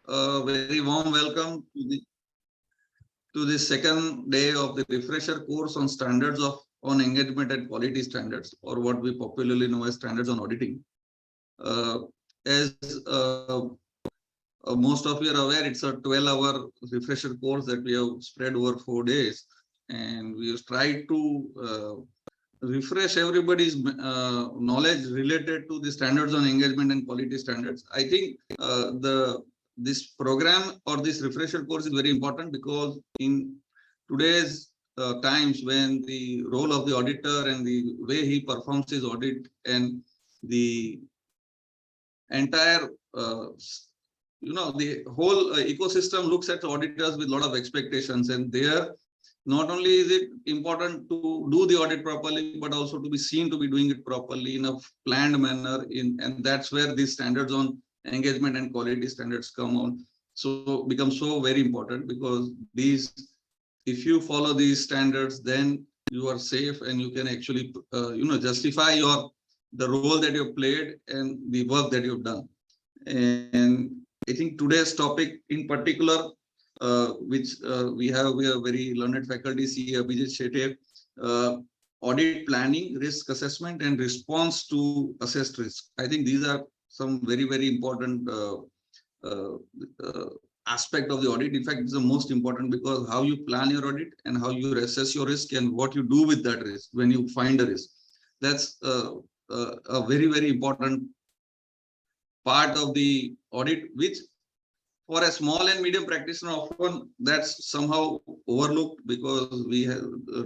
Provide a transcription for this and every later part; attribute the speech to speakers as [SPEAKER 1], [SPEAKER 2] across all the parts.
[SPEAKER 1] A very warm welcome to the second day of the refresher course on standards on engagement and quality standards, or what we popularly know as standards on auditing. As most of you are aware, it's a 12-hour refresher course that we have spread over 4 days, and we have tried to refresh everybody's knowledge related to the standards on engagement and quality standards. I think this program or this refresher course is very important because in today's times, when the role of the auditor and the way he performs his audit and the entire the whole ecosystem looks at auditors with a lot of expectations, and there not only is it important to do the audit properly, but also to be seen to be doing it properly in a planned manner. And that's where these standards on engagement and quality standards become so very important, because if you follow these standards, then you are safe and you can actually justify the role that you've played and the work that you've done. And I think today's topic in particular, which we have very learned faculty, see Abhijit, Shetye, audit planning, risk assessment, and response to assessed risk. I think these are some very, very important aspect of the audit. In fact, it's the most important, because how you plan your audit and how you assess your risk and what you do with that risk when you find a risk. That's a very, very important part of the audit, which for a small and medium practitioner, often that's somehow overlooked, because we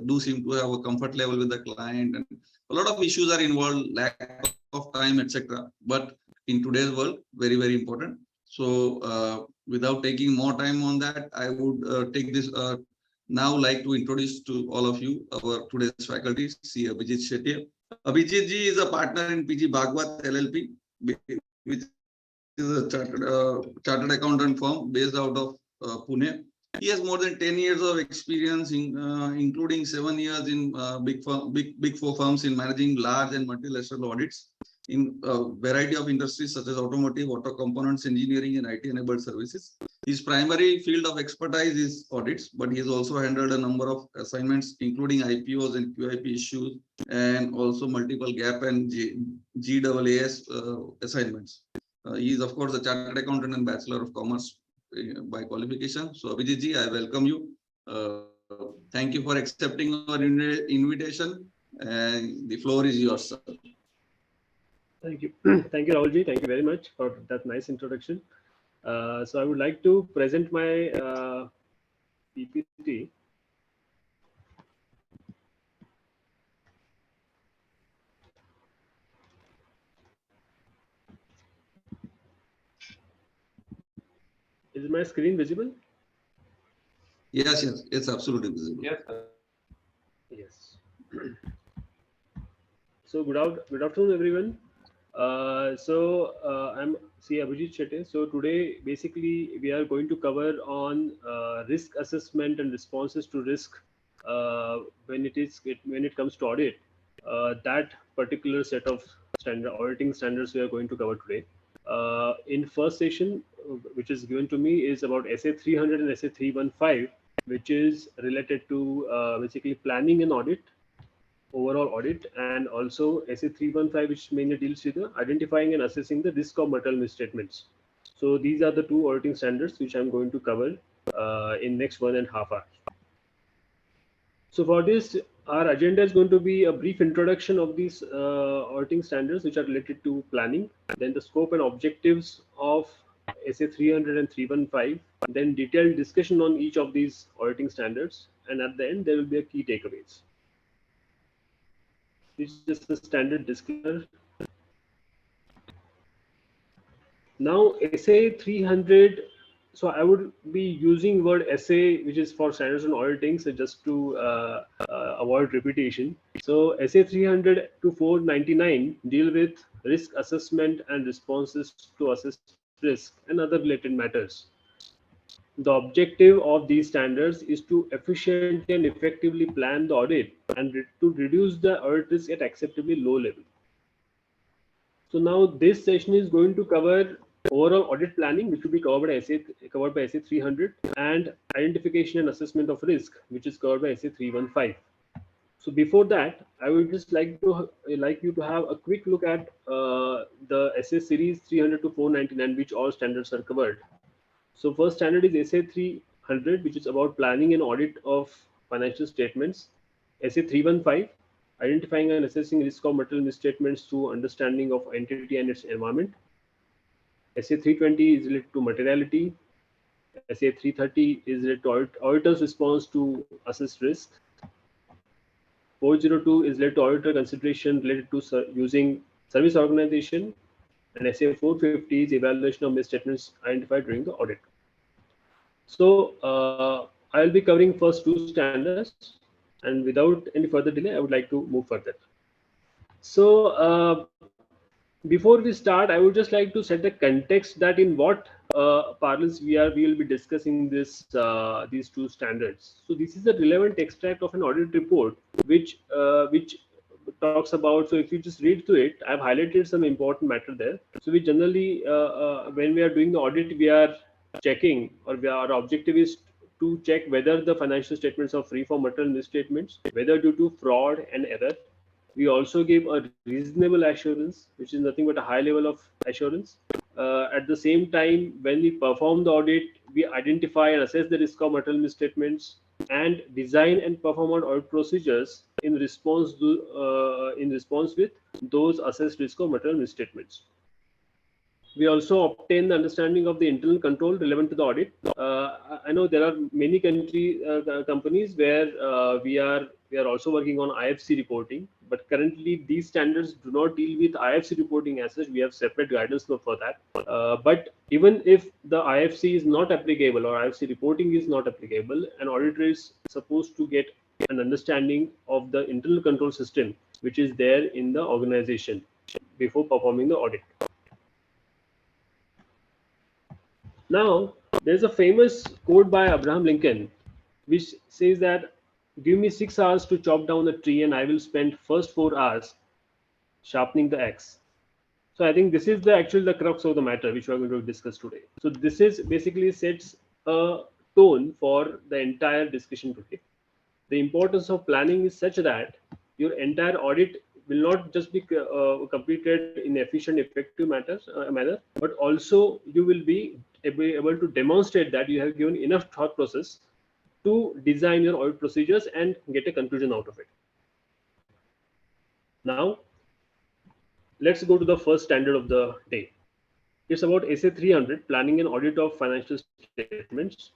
[SPEAKER 1] do seem to have a comfort level with the client, and a lot of issues are involved, lack of time, etc. But in today's world, very, very important. So without taking more time on that, I would take this now like to introduce to all of you our today's faculty, C. Abhijit Shetye. Abhijit ji is a partner in PG Bhagwat LLP, which is a chartered accountant firm based out of Pune. He has more than 10 years of experience, including 7 years in big four firms in managing large and multilateral audits in a variety of industries such as automotive, auto components, engineering, and IT-enabled services. His primary field of expertise is audits, but he has also handled a number of assignments, including IPOs and QIP issues, and also multiple GAP and GAAS assignments. He is, of course, a chartered accountant and Bachelor of Commerce by qualification. So, Abhijit ji, I welcome you. Thank you for accepting our invitation, and the floor is yours, sir.
[SPEAKER 2] Thank you. Thank you, Rahul ji. Thank you very much for that nice introduction. So I would like to present my PPT. Is my screen visible?
[SPEAKER 1] Yes, it's absolutely visible.
[SPEAKER 3] Yes,
[SPEAKER 2] Yes. So good afternoon, everyone. I'm C. Abhijit Shetye. So today, basically, we are going to cover on risk assessment and responses to risk when it comes to audit. That particular set of auditing standards we are going to cover today. In first session, which is given to me, is about SA 300 and SA 315, which is related to basically planning an audit, overall audit, and also SA 315, which mainly deals with identifying and assessing the risk of material misstatements. So these are the two auditing standards which I'm going to cover in next 1.5 hours. So for this, our agenda is going to be a brief introduction of these auditing standards which are related to planning, then the scope and objectives of SA 300 and 315, then detailed discussion on each of these auditing standards, and at the end there will be a key takeaways. This is just the standard disclaimer. Now SA 300, so I would be using word SA, which is for standards on auditing, so just to avoid repetition. So SA 300 to 499 deal with risk assessment and responses to assess risk and other related matters. The objective of these standards is to efficiently and effectively plan the audit and to reduce the audit risk at acceptably low level. So now this session is going to cover overall audit planning, which will be covered by SA 300, and identification and assessment of risk, which is covered by SA 315. So before that, I would just like you to have a quick look at the SA series 300 to 499, which all standards are covered. So first standard is SA 300, which is about planning and audit of financial statements. SA 315, identifying and assessing risk of material misstatements through understanding of entity and its environment. SA 320 is related to materiality. SA 330 is related to auditor's response to assessed risk. 402 is related to auditor consideration related to using service organization, and SA 450 is evaluation of misstatements identified during the audit. So I'll be covering first two standards, and without any further delay, I would like to move further. So before we start, I would just like to set the context that in what parlance we will be discussing these two standards. So this is a relevant extract of an audit report, which talks about. So if you just read through it, I've highlighted some important matter there. So we generally, when we are doing the audit, we are checking, or our objective is to check whether the financial statements are free from material misstatements, whether due to fraud and error. We also give a reasonable assurance, which is nothing but a high level of assurance. At the same time, when we perform the audit, we identify and assess the risk of material misstatements and design and perform audit procedures in response with those assessed risk of material misstatements. We also obtain the understanding of the internal control relevant to the audit. I know there are many companies where we are also working on IFC reporting, but currently these standards do not deal with IFC reporting as such. We have separate guidance for that. But even if the IFC is not applicable or IFC reporting is not applicable, an auditor is supposed to get an understanding of the internal control system which is there in the organization before performing the audit. Now, there's a famous quote by Abraham Lincoln, which says that, "Give me 6 hours to chop down a tree, and I will spend first 4 hours sharpening the axe." So I think this is the crux of the matter which we are going to discuss today. So this is basically sets a tone for the entire discussion today. The importance of planning is such that your entire audit will not just be completed in efficient, effective manner, but also you will be able to demonstrate that you have given enough thought process to design your audit procedures and get a conclusion out of it. Now, let's go to the first standard of the day. It's about SA 300, planning and audit of financial statements.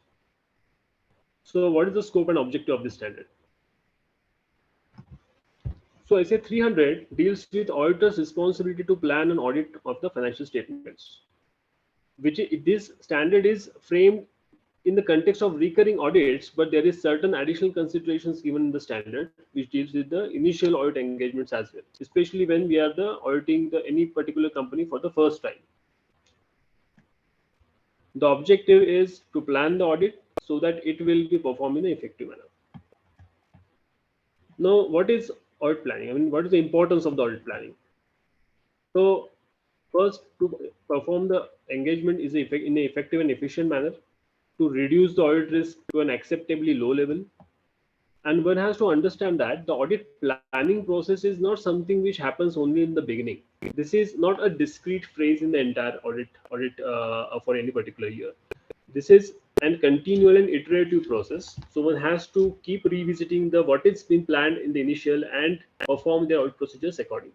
[SPEAKER 2] So what is the scope and objective of this standard? So SA 300 deals with auditors' responsibility to plan and audit of the financial statements. This standard is framed in the context of recurring audits, but there is certain additional considerations given in the standard which deals with the initial audit engagements as well, especially when we are auditing any particular company for the first time. The objective is to plan the audit so that it will be performed in an effective manner. Now, what is audit planning? I mean, what is the importance of the audit planning? So, first, to perform the engagement in an effective and efficient manner, to reduce the audit risk to an acceptably low level. And one has to understand that the audit planning process is not something which happens only in the beginning. This is not a discrete phrase in the entire audit for any particular year. This is a continual and iterative process. So one has to keep revisiting what is been planned in the initial and perform the audit procedures accordingly.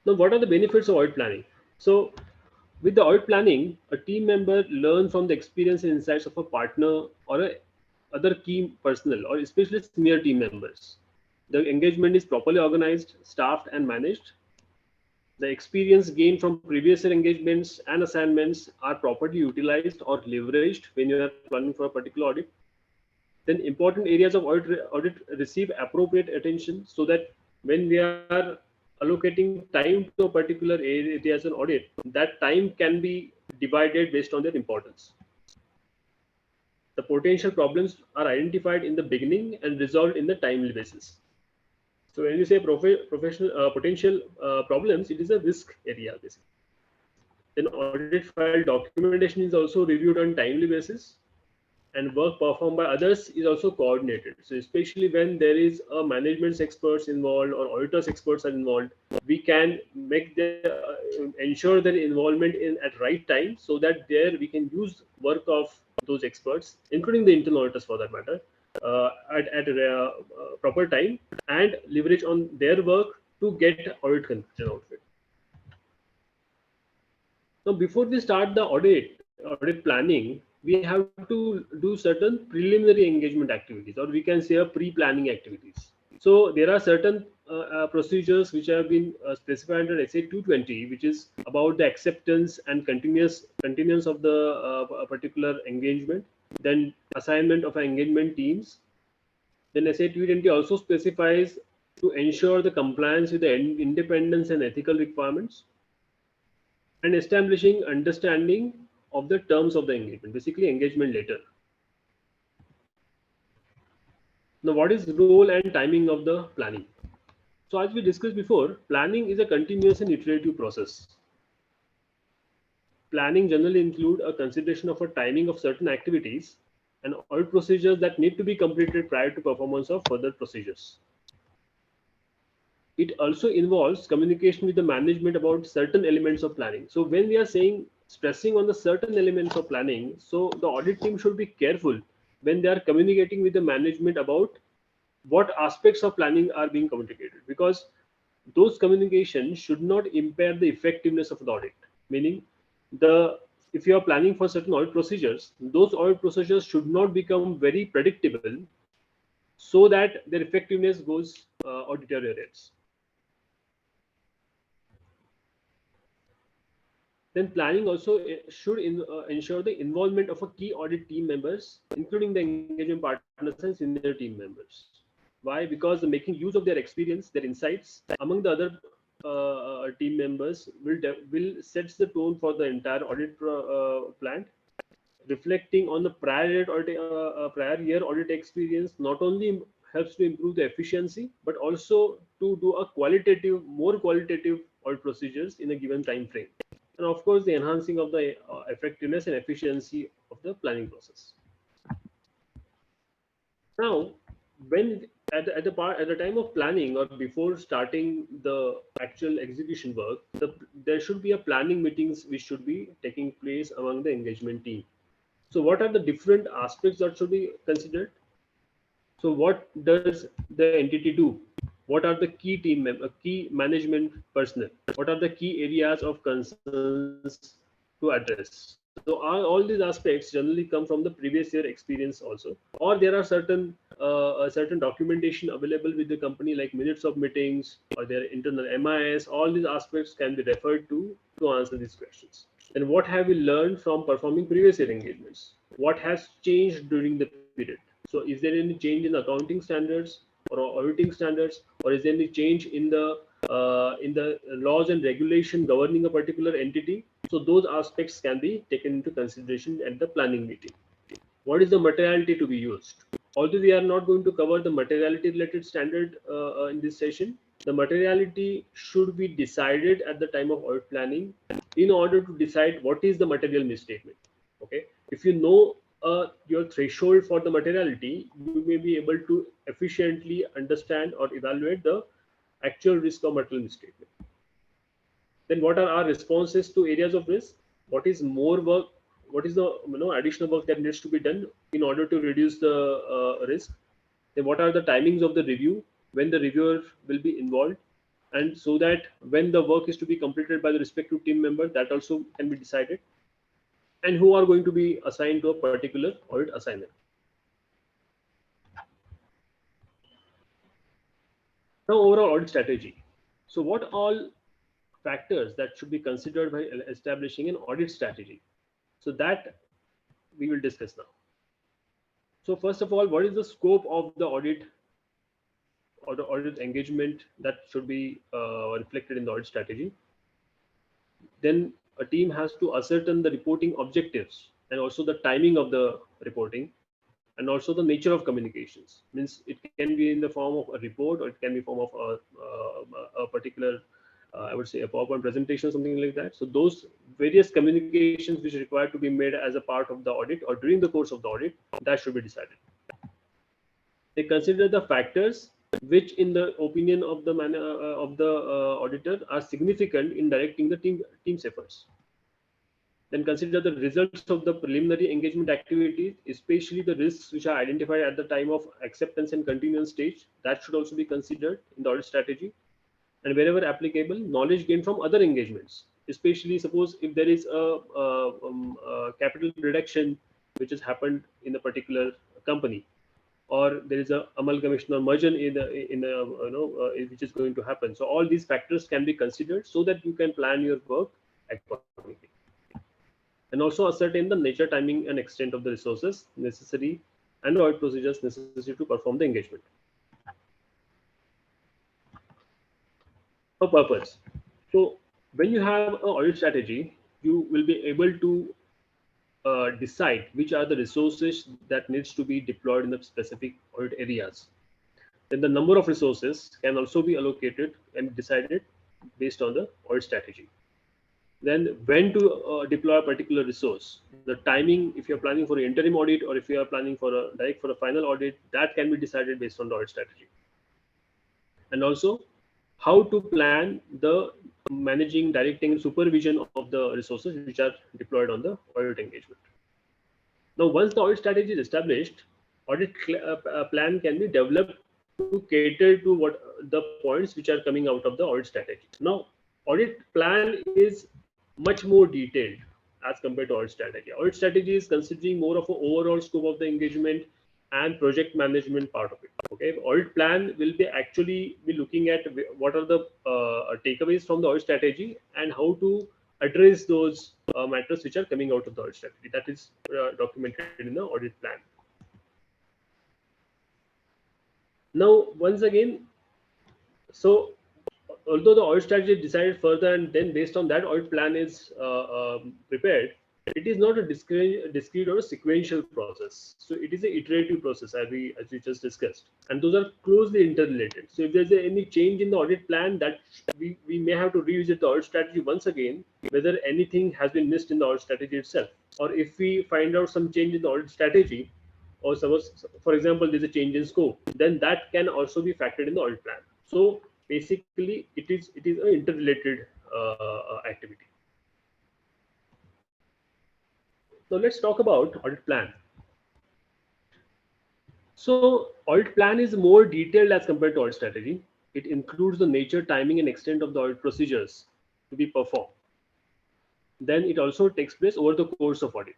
[SPEAKER 2] Now, what are the benefits of audit planning? So, with the audit planning, a team member learns from the experience and insights of a partner or other key personnel, or especially senior team members. The engagement is properly organized, staffed, and managed. The experience gained from previous engagements and assignments are properly utilized or leveraged when you are planning for a particular audit. Then important areas of audit receive appropriate attention so that when we are allocating time to a particular area as an audit, that time can be divided based on their importance. The potential problems are identified in the beginning and resolved in the timely basis. So when we say potential problems, it is a risk area basically. Then audit file documentation is also reviewed on timely basis, and work performed by others is also coordinated. So especially when there is a management experts involved or auditors experts are involved, we can make the ensure their involvement in at right time, so that there we can use work of those experts, including the internal auditors for that matter, at proper time, and leverage on their work to get audit conclusion out of it. Now, before we start the audit planning, we have to do certain preliminary engagement activities, or we can say a pre-planning activities. So there are certain procedures which have been specified under SA 220, which is about the acceptance and continuance of the particular engagement, then assignment of engagement teams. Then SA 220 also specifies to ensure the compliance with the independence and ethical requirements, and establishing understanding of the terms of the engagement, basically engagement letter. Now, what is role and timing of the planning? So as we discussed before, planning is a continuous and iterative process. Planning generally include a consideration of a timing of certain activities and all procedures that need to be completed prior to performance of further procedures. It also involves communication with the management about certain elements of planning. So when we are saying stressing on the certain elements of planning, so the audit team should be careful when they are communicating with the management about what aspects of planning are being communicated, because those communications should not impair the effectiveness of the audit. Meaning, the if you are planning for certain audit procedures, those audit procedures should not become very predictable, so that their effectiveness goes or deteriorates. Then planning also should ensure the involvement of a key audit team members, including the engagement partners and senior team members. Why? Because the making use of their experience, their insights among the other team members will sets the tone for the entire audit plan, reflecting on the prior year audit experience. Not only helps to improve the efficiency, but also to do a more qualitative audit procedures in a given time frame, and of course the enhancing of the effectiveness and efficiency of the planning process. Now, when at the time of planning or before starting the actual execution work, there should be a planning meetings which should be taking place among the engagement team. So what are the different aspects that should be considered? So what does the entity do? What are the key management personnel? What are the key areas of concerns to address? So all these aspects generally come from the previous year experience also, or there are certain documentation available with the company, like minutes of meetings or their internal MIS. All these aspects can be referred to answer these questions. And what have we learned from performing previous year engagements? What has changed during the period? So is there any change in accounting standards or auditing standards, or is there any change in the laws and regulation governing a particular entity? So those aspects can be taken into consideration at the planning meeting. What is the materiality to be used? Although we are not going to cover the materiality related standard in this session, the materiality should be decided at the time of audit planning in order to decide what is the material misstatement. Okay, if you know your threshold for the materiality, you may be able to efficiently understand or evaluate the actual risk of material misstatement. Then what are our responses to areas of risk? What is more work? What is the additional work that needs to be done in order to reduce the risk? Then what are the timings of the review, when the reviewer will be involved, and so that when the work is to be completed by the respective team member, that also can be decided, and who are going to be assigned to a particular audit assignment. Now, overall audit strategy. So what all factors that should be considered by establishing an audit strategy? So that we will discuss now. So first of all, what is the scope of the audit or the audit engagement that should be reflected in the audit strategy? Then a team has to ascertain the reporting objectives and also the timing of the reporting, and also the nature of communications. Means it can be in the form of a report, or it can be form of a particular I would say a PowerPoint presentation or something like that. So those various communications which are required to be made as a part of the audit or during the course of the audit, that should be decided. They consider the factors which, in the opinion of the auditor, are significant in directing the team's efforts. Then consider the results of the preliminary engagement activities, especially the risks which are identified at the time of acceptance and continuance stage. That should also be considered in the audit strategy. And wherever applicable, knowledge gained from other engagements, especially suppose if there is a capital reduction which has happened in a particular company, or there is a amalgamation or merger which is going to happen. So all these factors can be considered so that you can plan your work accordingly. And also ascertain the nature, timing, and extent of the resources necessary and audit procedures necessary to perform the engagement. A purpose. So when you have an audit strategy, you will be able to decide which are the resources that needs to be deployed in the specific audit areas. Then the number of resources can also be allocated and decided based on the audit strategy. Then when to deploy a particular resource, the timing, if you're planning for an interim audit or if you are planning for a final audit, that can be decided based on the audit strategy. And also how to plan the managing, directing, and supervision of the resources which are deployed on the audit engagement. Now, once the audit strategy is established, audit plan can be developed to cater to what the points which are coming out of the audit strategy. Now, audit plan is much more detailed as compared to audit strategy. Audit strategy is considering more of an overall scope of the engagement and project management part of it. Okay, audit plan will be actually be looking at what are the takeaways from the audit strategy and how to address those matters which are coming out of the audit strategy. That is documented in the audit plan. Now, once again, so although the audit strategy is decided further and then based on that audit plan is prepared, it is not a discrete or a sequential process. So it is an iterative process as we just discussed, and those are closely interrelated. So if there's any change in the audit plan, that we may have to revisit the audit strategy once again, whether anything has been missed in the audit strategy itself, or if we find out some change in the audit strategy, or suppose, for example, there's a change in scope, then that can also be factored in the audit plan. So basically, it is an interrelated activity. So let's talk about audit plan. So audit plan is more detailed as compared to audit strategy. It includes the nature, timing, and extent of the audit procedures to be performed. Then it also takes place over the course of audit.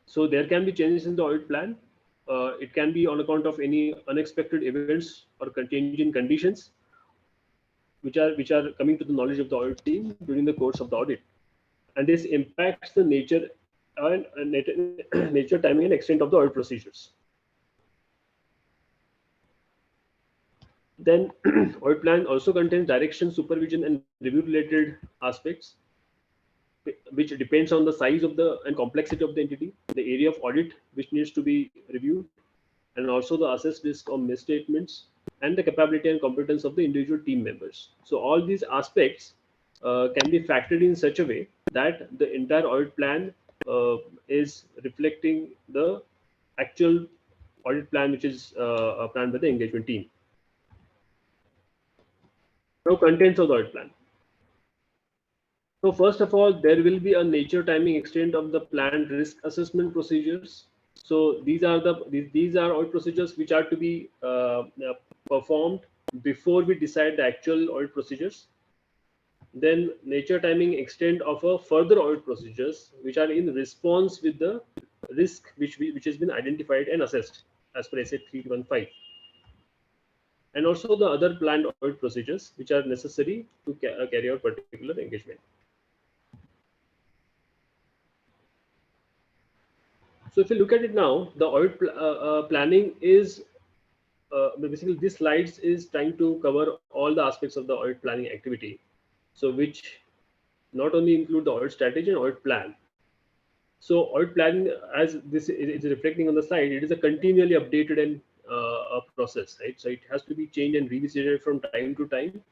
[SPEAKER 2] So there can be changes in the audit plan. It can be on account of any unexpected events or contingent conditions which are coming to the knowledge of the audit team during the course of the audit, and this impacts the nature and nature, timing, and extent of the audit procedures. Then audit plan also contains direction, supervision, and review related aspects, which depends on the size of the and complexity of the entity, the area of audit which needs to be reviewed, and also the assessed risk of misstatements and the capability and competence of the individual team members. So all these aspects can be factored in such a way that the entire audit plan is reflecting the actual audit plan which is planned by the engagement team. Now, contents of the audit plan. So first of all, there will be a nature, timing, extent of the planned risk assessment procedures. So these are audit procedures which are to be performed before we decide the actual audit procedures. Then nature, timing, extent of a further audit procedures which are in response with the risk which has been identified and assessed as per SA 315. And also the other planned audit procedures which are necessary to carry out particular engagement. So if you look at it now, the audit planning is basically this slides is trying to cover all the aspects of the audit planning activity. So which not only include the audit strategy and audit plan. So audit planning, as this is reflecting on the slide, it is a continually updated and a process, right? So it has to be changed and revisited from time to time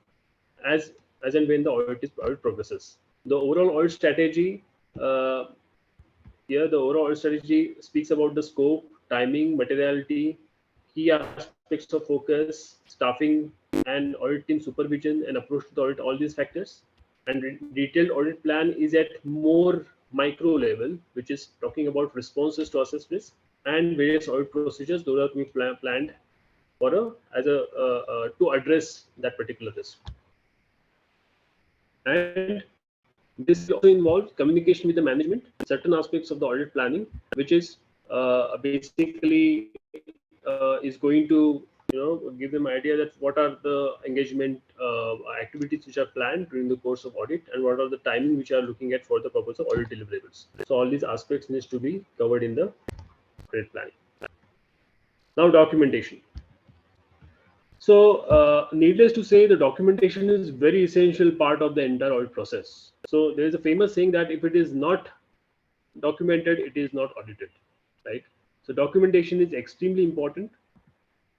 [SPEAKER 2] as and when the audit progresses. The overall audit strategy, uh, here the overall audit strategy speaks about the scope, timing, materiality, key aspects of focus, staffing, and audit team supervision and approach to the audit, all these factors. And detailed audit plan is at more micro level, which is talking about responses to assess risk and various audit procedures. Those are to be planned for to address that particular risk. And this will also involve communication with the management, certain aspects of the audit planning, which is basically is going to give them idea that what are the engagement activities which are planned during the course of audit, and what are the timing which are looking at for the purpose of audit deliverables. So all these aspects needs to be covered in the audit planning. Now documentation. So, needless to say, the documentation is very essential part of the entire audit process. So, there is a famous saying that if it is not documented, it is not audited, right? So, documentation is extremely important.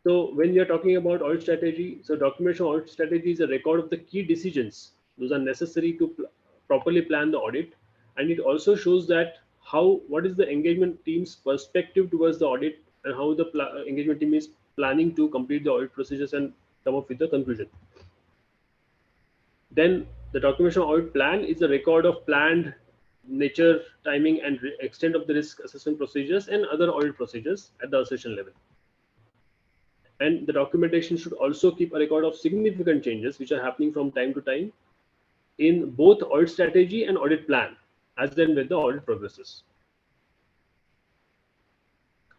[SPEAKER 2] So, when we are talking about audit strategy, so documentation audit strategy is a record of the key decisions. Those are necessary to properly plan the audit, and it also shows that what is the engagement team's perspective towards the audit, and how the engagement team is planning to complete the audit procedures and come up with the conclusion. Then the documentation audit plan is a record of planned nature, timing, and extent of the risk assessment procedures and other audit procedures at the assertion level. And the documentation should also keep a record of significant changes which are happening from time to time in both audit strategy and audit plan, as then when the audit progresses.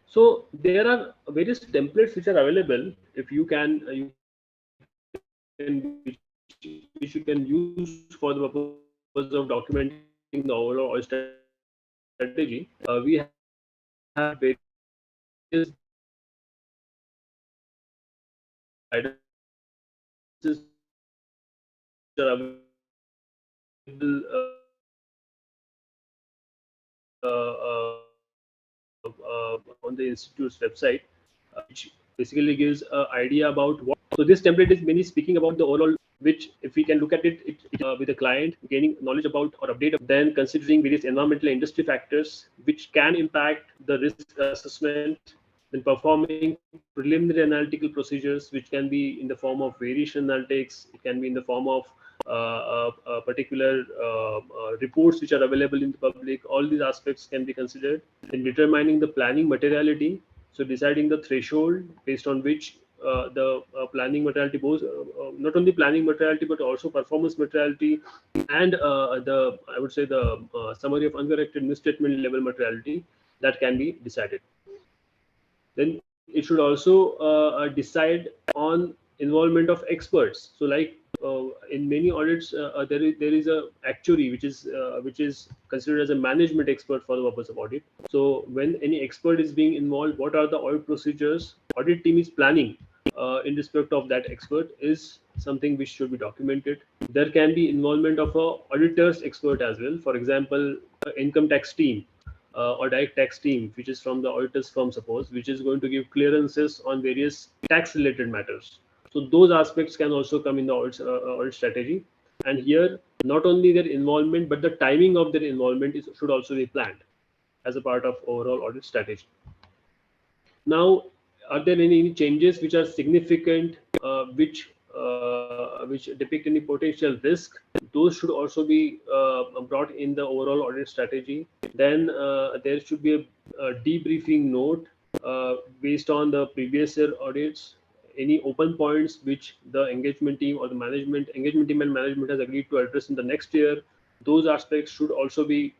[SPEAKER 2] So there are various templates which are available. If you can, which you can use for the purpose of documenting the overall audit strategy. We have various guidances which are available on the institute's website, which basically gives an idea about what. So this template is mainly speaking about the overall, which if we can look at it, with a client gaining knowledge about or update, then considering various environmental industry factors which can impact the risk assessment, then performing preliminary analytical procedures, which can be in the form of variation analytics, it can be in the form of particular reports which are available in the public. All these aspects can be considered in determining the planning materiality. So deciding the threshold based on which the planning materiality, both not only planning materiality but also performance materiality, and I would say the summary of uncorrected misstatement level materiality, that can be decided. Then it should also decide on involvement of experts. So like in many audits, there is a actuary which is considered as a management expert for the purpose of audit. So when any expert is being involved, what are the audit procedures audit team is planning in respect of that expert is something which should be documented. There can be involvement of a auditor's expert as well. For example, income tax team or direct tax team, which is from the auditor's firm, suppose, which is going to give clearances on various tax related matters. So those aspects can also come in the audit strategy. And here, not only their involvement, but the timing of their involvement should also be planned as a part of overall audit strategy. Now, are there any changes which are significant, which depict any potential risk? Those should also be brought in the overall audit strategy. Then there should be a debriefing note based on the previous year audits. Any open points which the engagement team or the engagement team and management has agreed to address in the next year, those aspects should also be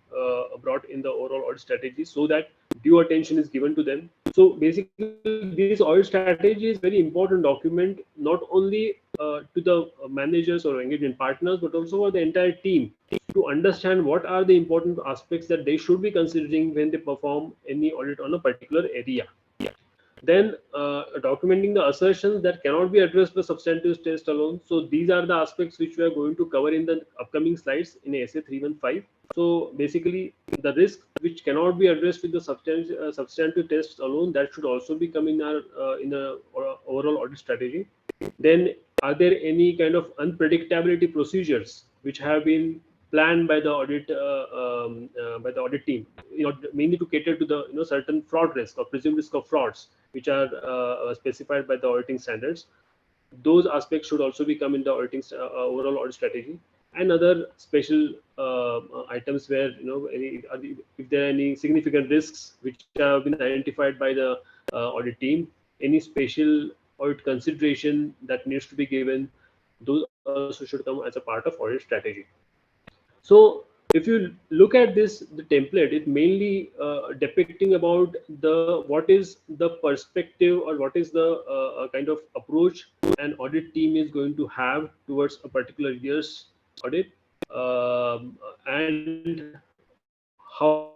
[SPEAKER 2] brought in the overall audit strategy, so that due attention is given to them. So basically, this audit strategy is very important document, not only to the managers or engagement partners, but also for the entire team to understand what are the important aspects that they should be considering when they perform any audit on a particular area. Then documenting the assertions that cannot be addressed by substantive test alone. So these are the aspects which we are going to cover in the upcoming slides in SA 315. So basically, the risk which cannot be addressed with the substantive tests alone, that should also be coming in a overall audit strategy. Then, are there any kind of unpredictability procedures which have been planned by the audit team, mainly to cater to the certain fraud risk or presumed risk of frauds which are specified by the auditing standards. Those aspects should also become in the auditing overall audit strategy. And other special items where if there are any significant risks which have been identified by the audit team, any special audit consideration that needs to be given, those also should come as a part of audit strategy. So if you look at this, the template, it mainly depicting about the what is the perspective or what is the kind of approach an audit team is going to have towards a particular year's audit, and how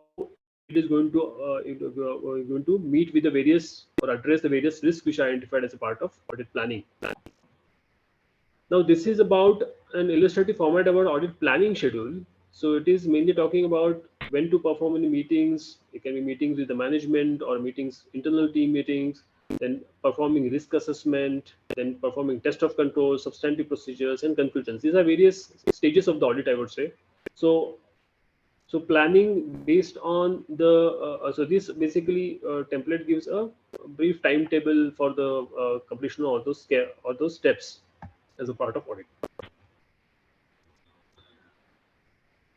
[SPEAKER 2] it is going to going to meet with the various or address the various risks which are identified as a part of audit planning. Now, this is about an illustrative format about audit planning schedule. So it is mainly talking about when to perform any meetings. It can be meetings with the management or meetings, internal team meetings, then performing risk assessment, then performing test of control, substantive procedures, and conclusions. These are various stages of the audit, I would say. So, so planning based on the so this basically template gives a brief timetable for the completion of all those steps as a part of audit.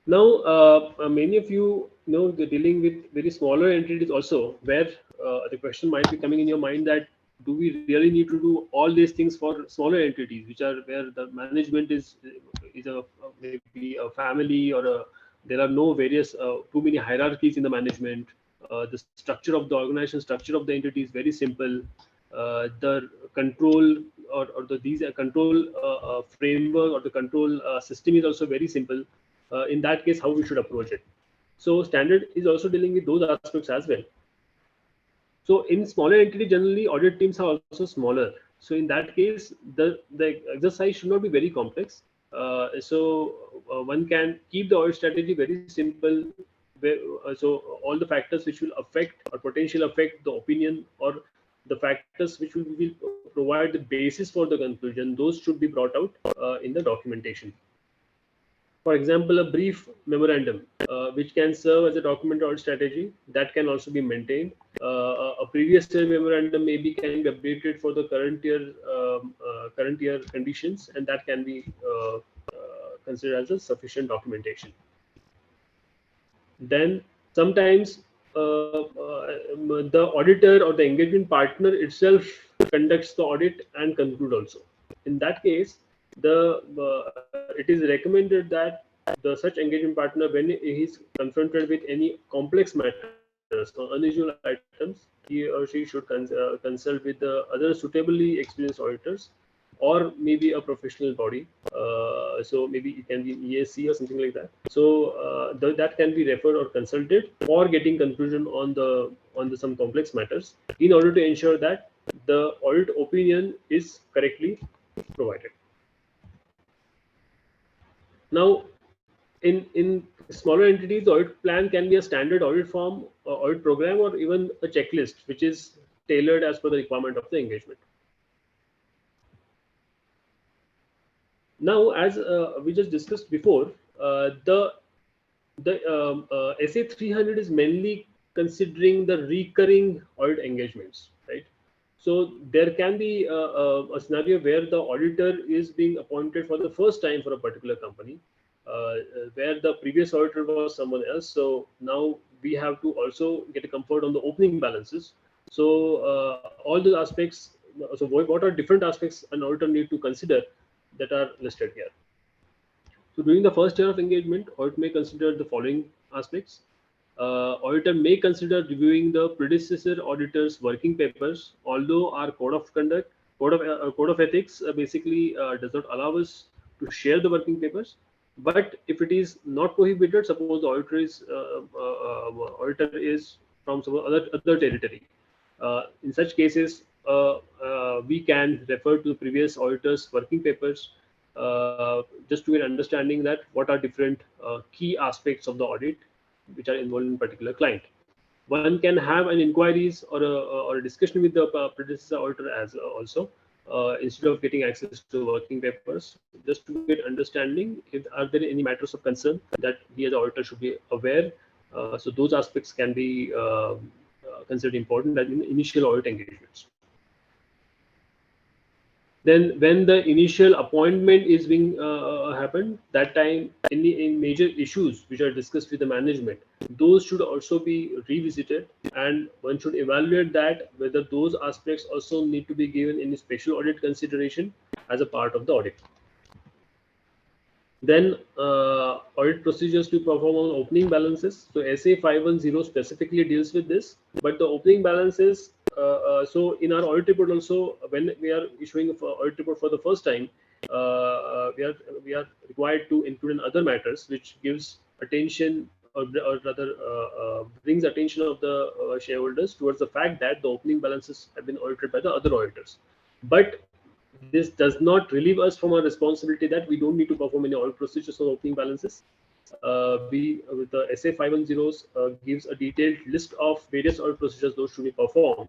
[SPEAKER 2] Now, many of you know they're dealing with very smaller entities also, where the question might be coming in your mind that do we really need to do all these things for smaller entities, which are where the management is maybe a family or there are no various too many hierarchies in the management. The structure of the organization, structure of the entity is very simple. The control or these control framework or the control system is also very simple. In that case, how we should approach it. So standard is also dealing with those aspects as well. So in smaller entity, generally audit teams are also smaller. So in that case, the exercise should not be very complex. One can keep the audit strategy very simple. So all the factors which will affect or potentially affect the opinion or the factors which will provide the basis for the conclusion, those should be brought out in the documentation. For example, a brief memorandum, which can serve as a document or strategy, that can also be maintained. A previous year memorandum maybe can be updated for the current year conditions, and that can be considered as a sufficient documentation. Then sometimes the auditor or the engagement partner itself conducts the audit and conclude also. In that case, it is recommended that the such engagement partner, when he is confronted with any complex matters or unusual items, he or she should consult with the other suitably experienced auditors or maybe a professional body. So maybe it can be EAC or something like that. So that can be referred or consulted for getting conclusion on the some complex matters in order to ensure that the audit opinion is correctly provided. Now, in smaller entities, the audit plan can be a standard audit form, audit program, or even a checklist, which is tailored as per the requirement of the engagement. Now, as we just discussed before, the SA 300 is mainly considering the recurring audit engagements, right? So there can be a scenario where the auditor is being appointed for the first time for a particular company, where the previous auditor was someone else. So now we have to also get a comfort on the opening balances. So all the aspects. So what are different aspects an auditor need to consider that are listed here? So during the first year of engagement, audit may consider the following aspects. Auditor may consider reviewing the predecessor auditor's working papers, although our code of ethics basically does not allow us to share the working papers. But if it is not prohibited, suppose the auditor is from some other territory, In such cases, we can refer to the previous auditor's working papers just to get understanding that what are different key aspects of the audit which are involved in particular client. One can have an inquiries or a discussion with the predecessor auditor as also instead of getting access to working papers, just to get understanding if are there any matters of concern that he as auditor should be aware. So those aspects can be considered important in initial audit engagements. Then when the initial appointment is being happened, that time in major issues which are discussed with the management, those should also be revisited, and one should evaluate that whether those aspects also need to be given any special audit consideration as a part of the audit. Then audit procedures to perform on opening balances. So SA 510 specifically deals with this, but the opening balances. So in our audit report also, when we are issuing an audit report for the first time, we are required to include in other matters which gives attention or rather brings attention of the shareholders towards the fact that the opening balances have been audited by the other auditors. But this does not relieve us from our responsibility that we don't need to perform any audit procedures on opening balances. We with the SA 510s gives a detailed list of various audit procedures those should be performed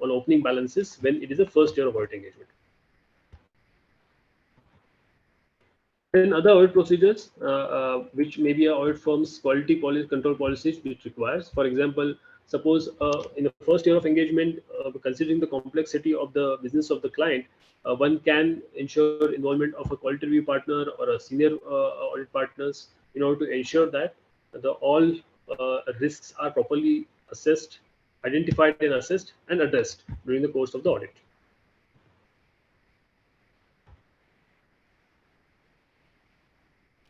[SPEAKER 2] on opening balances when it is the first year of audit engagement. Then other audit procedures, which may be a audit firm's quality policy control policies which requires. For example, suppose in the first year of engagement, considering the complexity of the business of the client, one can ensure involvement of a quality review partner or a senior audit partners in order to ensure that the all risks are properly assessed, identified and assessed and addressed during the course of the audit.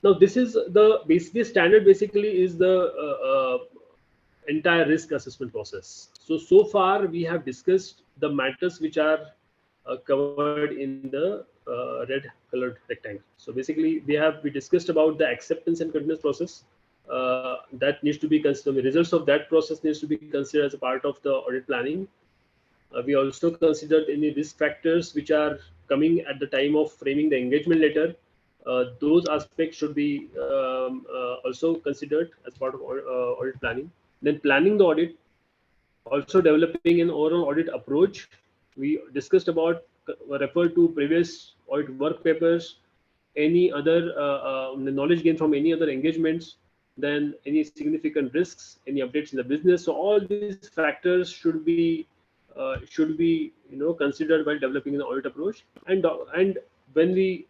[SPEAKER 2] Now, this is the standard basically is the entire risk assessment process. So far we have discussed the matters which are covered in the red colored rectangle. So basically we discussed about the acceptance and continuous process that needs to be considered. The results of that process needs to be considered as a part of the audit planning. We also considered any risk factors which are coming at the time of framing the engagement letter. Those aspects should be also considered as part of audit planning. Then planning the audit, also developing an overall audit approach. We discussed about, referred to previous audit work papers, any other knowledge gained from any other engagements, then any significant risks, any updates in the business. So all these factors should be considered while developing an audit approach. And when we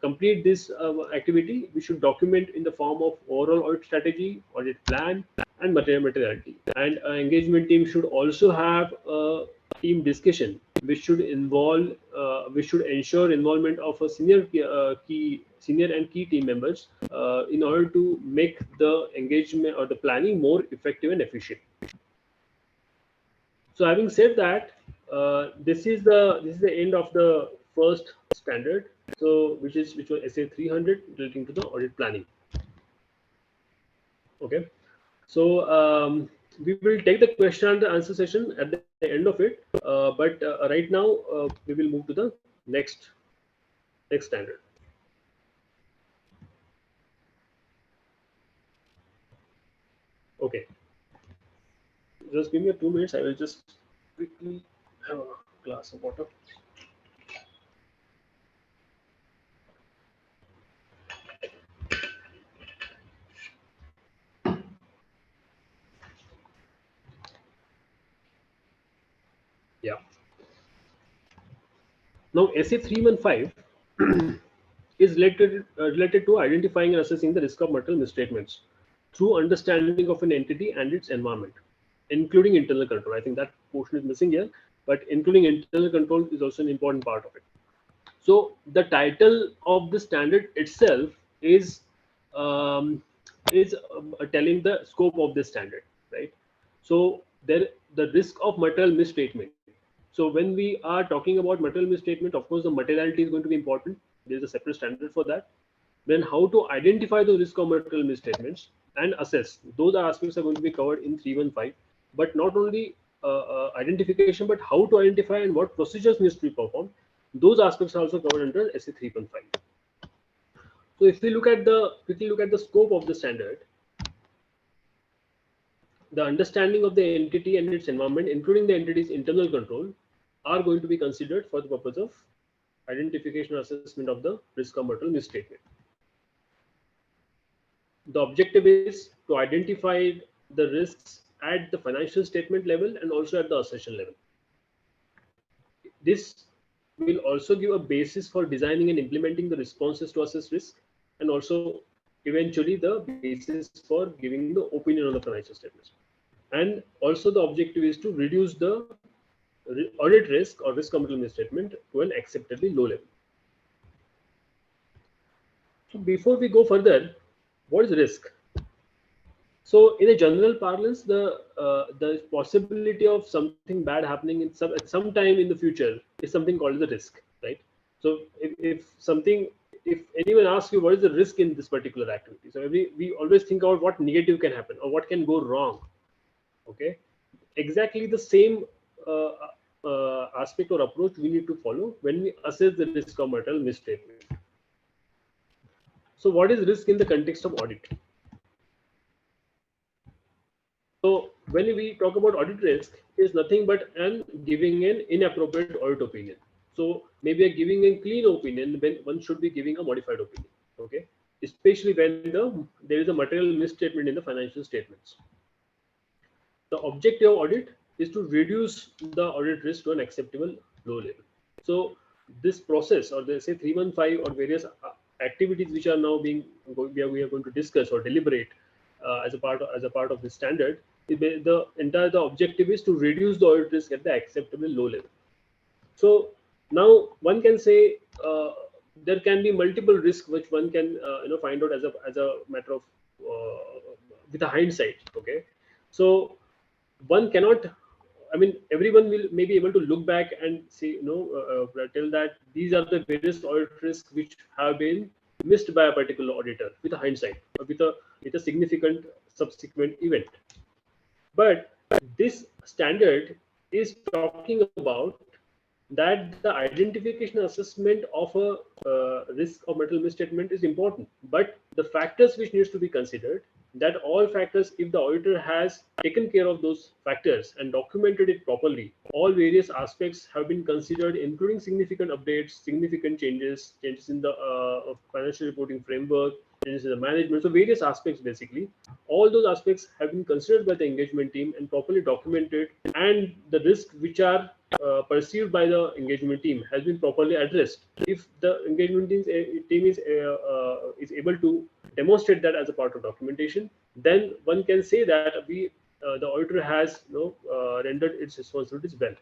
[SPEAKER 2] complete this activity, we should document in the form of overall audit strategy, audit plan, and materiality. And engagement team should also have a team discussion, which should involve, which should ensure involvement of a senior and key team members in order to make the engagement or the planning more effective and efficient. So having said that, this is the end of the first standard. So which was SA 300 relating to the audit planning. Okay. So we will take the question and the answer session at the end of it. But right now we will move to the next standard. Okay. Just give me 2 minutes. I will just quickly have a glass of water. Yeah. Now, SA 315 is related to identifying and assessing the risk of material misstatements through understanding of an entity and its environment, including internal control. I think that portion is missing here, but including internal control is also an important part of it. So the title of the standard itself is telling the scope of this standard, right? So the risk of material misstatement. So when we are talking about material misstatement, of course, the materiality is going to be important. There is a separate standard for that. Then how to identify the risk of material misstatements and assess. Those aspects are going to be covered in 315. But not only identification, but how to identify and what procedures needs to be performed. Those aspects are also covered under SA 3.5. So if we quickly look at the scope of the standard, the understanding of the entity and its environment, including the entity's internal control, are going to be considered for the purpose of identification or assessment of the risk or material misstatement. The objective is to identify the risks at the financial statement level and also at the assertion level. This will also give a basis for designing and implementing the responses to assess risk, and also eventually the basis for giving the opinion on the financial statements. And also the objective is to reduce the audit risk or risk or material misstatement to an acceptably low level. So before we go further, what is risk? So in a general parlance, the possibility of something bad happening at some time in the future is something called the risk, right? So if anyone asks you what is the risk in this particular activity, so we always think about what negative can happen or what can go wrong. Okay, exactly the same aspect or approach we need to follow when we assess the risk of material misstatement. So what is risk in the context of audit? So when we talk about audit risk, it is nothing but giving an inappropriate audit opinion. So maybe giving a clean opinion when one should be giving a modified opinion. Okay, especially when there is a material misstatement in the financial statements. The objective of audit is to reduce the audit risk to an acceptable low level. So this process, or they say 315 or various activities which are now we are going to discuss or deliberate as a part of this standard, the objective is to reduce the audit risk at the acceptable low level. So now one can say there can be multiple risks which one can find out as a matter of with a hindsight. Okay, so one cannot, I mean, everyone will may be able to look back and say, tell that these are the various audit risks which have been missed by a particular auditor with a hindsight or with a significant subsequent event. But this standard is talking about that the identification assessment of a risk of material misstatement is important, but the factors which needs to be considered, that all factors, if the auditor has taken care of those factors and documented it properly, all various aspects have been considered, including significant updates, significant changes in the financial reporting framework, changes in the management. So various aspects, basically all those aspects have been considered by the engagement team and properly documented, and the risks which are perceived by the engagement team has been properly addressed. If the engagement team is able to demonstrate that as a part of documentation, then one can say that the auditor has rendered its responsibilities well.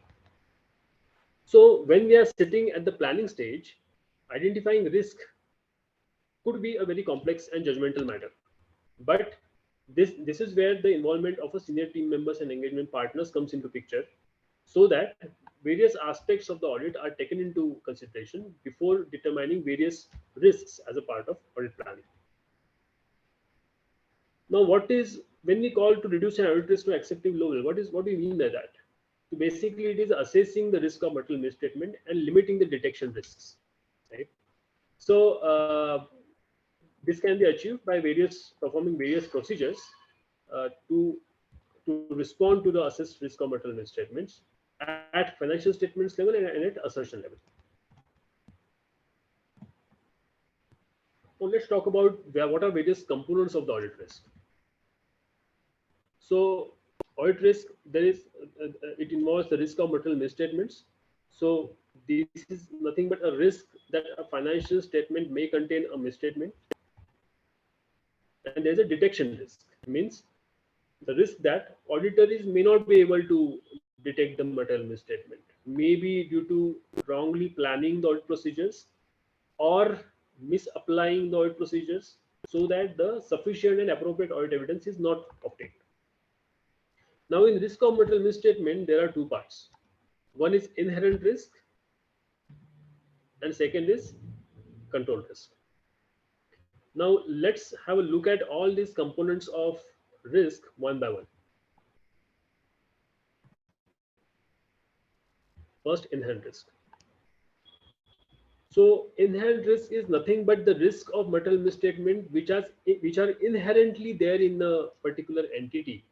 [SPEAKER 2] So when we are sitting at the planning stage, identifying risk could be a very complex and judgmental matter, but this is where the involvement of a senior team members and engagement partners comes into picture, so that various aspects of the audit are taken into consideration before determining various risks as a part of audit planning. Now, when we call to reduce an audit risk to acceptable level, what do you mean by that? So basically, it is assessing the risk of material misstatement and limiting the detection risks, right? So this can be achieved by performing various procedures to respond to the assessed risk of material misstatements at financial statements level and at assertion level. Now let's talk about what are various components of the audit risk. So audit risk, it involves the risk of material misstatements. So this is nothing but a risk that a financial statement may contain a misstatement, and there's a detection risk. It means the risk that auditors may not be able to detect the material misstatement, maybe due to wrongly planning the audit procedures or misapplying the audit procedures, so that the sufficient and appropriate audit evidence is not obtained. Now, in risk of material misstatement, there are two parts. One is inherent risk, and second is control risk. Now, let's have a look at all these components of risk one by one. First, inherent risk. So inherent risk is nothing but the risk of material misstatement which are inherently there in a particular entity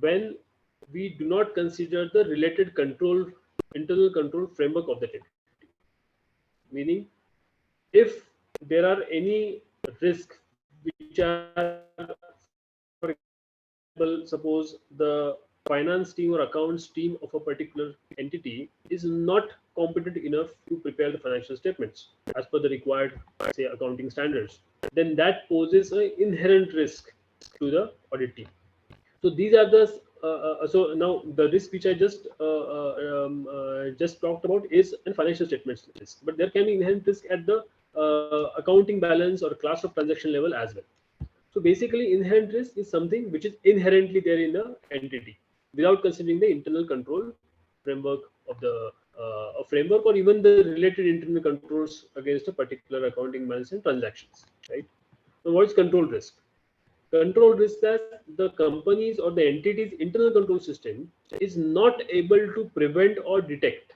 [SPEAKER 2] when we do not consider the related internal control framework of that entity. Meaning, if there are any risks which are, for example, suppose the finance team or accounts team of a particular entity is not competent enough to prepare the financial statements as per the required, say, accounting standards, then that poses an inherent risk to the audit team. So these are the so now the risk which I just talked about is in financial statements risk, but there can be inherent risk at the accounting balance or class of transaction level as well. So basically, inherent risk is something which is inherently there in the entity without considering the internal control framework of the framework or even the related internal controls against a particular accounting balance and transactions. Right. So what is control risk? Control risk that the company's or the entity's internal control system is not able to prevent or detect.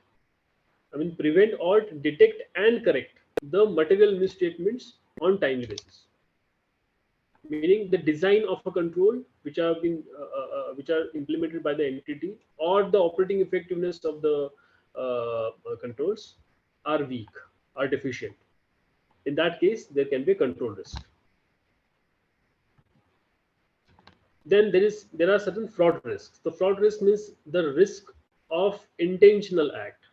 [SPEAKER 2] I mean, prevent or detect and correct the material misstatements on timely basis. Meaning the design of a control which are implemented by the entity or the operating effectiveness of the controls are weak, are deficient. In that case, there can be a control risk. Then there are certain fraud risks. The fraud risk means the risk of intentional act,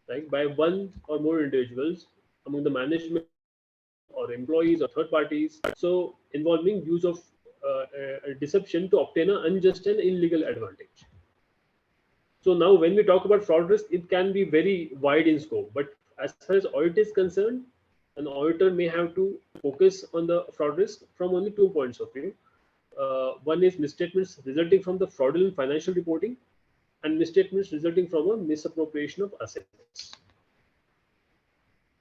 [SPEAKER 2] right, by one or more individuals among the management or employees or third parties. So involving use of deception to obtain an unjust and illegal advantage. So now when we talk about fraud risk, it can be very wide in scope. But as far as audit is concerned, an auditor may have to focus on the fraud risk from only 2 points of view. One is misstatements resulting from the fraudulent financial reporting and misstatements resulting from a misappropriation of assets.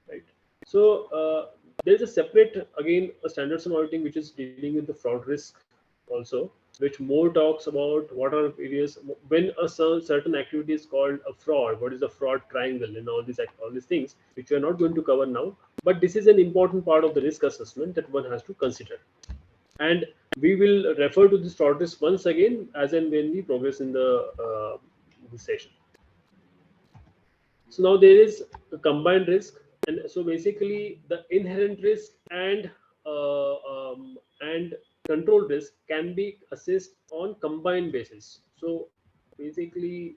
[SPEAKER 2] Right. So there is a separate, again, a standards on auditing which is dealing with the fraud risk also, which more talks about what are various when a certain activity is called a fraud. What is the fraud triangle and all these things which we are not going to cover now. But this is an important part of the risk assessment that one has to consider. And we will refer to this fraud risk once again as and when we progress in the this session. So now there is a combined risk, and so basically the inherent risk and control risk can be assessed on combined basis. So basically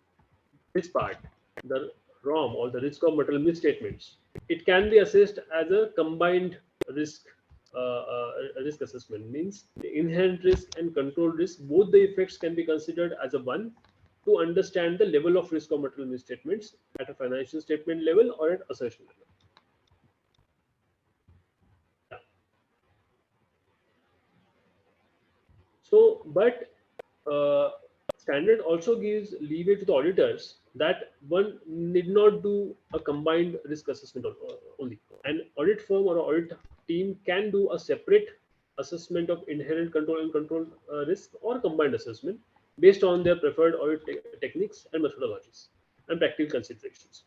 [SPEAKER 2] this part, the ROM or the risk of material misstatements, it can be assessed as a combined risk risk assessment. Means the inherent risk and control risk, both the effects can be considered as a one to understand the level of risk of material misstatements at a financial statement level or at assertion level. Yeah. So, but standard also gives leeway to the auditors that one need not do a combined risk assessment only. An audit firm or audit team can do a separate assessment of inherent control and control risk or combined assessment based on their preferred audit techniques and methodologies and practical considerations.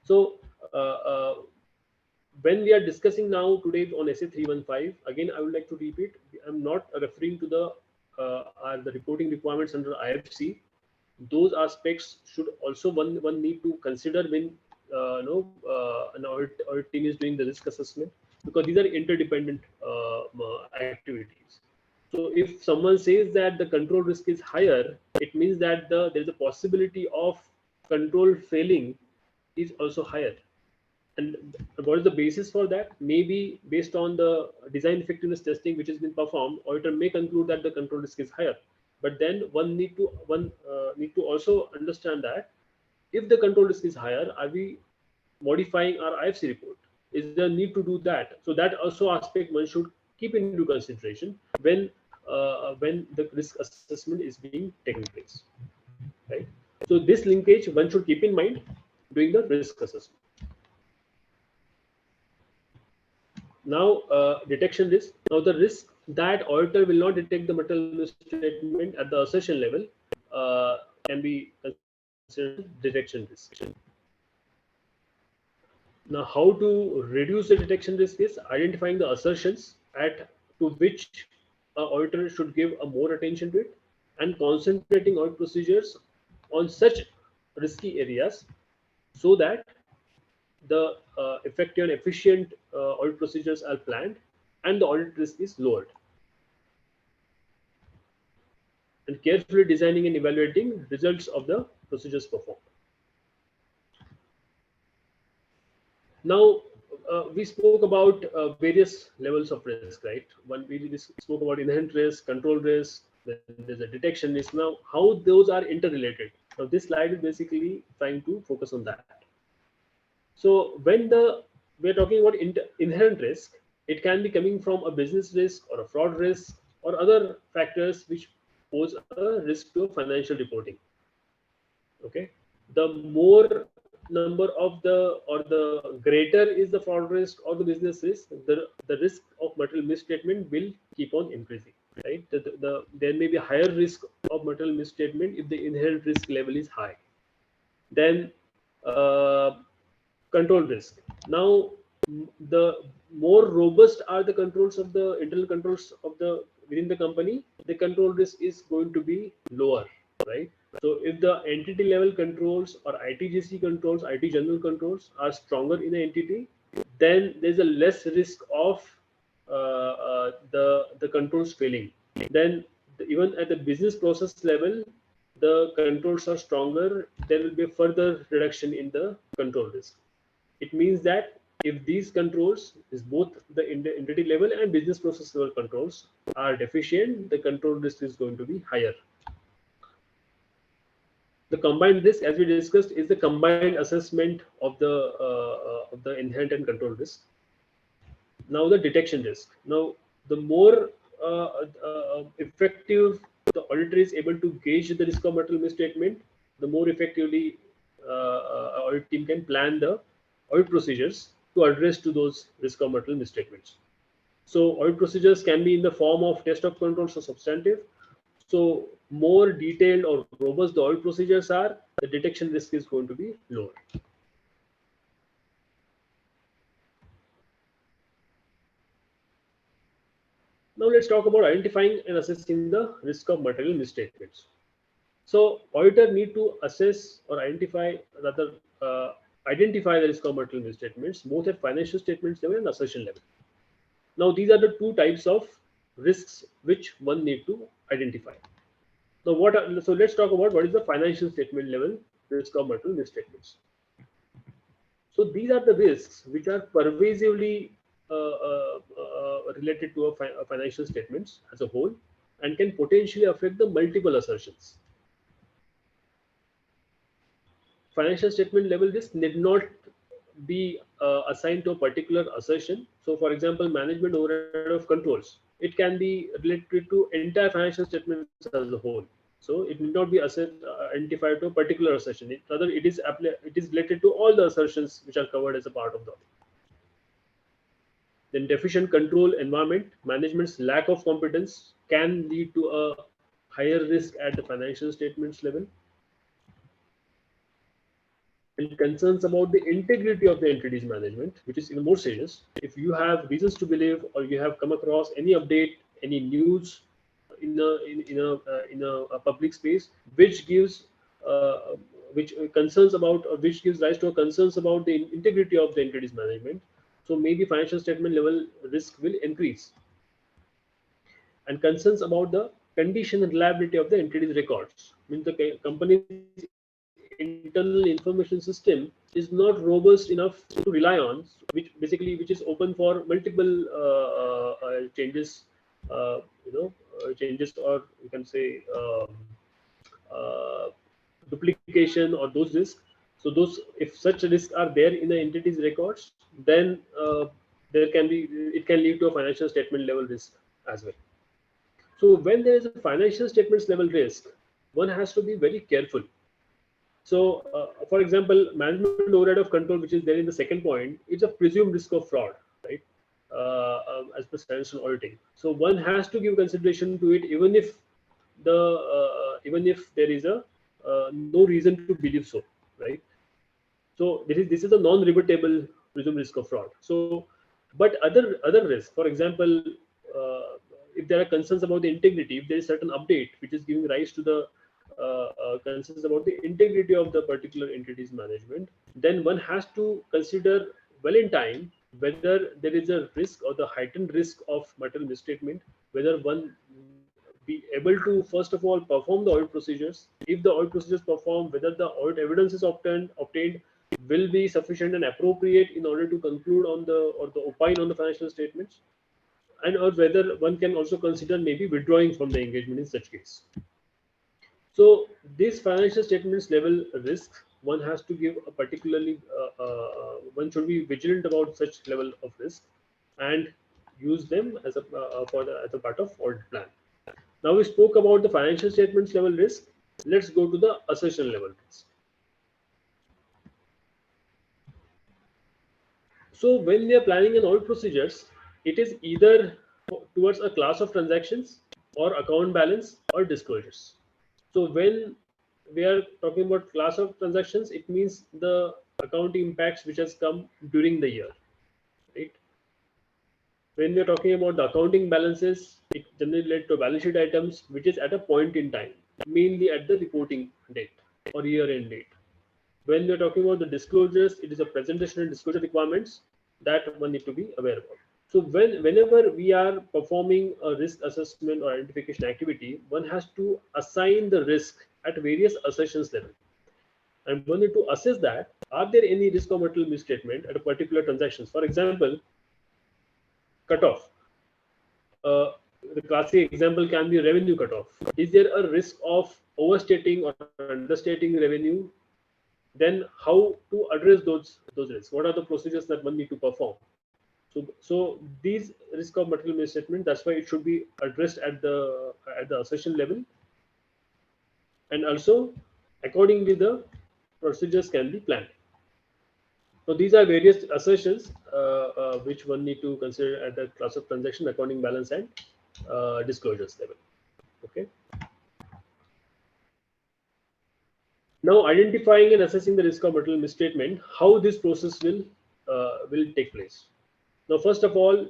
[SPEAKER 2] So, when we are discussing now today on SA 315, again, I would like to repeat, I'm not referring to the reporting requirements under IFC. Those aspects should also one need to consider when an audit team is doing the risk assessment, because these are interdependent activities. So if someone says that the control risk is higher, it means that there is a possibility of control failing is also higher. And what is the basis for that? Maybe based on the design effectiveness testing which has been performed, auditor may conclude that the control risk is higher. But then one need to also understand that if the control risk is higher, are we modifying our IFC report? Is there a need to do that? So that also aspect one should keep into consideration when the risk assessment is being taken place, right? So this linkage one should keep in mind doing the risk assessment. Now, detection risk. Now, the risk that auditor will not detect the material misstatement at the assertion level can be considered detection risk. Now, how to reduce the detection risk is identifying the assertions at to which a auditor should give a more attention to it, and concentrating audit procedures on such risky areas so that the effective and efficient audit procedures are planned and the audit risk is lowered. And carefully designing and evaluating results of the procedures performed. Now, we spoke about various levels of risk, right? One, we spoke about inherent risk, control risk, then there's a detection risk. Now, how those are interrelated. Now, this slide is basically trying to focus on that. So, when we're talking about inherent risk, it can be coming from a business risk or a fraud risk or other factors which pose a risk to financial reporting. Okay, the more number of the greater is the fraud risk or the business risk, the risk of material misstatement will keep on increasing, right? There may be a higher risk of material misstatement if the inherent risk level is high. Then uh, control risk. Now, the more robust are the controls of the internal controls of the within the company, the control risk is going to be lower, right? So if the entity level controls or ITGC controls, IT general controls are stronger in the entity, then there's a less risk of the controls failing. Then even at the business process level, the controls are stronger. There will be a further reduction in the control risk. It means that if these controls is both the entity level and business process level controls are deficient, the control risk is going to be higher. The combined risk, as we discussed, is the combined assessment of the inherent and control risk. Now the detection risk. Now the more effective the auditor is able to gauge the risk of material misstatement, the more effectively audit team can plan the audit procedures to address to those risk of material misstatements. So audit procedures can be in the form of test of controls or substantive. So more detailed or robust the audit procedures are, the detection risk is going to be lower. Now let's talk about identifying and assessing the risk of material misstatements. So auditor need to assess or identify the risk of material misstatements both at financial statements level and assertion level. Now these are the two types of risks which one need to identify. Now so let's talk about what is the financial statement level risk of material misstatements. So these are the risks which are pervasively related to a financial statements as a whole and can potentially affect the multiple assertions. Financial statement level risk need not be assigned to a particular assertion. So, for example, management overhead of controls, it can be related to entire financial statements as a whole. So, it need not be identified to a particular assertion. Rather, it is related to all the assertions which are covered as a part of the audit. Then deficient control environment, management's lack of competence can lead to a higher risk at the financial statements level. And concerns about the integrity of the entity's management, which is even more serious. If you have reasons to believe or you have come across any update, any news in a public space, which gives which concerns about or which gives rise to concerns about the integrity of the entity's management, so maybe financial statement level risk will increase. And concerns about the condition and reliability of the entity's records, means the company's internal information system is not robust enough to rely on, which is open for multiple changes, changes, or you can say uh, duplication or those risks. So those, if such risks are there in the entity's records, then it can lead to a financial statement level risk as well. So when there is a financial statements level risk, one has to be very careful. So, for example, management override of control, which is there in the second point, it's a presumed risk of fraud, right? As per standards on auditing. So one has to give consideration to it, even if there is a no reason to believe so, right? So this is a non-rebuttable presumed risk of fraud. So, but other risks, for example, if there are concerns about the integrity, if there is certain update which is giving rise to the concerns about the integrity of the particular entity's management, then one has to consider well in time whether there is a risk or the heightened risk of material misstatement, whether one be able to first of all perform the audit procedures. If the audit procedures perform, whether the audit evidence is obtained will be sufficient and appropriate in order to conclude on the or the opine on the financial statements, and or whether one can also consider maybe withdrawing from the engagement in such case. So these financial statements level risk, one has to give a particularly one should be vigilant about such level of risk and use them as a as a part of audit plan. Now we spoke about the financial statements level risk. Let's go to the assertion level risk. So when we are planning an audit procedures, it is either towards a class of transactions or account balance or disclosures. So when we are talking about class of transactions, it means the accounting impacts which has come during the year, right? When we are talking about the accounting balances, it generally led to balance sheet items which is at a point in time, mainly at the reporting date or year end date. When we are talking about the disclosures, it is a presentation and disclosure requirements that one need to be aware about. So whenever we are performing a risk assessment or identification activity, one has to assign the risk at various assertions level. And one need to assess that, are there any risk or material misstatement at a particular transactions? For example, cutoff. The classic example can be revenue cutoff. Is there a risk of overstating or understating revenue? Then how to address those risks? What are the procedures that one need to perform? So these risk of material misstatement, that's why it should be addressed at the assertion level, and also accordingly the procedures can be planned. So these are various assertions which one need to consider at the class of transaction, accounting balance, and disclosures level. Okay. Now identifying and assessing the risk of material misstatement, how this process will take place. Now, first of all,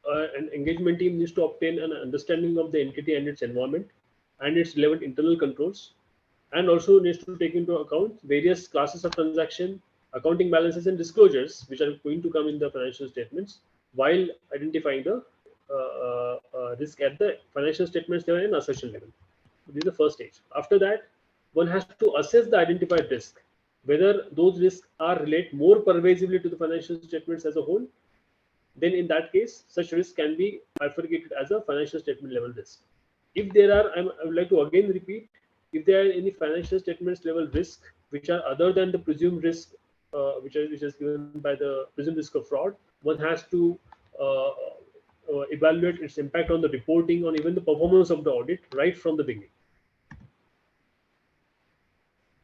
[SPEAKER 2] an engagement team needs to obtain an understanding of the entity and its environment and its relevant internal controls, and also needs to take into account various classes of transaction, accounting balances, and disclosures which are going to come in the financial statements while identifying the risk at the financial statements level and assertion level. This is the first stage. After that, one has to assess the identified risk, whether those risks are relate more pervasively to the financial statements as a whole. Then in that case, such risk can be bifurcated as a financial statement level risk. If there are, I would like to again repeat, if there are any financial statements level risk which are other than the presumed risk, which is given by the presumed risk of fraud, one has to evaluate its impact on the reporting, on even the performance of the audit right from the beginning.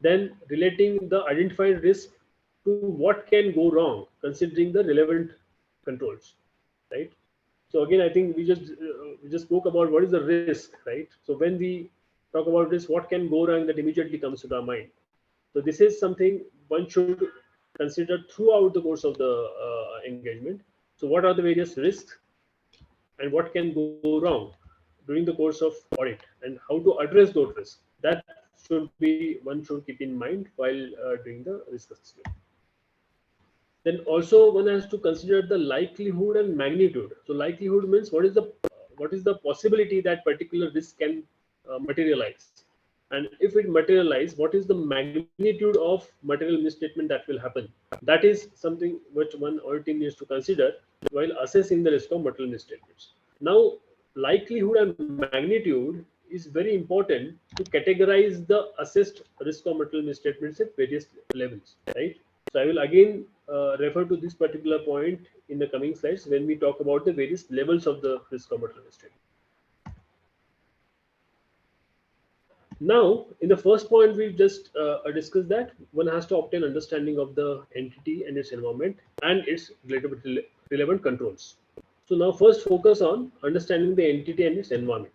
[SPEAKER 2] Then relating the identified risk to what can go wrong, considering the relevant controls, right? So again, I think we just spoke about what is the risk, right? So when we talk about this, what can go wrong, that immediately comes to our mind. So this is something one should consider throughout the course of the engagement. So what are the various risks and what can go wrong during the course of audit, and how to address those risks? That should be one should keep in mind while doing the risk assessment. Then also one has to consider the likelihood and magnitude. So likelihood means what is the possibility that particular risk can materialize, and if it materialize, what is the magnitude of material misstatement that will happen? That is something which one audit team needs to consider while assessing the risk of material misstatements. Now, likelihood and magnitude is very important to categorize the assessed risk of material misstatements at various levels, right? So I will again refer to this particular point in the coming slides when we talk about the various levels of the risk of material misstatement. Now, in the first point, we just discussed that one has to obtain understanding of the entity and its environment and its relevant controls. So now first focus on understanding the entity and its environment.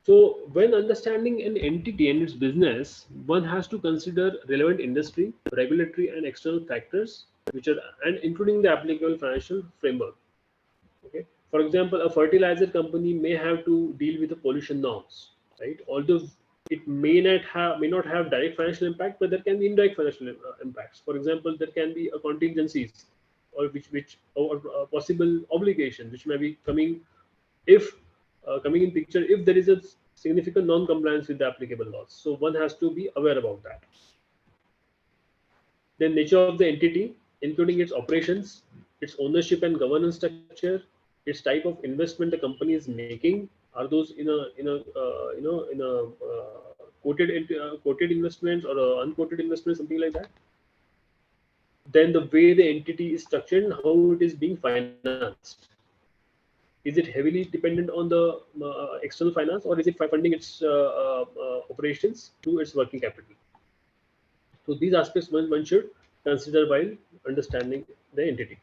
[SPEAKER 2] So when understanding an entity and its business, one has to consider relevant industry, regulatory, and external factors which are and including the applicable financial framework. Okay, for example, a fertilizer company may have to deal with the pollution norms, right? Although it may not have direct financial impact, but there can be indirect financial impacts. For example, there can be a contingencies or possible obligation which may be coming if coming in picture if there is a significant non-compliance with the applicable laws. So one has to be aware about that. The nature of the entity, including its operations, its ownership and governance structure, its type of investment the company is making. Are those quoted investments or unquoted investments, something like that? Then the way the entity is structured and how it is being financed. Is it heavily dependent on the external finance, or is it funding its operations through its working capital? So these aspects one should consider while understanding the entity.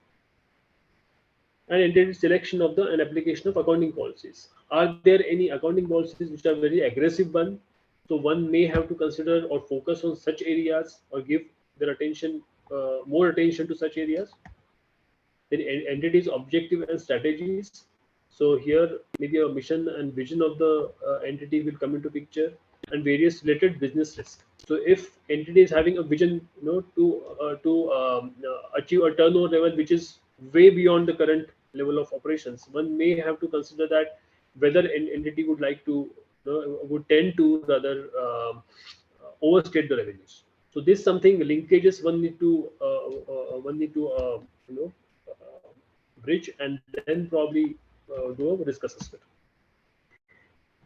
[SPEAKER 2] And entity selection of the and application of accounting policies. Are there any accounting policies which are very aggressive one? So one may have to consider or focus on such areas or give their attention, more attention to such areas. Then entities objective and strategies. So here maybe a mission and vision of the entity will come into picture, and various related business risk. So if entity is having a vision, to achieve a turnover level which is way beyond the current level of operations, one may have to consider that whether an entity would like to, would tend to rather overstate the revenues. So this something linkages one need to you know bridge, and then probably do a risk assessment.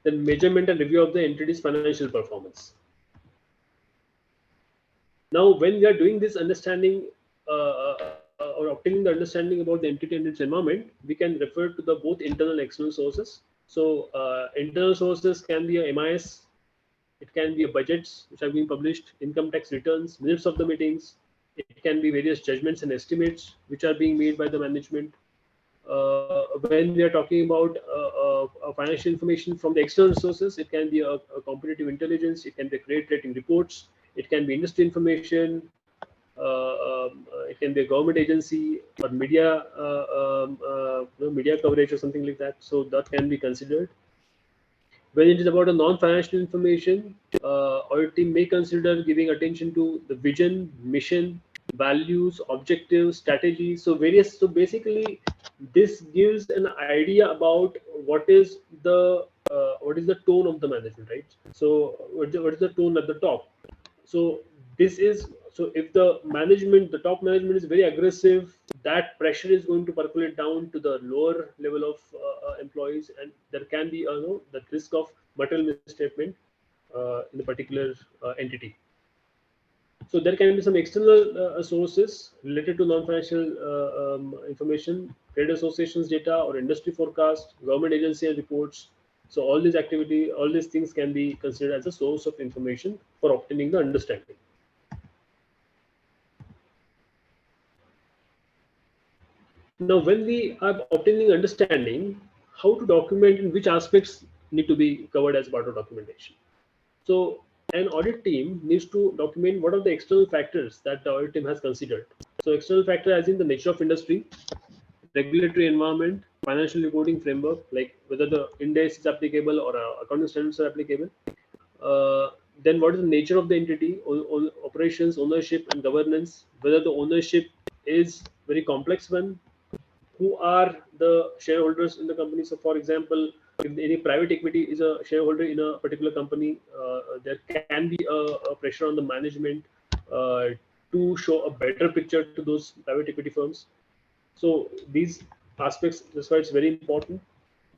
[SPEAKER 2] Then measurement and review of the entity's financial performance. Now, when we are doing this understanding or obtaining the understanding about the entity and its environment, we can refer to the both internal and external sources. So internal sources can be a MIS, it can be a budgets which have been published, income tax returns, minutes of the meetings. It can be various judgments and estimates which are being made by the management. When we are talking about financial information from the external sources, it can be a competitive intelligence, it can be credit rating reports, it can be industry information, it can be a government agency or media, media coverage or something like that. So that can be considered. When it is about a non-financial information, audit team may consider giving attention to the vision, mission, values, objectives, strategies. So various. So basically, this gives an idea about what is the tone of the management, right? So what is the tone at the top? So this is, so if the top management is very aggressive, that pressure is going to percolate down to the lower level of employees, and there can be the risk of material misstatement in the particular entity. So there can be some external sources related to non-financial information, trade associations data or industry forecast, government agency and reports. So all these things can be considered as a source of information for obtaining the understanding. Now, when we are obtaining understanding, how to document and which aspects need to be covered as part of documentation. So an audit team needs to document what are the external factors that the audit team has considered. So external factor as in the nature of industry, regulatory environment, financial reporting framework, like whether the index is applicable or accounting standards are applicable. Then what is the nature of the entity, operations, ownership and governance, whether the ownership is very complex one, who are the shareholders in the company. So for example, if any private equity is a shareholder in a particular company, there can be a pressure on the management to show a better picture to those private equity firms. So these aspects, that's why it's very important.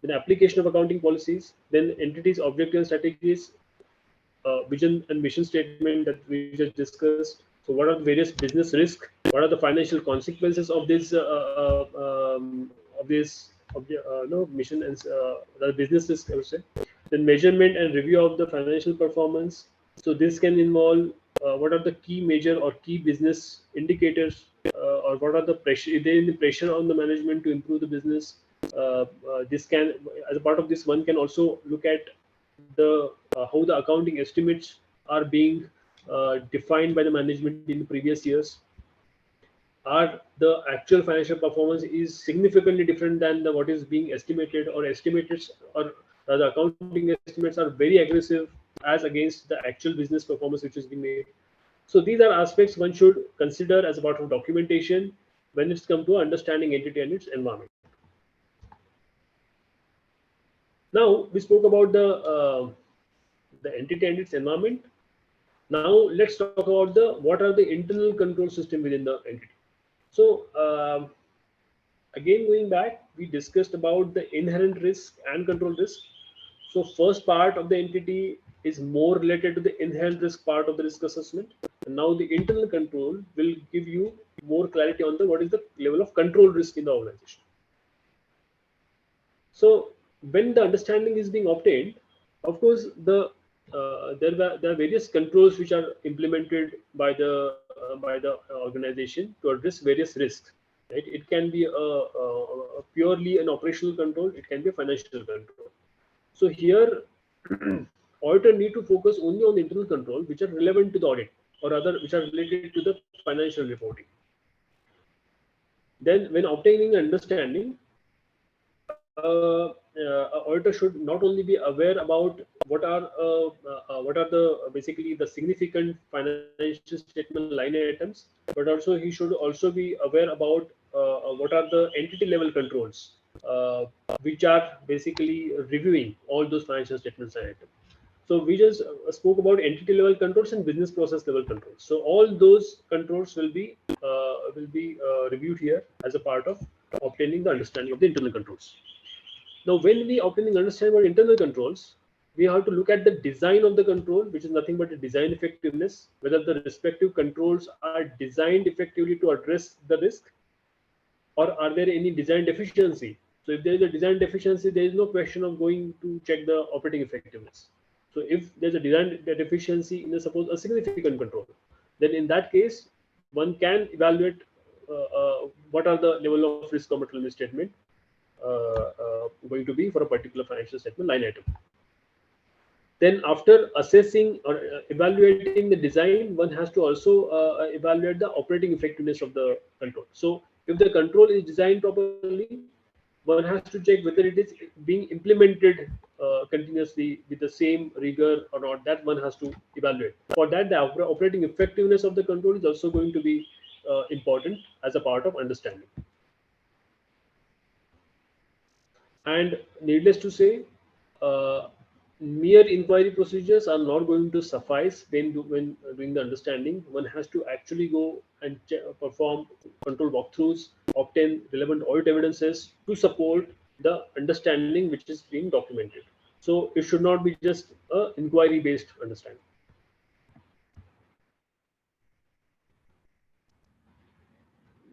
[SPEAKER 2] Then application of accounting policies, then entities, objectives, and strategies, vision and mission statement that we just discussed. So what are the various business risks? What are the financial consequences of this mission and the business risk, I would say. Then measurement and review of the financial performance. So this can involve what are the key major or key business indicators, or what are the pressure, if there is any pressure on the management to improve the business. This can, as a part of this, one can also look at the how the accounting estimates are being defined by the management in the previous years. are the actual financial performance is significantly different than what is being estimated, or estimated, or the accounting estimates are very aggressive as against the actual business performance which is being made. So these are aspects one should consider as a part of documentation when it's come to understanding entity and its environment. Now we spoke about the entity and its environment. Now let's talk about the what are the internal control system within the entity. So again, going back, we discussed about the inherent risk and control risk. So first part of the entity is more related to the inherent risk part of the risk assessment. And now the internal control will give you more clarity on the what is the level of control risk in the organization. So when the understanding is being obtained, of course, there are various controls which are implemented by the organization to address various risks. Right? It can be a purely an operational control. It can be a financial control. So here, auditor need to focus only on the internal control which are relevant to the audit, or other which are related to the financial reporting. Then, when obtaining understanding, auditor should not only be aware about what are the basically the significant financial statement line items, but also he should also be aware about what are the entity level controls, which are basically reviewing all those financial statements line items. So we just spoke about entity level controls and business process level controls. So all those controls will be reviewed here as a part of obtaining the understanding of the internal controls. Now, when we obtaining understanding about internal controls, we have to look at the design of the control, which is nothing but a design effectiveness, whether the respective controls are designed effectively to address the risk, or are there any design deficiency. So if there is a design deficiency, there is no question of going to check the operating effectiveness. So if there's a design deficiency in a suppose a significant control, then in that case, one can evaluate what are the level of risk or material misstatement going to be for a particular financial statement line item. Then after assessing or evaluating the design, one has to also evaluate the operating effectiveness of the control. So if the control is designed properly, one has to check whether it is being implemented continuously with the same rigor or not. That one has to evaluate. For that, the operating effectiveness of the control is also going to be important as a part of understanding. And needless to say, uh, mere inquiry procedures are not going to suffice when doing the understanding. One has to actually go and perform control walkthroughs, obtain relevant audit evidences to support the understanding which is being documented. So it should not be just a inquiry based understanding.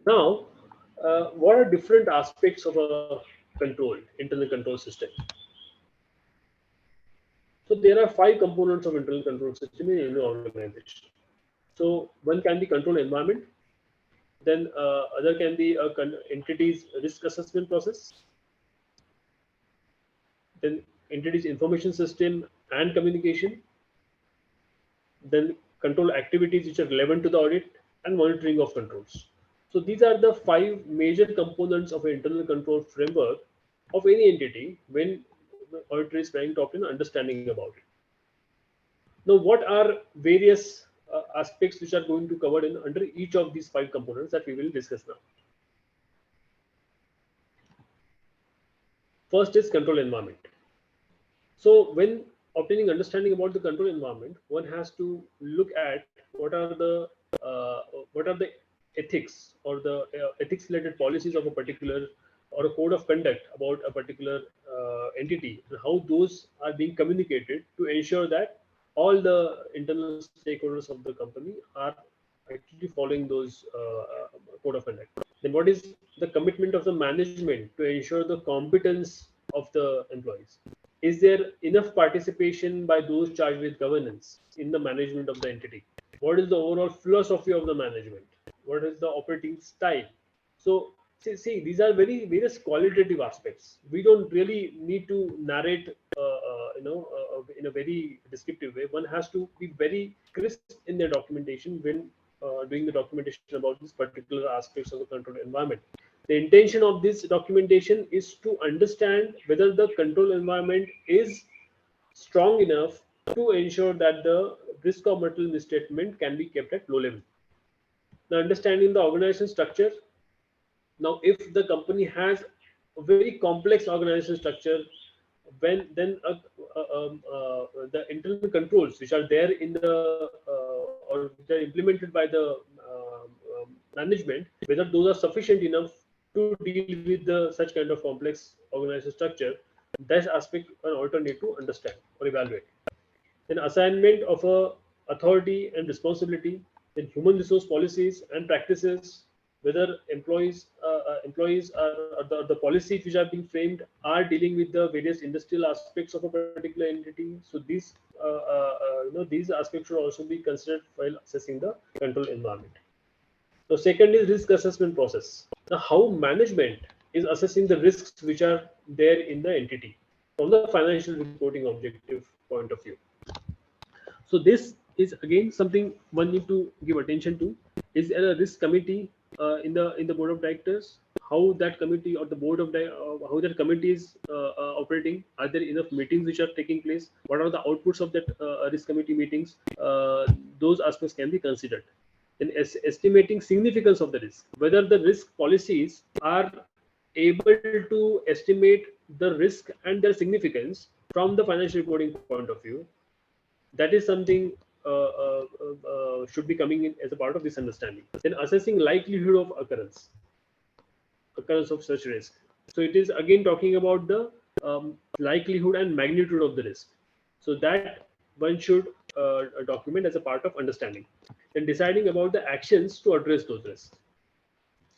[SPEAKER 2] Now, what are different aspects of a control, internal control system? So there are five components of internal control system in any organization. So one can be control environment, then other can be a entity's risk assessment process, then entity's information system and communication, then control activities which are relevant to the audit, and monitoring of controls. So these are the five major components of an internal control framework of any entity when the auditor is trying to obtain understanding about it. Now, what are various aspects which are going to cover in under each of these five components that we will discuss now? First is control environment. So when obtaining understanding about the control environment, one has to look at what are the ethics or the ethics related policies of a particular or a code of conduct about a particular entity, and how those are being communicated to ensure that all the internal stakeholders of the company are actually following those code of conduct. Then what is the commitment of the management to ensure the competence of the employees? Is there enough participation by those charged with governance in the management of the entity? What is the overall philosophy of the management? What is the operating style? So these are very various qualitative aspects. We don't really need to narrate in a very descriptive way. One has to be very crisp in their documentation when doing the documentation about these particular aspects of the control environment. The intention of this documentation is to understand whether the control environment is strong enough to ensure that the risk of material misstatement can be kept at low level. Now, understanding the organization structure. Now, if the company has a very complex organization structure, when then the internal controls which are there in the or which are implemented by the management, whether those are sufficient enough to deal with the such kind of complex organization structure, that aspect an auditor need to understand or evaluate. Then assignment of a authority and responsibility, then human resource policies and practices, whether employees are the policies which are being framed are dealing with the various industrial aspects of a particular entity. So these these aspects should also be considered while assessing the control environment. The second is risk assessment process. Now, how management is assessing the risks which are there in the entity from the financial reporting objective point of view. So this is again something one need to give attention to. Is there a risk committee in the board of directors? How that committee or the board of how that committee is operating? Are there enough meetings which are taking place? What are the outputs of that risk committee meetings? Those aspects can be considered. Then estimating significance of the risk, whether the risk policies are able to estimate the risk and their significance from the financial reporting point of view. That is something should be coming in as a part of this understanding. Then assessing likelihood of occurrence of such risk. So it is again talking about the likelihood and magnitude of the risk. So that one should document as a part of understanding. Then deciding about the actions to address those risks.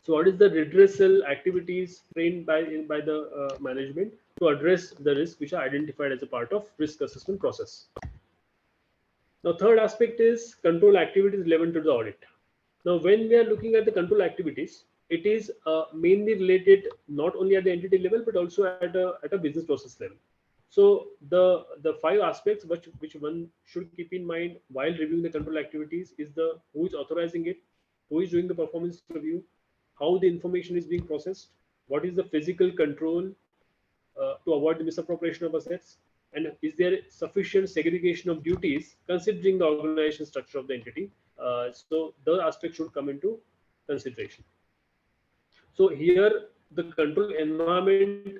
[SPEAKER 2] So what is the redressal activities framed by the management to address the risks which are identified as a part of risk assessment process. Now, third aspect is control activities relevant to the audit. Now, when we are looking at the control activities, it is mainly related not only at the entity level but also at a business process level. So the five aspects which one should keep in mind while reviewing the control activities is the who is authorizing it, who is doing the performance review, how the information is being processed, what is the physical control to avoid the misappropriation of assets, and is there sufficient segregation of duties considering the organization structure of the entity. So those aspects should come into consideration. So here the control environment,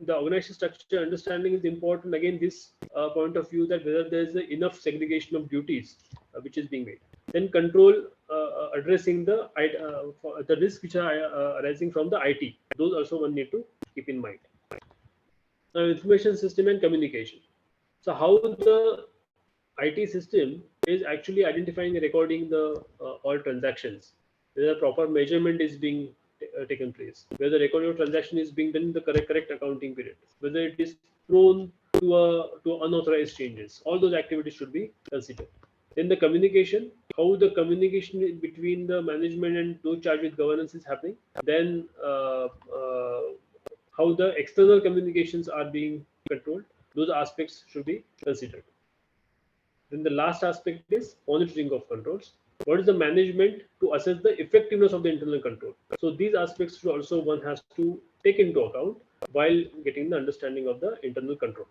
[SPEAKER 2] the organization structure understanding is important. Again, this point of view that whether there is enough segregation of duties which is being made. Then control addressing the risks which are arising from the IT. Those also one need to keep in mind. Now, information system and communication. So how the IT system is actually identifying and recording the all transactions, whether proper measurement is being taken place, whether the recording of transaction is being done in the correct accounting period, whether it is prone to unauthorized changes. All those activities should be considered. Then the communication, how the communication between the management and those charged with governance is happening. Then how the external communications are being controlled. Those aspects should be considered. Then the last aspect is monitoring of controls. What is the management to assess the effectiveness of the internal control? So these aspects should also one has to take into account while getting the understanding of the internal control.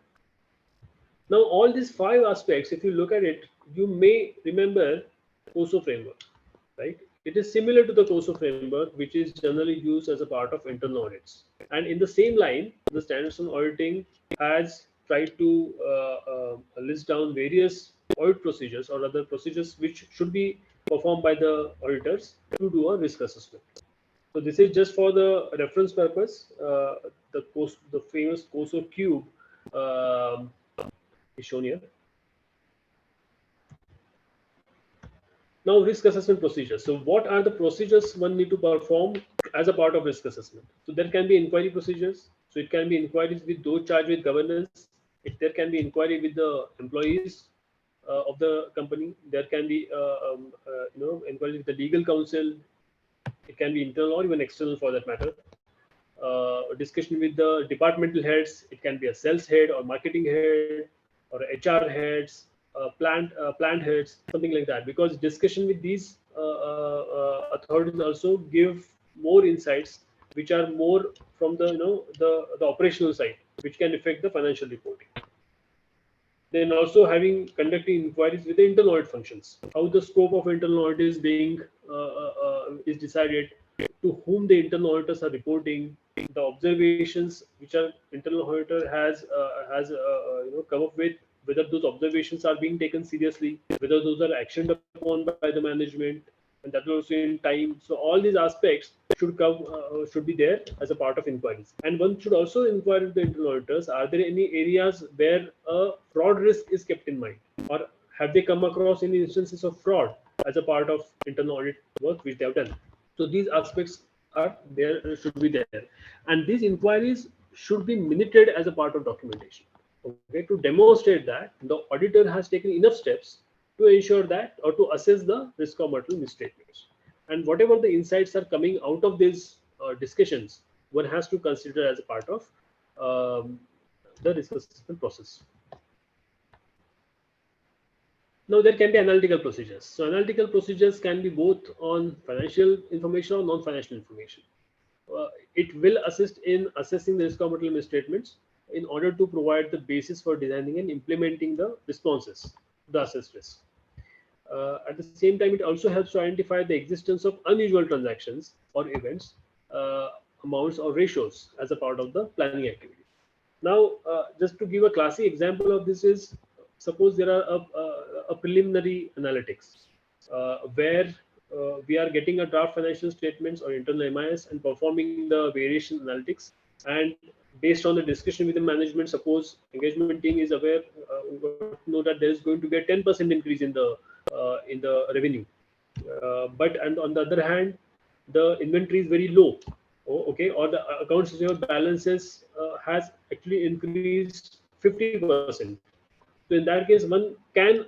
[SPEAKER 2] Now, all these five aspects, if you look at it, you may remember COSO framework, right? It is similar to the COSO framework, which is generally used as a part of internal audits. And in the same line, the standards on auditing has tried to list down various audit procedures or other procedures which should be performed by the auditors to do a risk assessment. So this is just for the reference purpose. The famous COSO cube is shown here. Now, risk assessment procedures. So what are the procedures one need to perform as a part of risk assessment? So there can be inquiry procedures. So it can be inquiries with those charged with governance. There can be inquiry with the employees of the company. There can be inquiries with the legal counsel. It can be internal or even external for that matter. Discussion with the departmental heads. It can be a sales head or marketing head or HR heads, plant heads, something like that. Because discussion with these authorities also give more insights which are more from the the operational side, which can affect the financial reporting. Then also having conducting inquiries with the internal audit functions, how the scope of internal audit is being is decided, to whom the internal auditors are reporting, the observations which our internal auditor has come up with, whether those observations are being taken seriously, whether those are actioned upon by the management, and that will also in time. So all these aspects should be there as a part of inquiries. And one should also inquire with the internal auditors: are there any areas where a fraud risk is kept in mind, or have they come across any instances of fraud as a part of internal audit work which they have done? So these aspects are there, should be there, and these inquiries should be minuted as a part of documentation. Okay, to demonstrate that the auditor has taken enough steps to ensure that, or to assess the risk of material misstatements, and whatever the insights are coming out of these discussions, one has to consider as a part of um, the risk assessment process. Now, there can be analytical procedures. So, analytical procedures can be both on financial information or non-financial information. It will assist in assessing the risk of material misstatements in order to provide the basis for designing and implementing the responses to the assessed risk. At the same time, it also helps to identify the existence of unusual transactions or events, amounts or ratios as a part of the planning activity. Now, just to give a classic example of this is, suppose there are a preliminary analytics where we are getting a draft financial statements or internal MIS and performing the variation analytics. And based on the discussion with the management, suppose engagement team is aware, know that there is going to be a 10% increase in the revenue. But and on the other hand, the inventory is very low. Okay, or the accounts receivable balances has actually increased 50%. So in that case, one can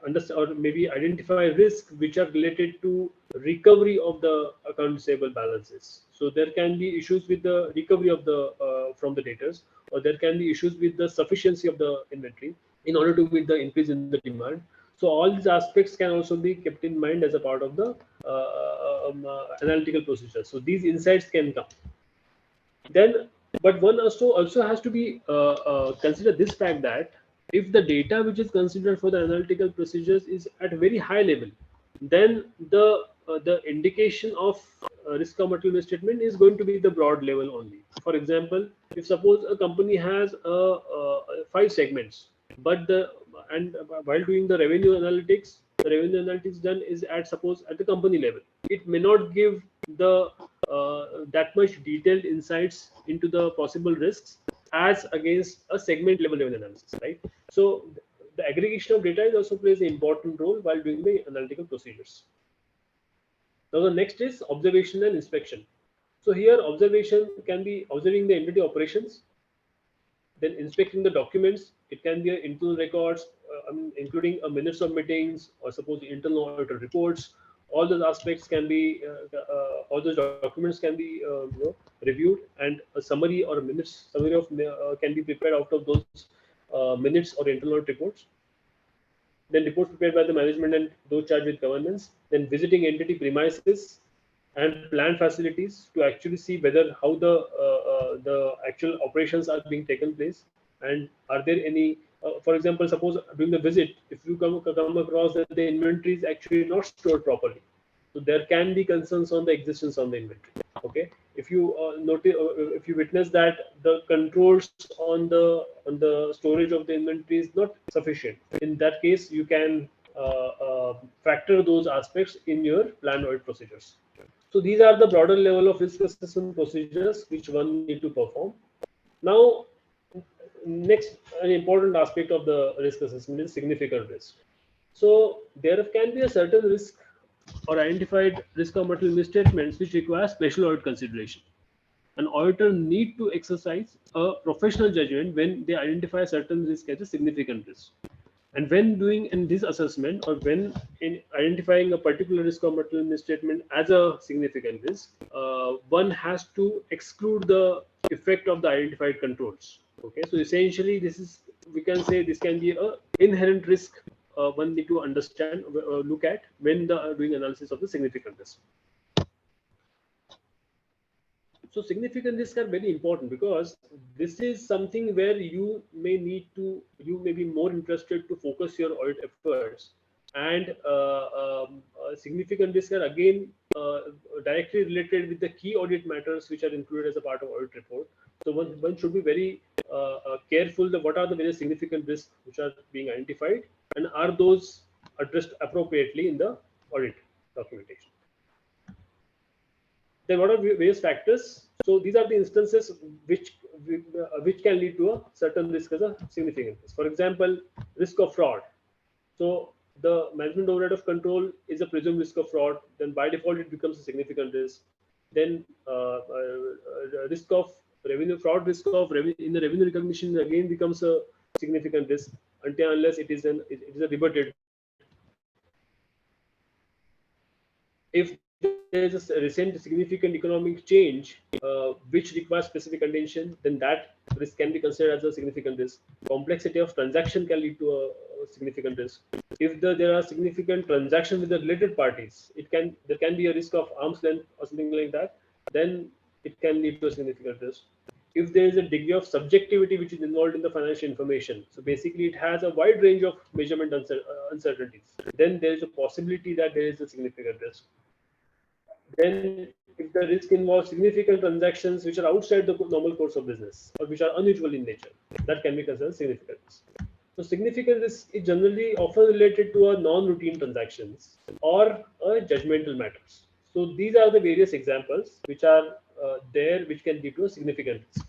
[SPEAKER 2] understand or maybe identify risks which are related to recovery of the account receivable balances. So there can be issues with the recovery of the from the debtors, or there can be issues with the sufficiency of the inventory in order to meet the increase in the demand. So all these aspects can also be kept in mind as a part of the analytical procedure. So these insights can come. Then, but one also has to be consider this fact that if the data which is considered for the analytical procedures is at a very high level, then the indication of risk of material misstatement is going to be the broad level only. For example, if suppose a company has 5 segments, but the and while doing the revenue analytics done is at, suppose, at the company level, it may not give the that much detailed insights into the possible risks as against a segment level revenue analysis, right? So the aggregation of data is also plays an important role while doing the analytical procedures. Now the next is observation and inspection. So here observation can be observing the entity operations, then inspecting the documents. It can be internal records, including minutes of meetings, or suppose the internal auditor reports. All those aspects can be, all those documents can be reviewed, and a summary or a minutes summary of can be prepared out of those minutes or internal audit reports. Then reports prepared by the management and those charged with governance. Then visiting entity premises and plant facilities to actually see whether how the actual operations are being taken place, and are there any for example, suppose during the visit, if you come across that the inventory is actually not stored properly, so there can be concerns on the existence of the inventory. Okay, if you notice, if you witness that the controls on the storage of the inventory is not sufficient, in that case you can factor those aspects in your planned audit procedures. So these are the broader level of risk assessment procedures which one need to perform. Now, next, an important aspect of the risk assessment is significant risk. So there can be a certain risk or identified risk of material misstatements which require special audit consideration. An auditor need to exercise a professional judgment when they identify certain risk as a significant risk. And when doing in this assessment, or when in identifying a particular risk of material misstatement as a significant risk, one has to exclude the effect of the identified controls. Okay, so essentially, this is, we can say, this can be a inherent risk one need to understand, look at when doing analysis of the significant risk. So significant risks are very important because this is something where you may be more interested to focus your audit efforts, and significant risks are again directly related with the key audit matters which are included as a part of audit report. So one should be very careful that what are the various significant risks which are being identified, and are those addressed appropriately in the audit documentation. Then what are various factors? So these are the instances which can lead to a certain risk as a significant risk. For example, risk of fraud. So the management override of control is a presumed risk of fraud. Then by default it becomes a significant risk. Then risk of revenue fraud, risk of in the revenue recognition again becomes a significant risk until unless it is a reverted. If there is a recent significant economic change which requires specific attention, then that risk can be considered as a significant risk. Complexity of transaction can lead to a significant risk. If there are significant transactions with the related parties, there can be a risk of arm's length or something like that. Then it can lead to a significant risk. If there is a degree of subjectivity which is involved in the financial information, so basically it has a wide range of measurement uncertainties, then there is a possibility that there is a significant risk. Then if the risk involves significant transactions which are outside the normal course of business or which are unusual in nature, that can be considered significant risk. So significant risk is generally often related to a non-routine transactions or a judgmental matters. So these are the various examples which are there which can lead to a significant risk.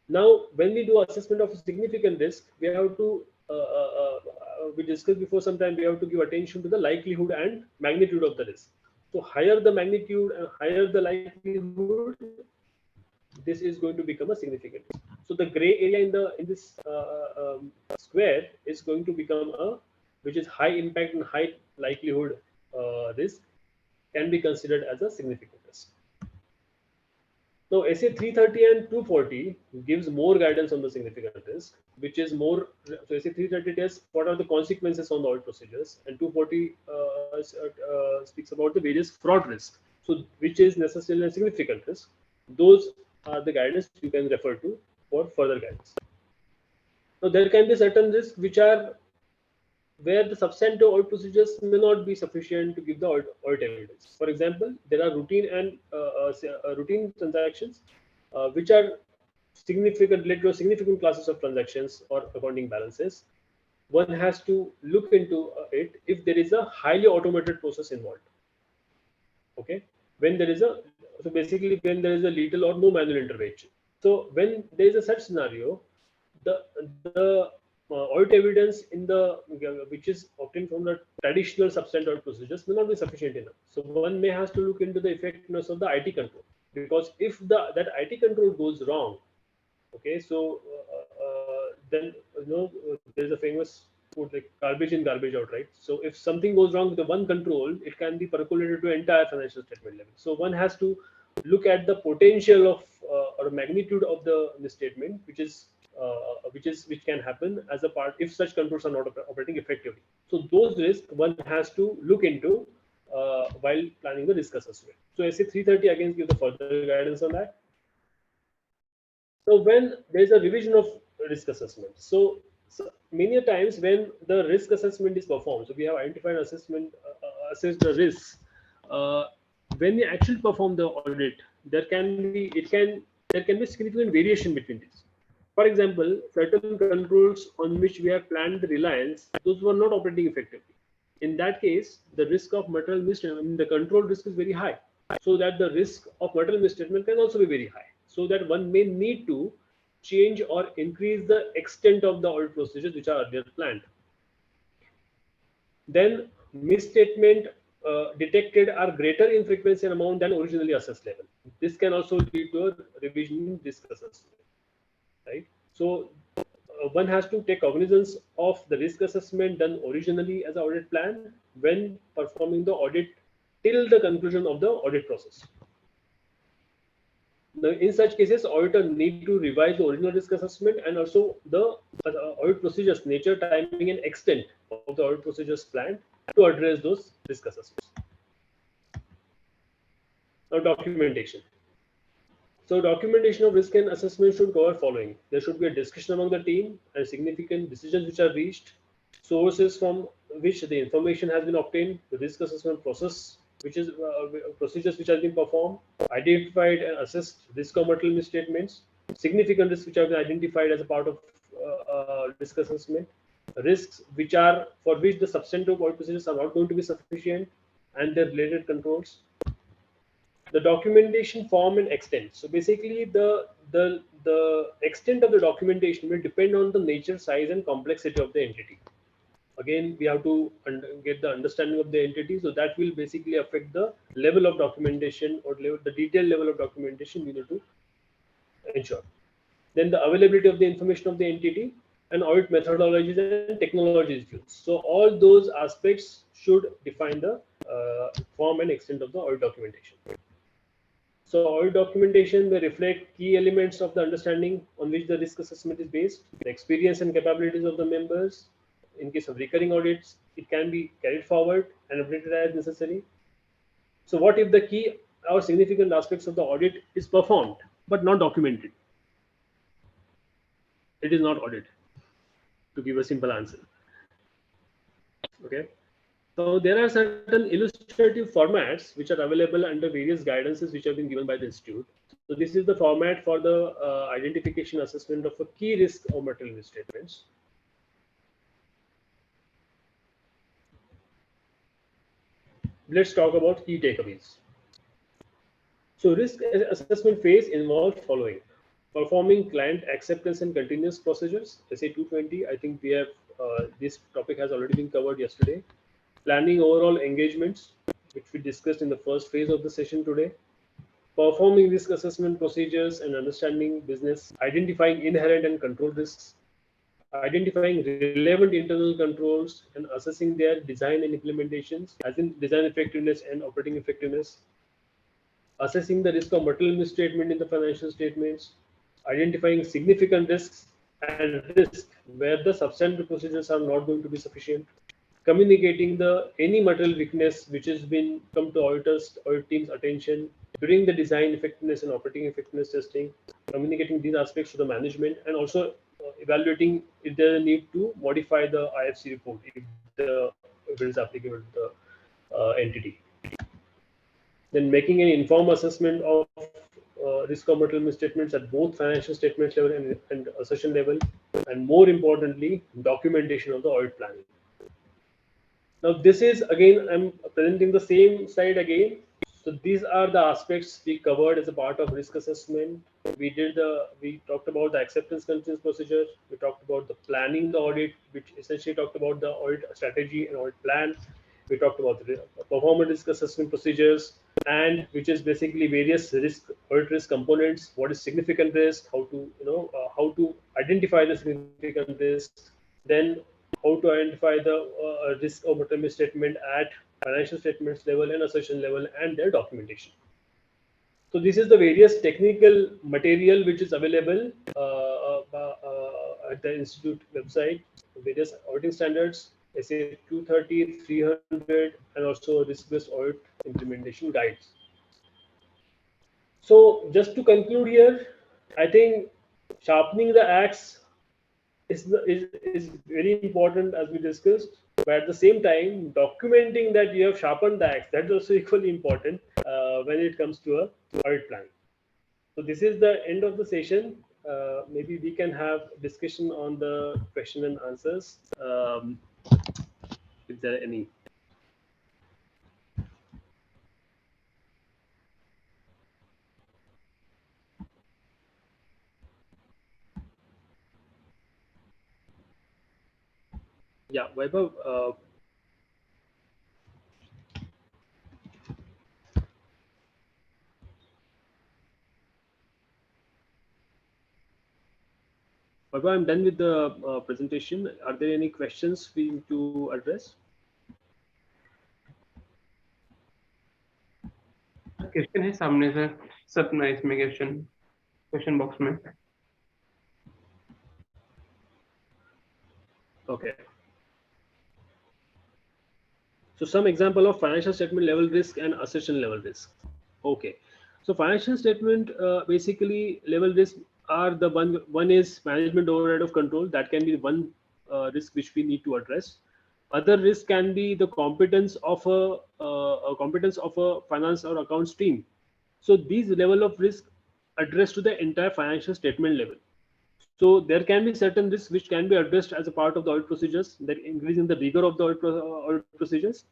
[SPEAKER 2] Now, when we do assessment of a significant risk, we have to we discussed before some time, we have to give attention to the likelihood and magnitude of the risk. So higher the magnitude and higher the likelihood, this is going to become a significant risk. So the gray area in this square is going to become which is high impact and high likelihood risk, can be considered as a significant risk. Now, SA 330 and 240 gives more guidance on the significant risk, which is more. So, SA 330 tells what are the consequences on the audit procedures, and 240 speaks about the various fraud risks. So, which is necessarily a significant risk. Those are the guidance you can refer to for further guidance. Now, there can be certain risks which are where the substantive audit procedures may not be sufficient to give the audit evidence. For example, there are routine and routine transactions which are significant, led to significant classes of transactions or accounting balances. One has to look into it if there is a highly automated process involved. Okay, when there is so basically when there is a little or no manual intervention. So when there is a such scenario, the audit evidence in the which is obtained from the traditional substantive audit procedures may not be sufficient enough. So one may have to look into the effectiveness of the IT control, because if that IT control goes wrong, okay, so then there is a famous quote like garbage in, garbage out, right? So if something goes wrong with the one control, it can be percolated to entire financial statement level. So one has to look at the potential of or magnitude of the misstatement, which can happen as a part if such controls are not operating effectively. So those risks one has to look into while planning the risk assessment. So SA 330 again gives the further guidance on that. So when there is a revision of risk assessment, so many times when the risk assessment is performed, so we have identified assessed the risks. When we actually perform the audit, there can be significant variation between these. For example, certain controls on which we have planned the reliance, those were not operating effectively. In that case, the risk of material misstatement, the control risk is very high. So that the risk of material misstatement can also be very high. So that one may need to change or increase the extent of the audit procedures which are earlier planned. Then misstatement detected are greater in frequency and amount than originally assessed level. This can also lead to a revision in risk assessment. Right. So one has to take cognizance of the risk assessment done originally as an audit plan when performing the audit till the conclusion of the audit process. Now, in such cases, auditor need to revise the original risk assessment and also the audit procedures, nature, timing, and extent of the audit procedures planned to address those risk assessments. Now, documentation. So, documentation of risk and assessment should cover following. There should be a discussion among the team and significant decisions which are reached, sources from which the information has been obtained, the risk assessment process, which is procedures which have been performed, identified and assessed risk or material misstatements, significant risks which have been identified as a part of risk assessment, risks which are for which the substantive audit procedures are not going to be sufficient, and their related controls. The documentation form and extent. So basically, the extent of the documentation will depend on the nature, size, and complexity of the entity. Again, we have to get the understanding of the entity, so that will basically affect the level of documentation or the detailed level of documentation we need to ensure. Then the availability of the information of the entity and audit methodologies and technologies used. So all those aspects should define the form and extent of the audit documentation. So audit documentation may reflect key elements of the understanding on which the risk assessment is based, the experience and capabilities of the members. In case of recurring audits, it can be carried forward and updated as necessary. So what if the key or significant aspects of the audit is performed but not documented? It is not audit, to give a simple answer. Okay. So there are certain illustrative formats which are available under various guidances which have been given by the institute. So this is the format for the identification assessment of a key risk or material misstatements. Let's talk about key takeaways. So risk assessment phase involves following: performing client acceptance and continuous procedures, SA 220. I think we have this topic has already been covered yesterday. Planning overall engagements, which we discussed in the first phase of the session today. Performing risk assessment procedures and understanding business, identifying inherent and control risks, identifying relevant internal controls and assessing their design and implementations, as in design effectiveness and operating effectiveness, assessing the risk of material misstatement in the financial statements, identifying significant risks and risk where the substantive procedures are not going to be sufficient, communicating the any material weakness which has been come to audit team's attention during the design effectiveness and operating effectiveness testing, communicating these aspects to the management, and also evaluating if there is a need to modify the IFC report if it is applicable to the entity. Then making an informed assessment of risk of material misstatements at both financial statements level and assertion level, and more importantly, documentation of the audit planning. Now this is again, I'm presenting the same slide again. So these are the aspects we covered as a part of risk assessment. We talked about the acceptance continuous procedure. We talked about the planning the audit, which essentially talked about the audit strategy and audit plan. We talked about the performance risk assessment procedures, and which is basically various audit risk components. What is significant risk? How to identify the significant risk? Then how to identify the risk of material misstatement at financial statements level and assertion level, and their documentation. So this is the various technical material which is available at the institute website, various auditing standards, SA 230, 300, and also risk-based audit implementation guides. So just to conclude here, I think sharpening the axe is very important, as we discussed. But at the same time, documenting that you have sharpened the axe, that's also equally important when it comes to a audit plan. So this is the end of the session. Maybe we can have discussion on the question and answers. If there are any. Yeah, Vaibhav. Vaibhav, I'm done with the presentation. Are there any questions we need to address?
[SPEAKER 3] Question है सामने sir. सपना इसमें question box में.
[SPEAKER 2] Okay. So some example of financial statement level risk and assertion level risk. Okay. So financial statement basically level risk are the one is management override of control. That can be one risk which we need to address. Other risk can be the competence of a finance or accounts team. So these level of risk address to the entire financial statement level. So there can be certain risks which can be addressed as a part of the audit procedures, that increasing the rigor of the audit procedures,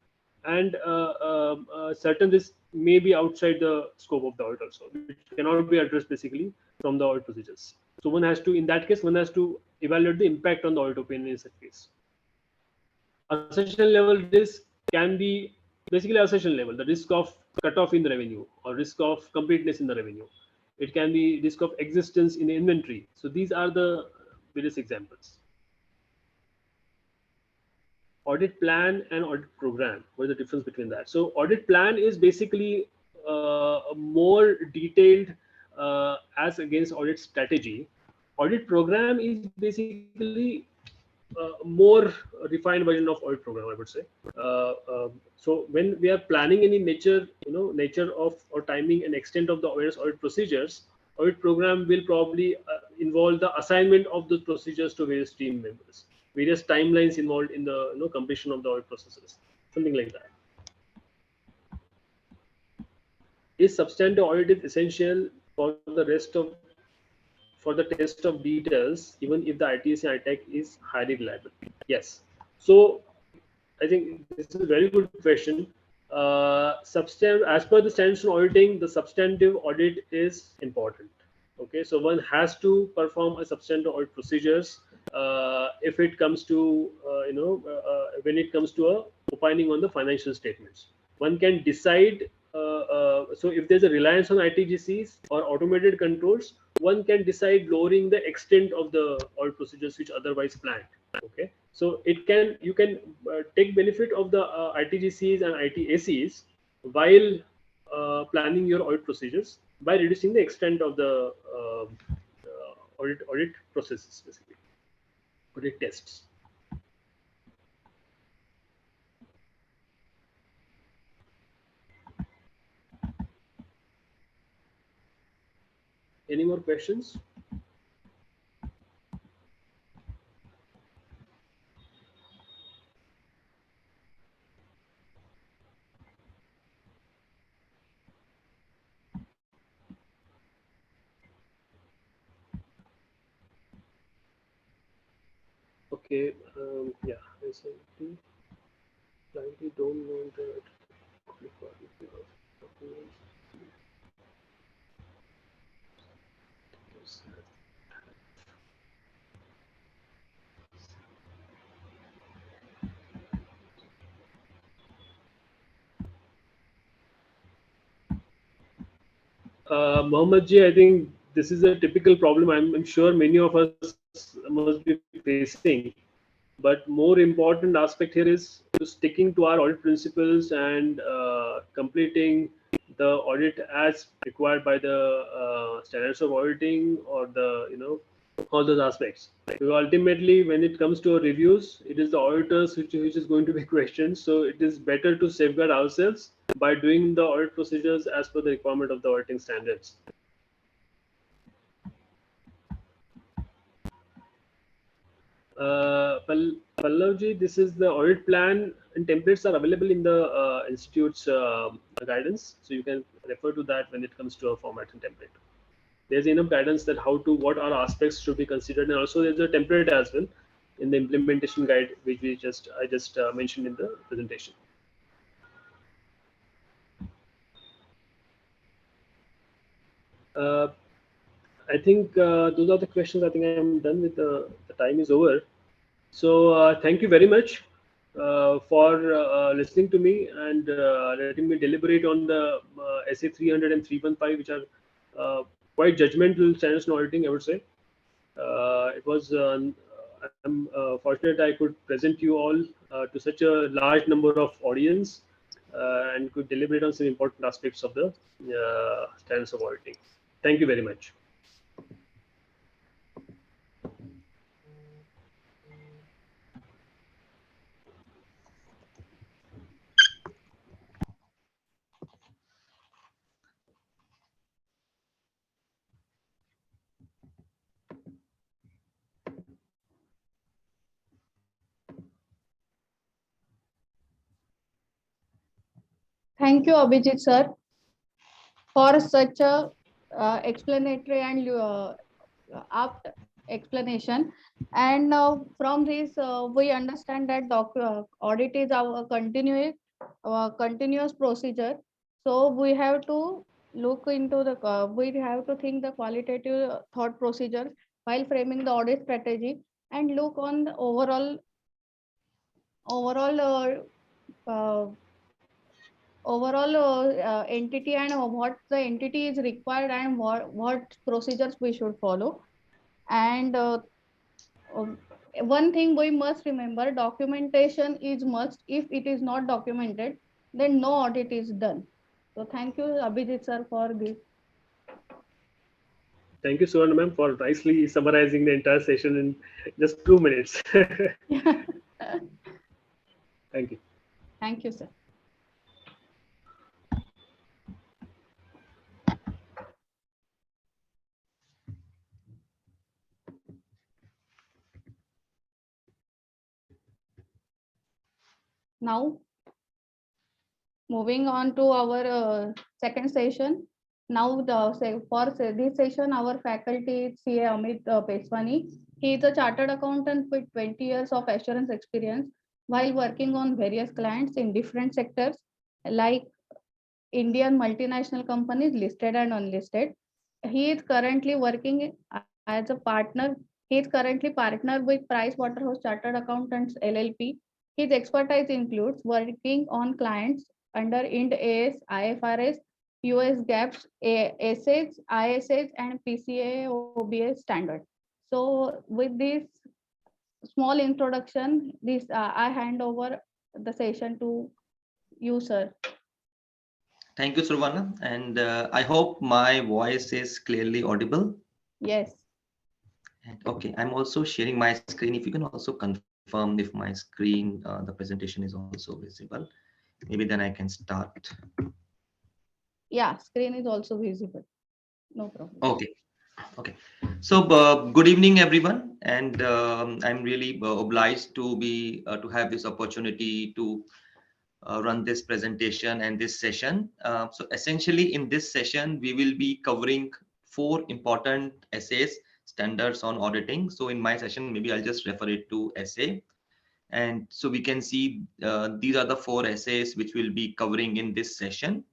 [SPEAKER 2] and certain risks may be outside the scope of the audit also, which cannot be addressed basically from the audit procedures. So one has to, in that case, one has to evaluate the impact on the audit opinion in such case. Assertion level risk can be basically assertion level, the risk of cutoff in the revenue or risk of completeness in the revenue. It can be risk of existence in the inventory. So these are the various examples. Audit plan and audit program. What is the difference between that? So audit plan is basically more detailed as against audit strategy. Audit program is basically more refined version of audit program, I would say. So when we are planning any nature of or timing and extent of the audit procedures, audit program will probably involve the assignment of those procedures to various team members, various timelines involved in the completion of the audit processes, something like that. Is substantive audit essential for the test of details, even if the ITC ITAC is highly reliable? Yes. So I think this is a very good question. As per the standards on auditing, the substantive audit is important. Okay, so one has to perform a substantive audit procedures if it comes to when it comes to a opining on the financial statements. One can decide. So if there's a reliance on ITGCs or automated controls, one can decide lowering the extent of the audit procedures which otherwise planned. Okay, so you can take benefit of the ITGCs and ITACs while planning your audit procedures by reducing the extent of the audit processes, basically audit tests. Any more questions? Okay, yeah, I slightly don't know that. Mohammed ji, I think this is a typical problem. I'm sure many of us must be facing. But more important aspect here is to sticking to our audit principles and completing the audit as required by the standards of auditing or the all those aspects. So ultimately, when it comes to reviews, it is the auditors which is going to be questioned. So it is better to safeguard ourselves by doing the audit procedures as per the requirement of the auditing standards. Pallavji, this is the audit plan and templates are available in the institute's guidance. So you can refer to that when it comes to a format and template. There's enough guidance that what are aspects should be considered, and also there's a template as well in the implementation guide, which I just mentioned in the presentation. I think those are the questions. I think I'm done with the time is over. So thank you very much for listening to me and letting me deliberate on the SA 300 and 315, which are quite judgmental standards in auditing, I would say. It was I'm fortunate I could present you all to such a large number of audience. and could deliberate on some important aspects of the standards of auditing. Thank you very much.
[SPEAKER 4] Thank you, Abhijit sir, for such a explanatory and apt explanation. And from this, we understand that audit is our continuous procedure. So we have to look into we have to think the qualitative thought procedure while framing the audit strategy, and look on the uh, overall entity, and what the entity is required, and what procedures we should follow. And um, one thing we must remember, documentation is must. If it is not documented, then no audit is done. So thank you, Abhijit sir, for this.
[SPEAKER 2] Thank you, Suvarna ma'am, for nicely summarizing the entire session in just 2 minutes. Thank you.
[SPEAKER 4] Thank you, sir. Now, moving on to our second session. Now, this session, our faculty is CA Amit Peswani. He is a chartered accountant with 20 years of assurance experience while working on various clients in different sectors like Indian multinational companies, listed and unlisted. He is currently working as a partner. He is currently partner with Pricewaterhouse Chartered Accountants LLP. His expertise includes working on clients under Ind AS, IFRS, US GAAPs, ASAs, ISAs, and PCA OBS standard. So, with this small introduction, I hand over the session to you, sir.
[SPEAKER 5] Thank you, Survana, and I hope my voice is clearly audible.
[SPEAKER 4] Yes.
[SPEAKER 5] Okay, I'm also sharing my screen. If you can also confirm if my screen, the presentation is also visible, maybe then I can start.
[SPEAKER 4] Yeah, screen is also visible. No problem.
[SPEAKER 5] Okay. Okay. So good evening, everyone, and I'm really obliged to have this opportunity to run this presentation and this session. So essentially, in this session, we will be covering 4 important essays, standards on auditing. So in my session, maybe I'll just refer it to essay. And so we can see these are the 4 essays which we'll be covering in this session.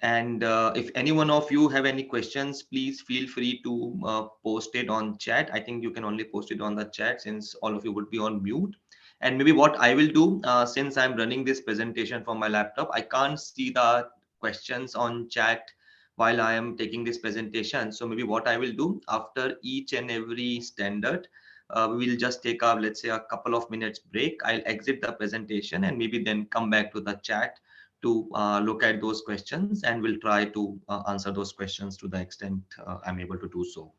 [SPEAKER 5] And if any one of you have any questions, please feel free to post it on chat. I think you can only post it on the chat since all of you would be on mute. And maybe what I will do, since I'm running this presentation from my laptop, I can't see the questions on chat while I am taking this presentation. So maybe what I will do, after each and every standard, we will just take a, let's say, a couple of minutes break. I'll exit the presentation and maybe then come back to the chat to look at those questions, and we'll try to answer those questions to the extent I'm able to do so.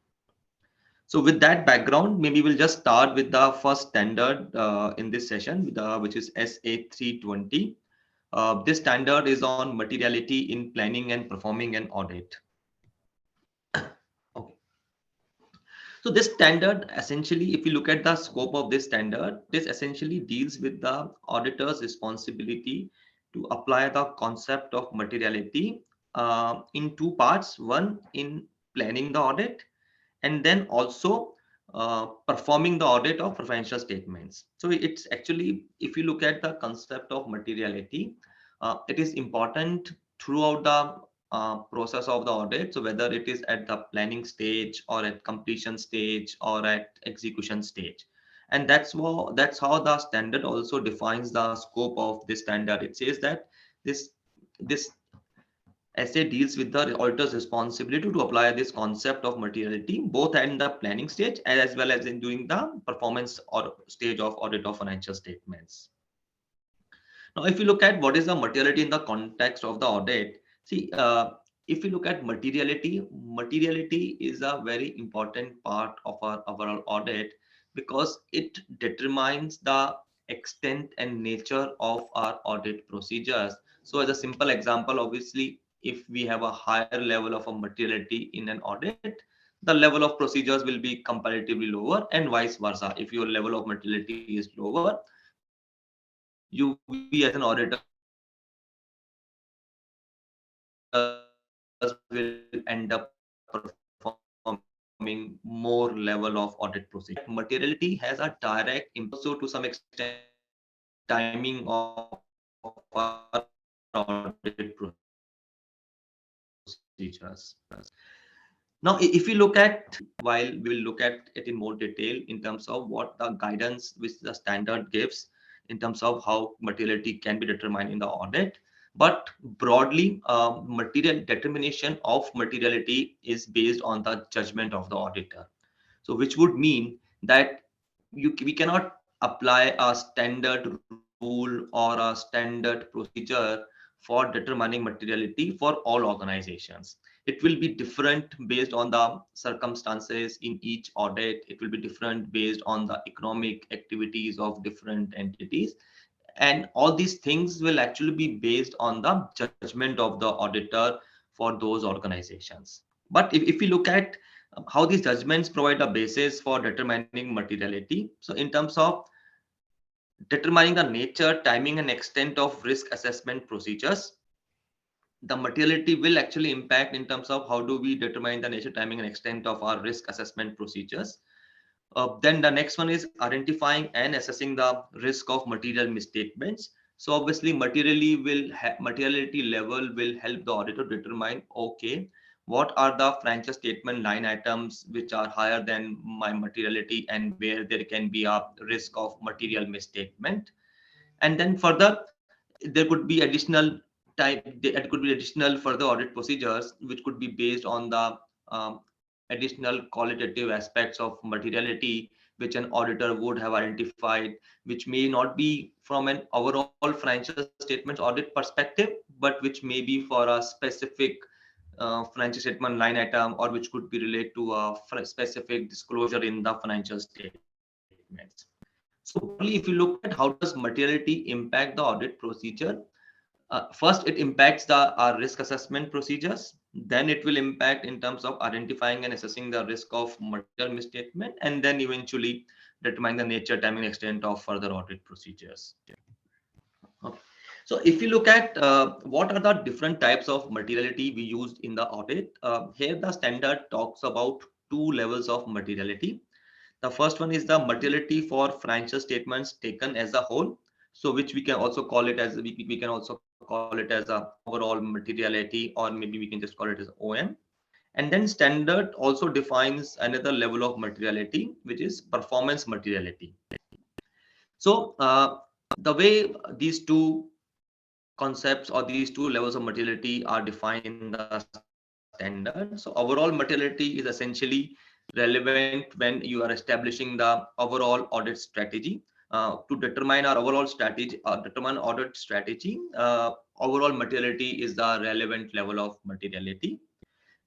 [SPEAKER 5] So with that background, maybe we'll just start with the first standard in this session, which is SA320. This standard is on materiality in planning and performing an audit. Okay. So this standard, essentially, if you look at the scope of this standard, this essentially deals with the auditor's responsibility to apply the concept of materiality in 2 parts. One, in planning the audit, and then also performing the audit of financial statements. So it's actually, if you look at the concept of materiality, it is important throughout the process of the audit. So whether it is at the planning stage or at completion stage or at execution stage. And that's how the standard also defines the scope of this standard. It says that this essay deals with the auditor's responsibility to apply this concept of materiality both at the planning stage as well as in doing the performance or stage of audit of financial statements. Now, if you look at what is the materiality in the context of the audit, see, if you look at materiality, materiality is a very important part of our overall audit because it determines the extent and nature of our audit procedures. So as a simple example, obviously, if we have a higher level of a materiality in an audit, the level of procedures will be comparatively lower, and vice versa. If your level of materiality is lower, we as an auditor will end up performing more level of audit procedure. Materiality has a direct impact also to some extent timing of our audit procedures. Now, if you look at, while we will look at it in more detail in terms of what the guidance which the standard gives in terms of how materiality can be determined in the audit, but broadly, material determination of materiality is based on the judgment of the auditor. So, which would mean that we cannot apply a standard rule or a standard procedure for determining materiality for all organizations. It will be different based on the circumstances in each audit. It will be different based on the economic activities of different entities. And all these things will actually be based on the judgment of the auditor for those organizations. But if we look at how these judgments provide a basis for determining materiality, so in terms of determining the nature, timing, and extent of risk assessment procedures, the materiality will actually impact in terms of how do we determine the nature, timing, and extent of our risk assessment procedures. Then the next one is identifying and assessing the risk of material misstatements. So obviously, materiality level will help the auditor determine, okay, what are the financial statement line items which are higher than my materiality and where there can be a risk of material misstatement. And then further, there could be additional it could be additional further audit procedures which could be based on the um, additional qualitative aspects of materiality which an auditor would have identified, which may not be from an overall financial statements audit perspective, but which may be for a specific financial statement line item, or which could be related to a specific disclosure in the financial statements. So broadly, if you look at how does materiality impact the audit procedure, first, it impacts the our risk assessment procedures. Then it will impact in terms of identifying and assessing the risk of material misstatement, and then eventually determine the nature, timing, extent of further audit procedures. Okay. So if you look at what are the different types of materiality we used in the audit, here the standard talks about two levels of materiality. The first one is the materiality for financial statements taken as a whole. So which we can also call it as we can also call it as a overall materiality, or maybe we can just call it as OM. And then standard also defines another level of materiality, which is performance materiality. So the way these two concepts or these two levels of materiality are defined in the standard. So overall materiality is essentially relevant when you are establishing the overall audit strategy. To determine our overall strategy, determine audit strategy, overall materiality is the relevant level of materiality.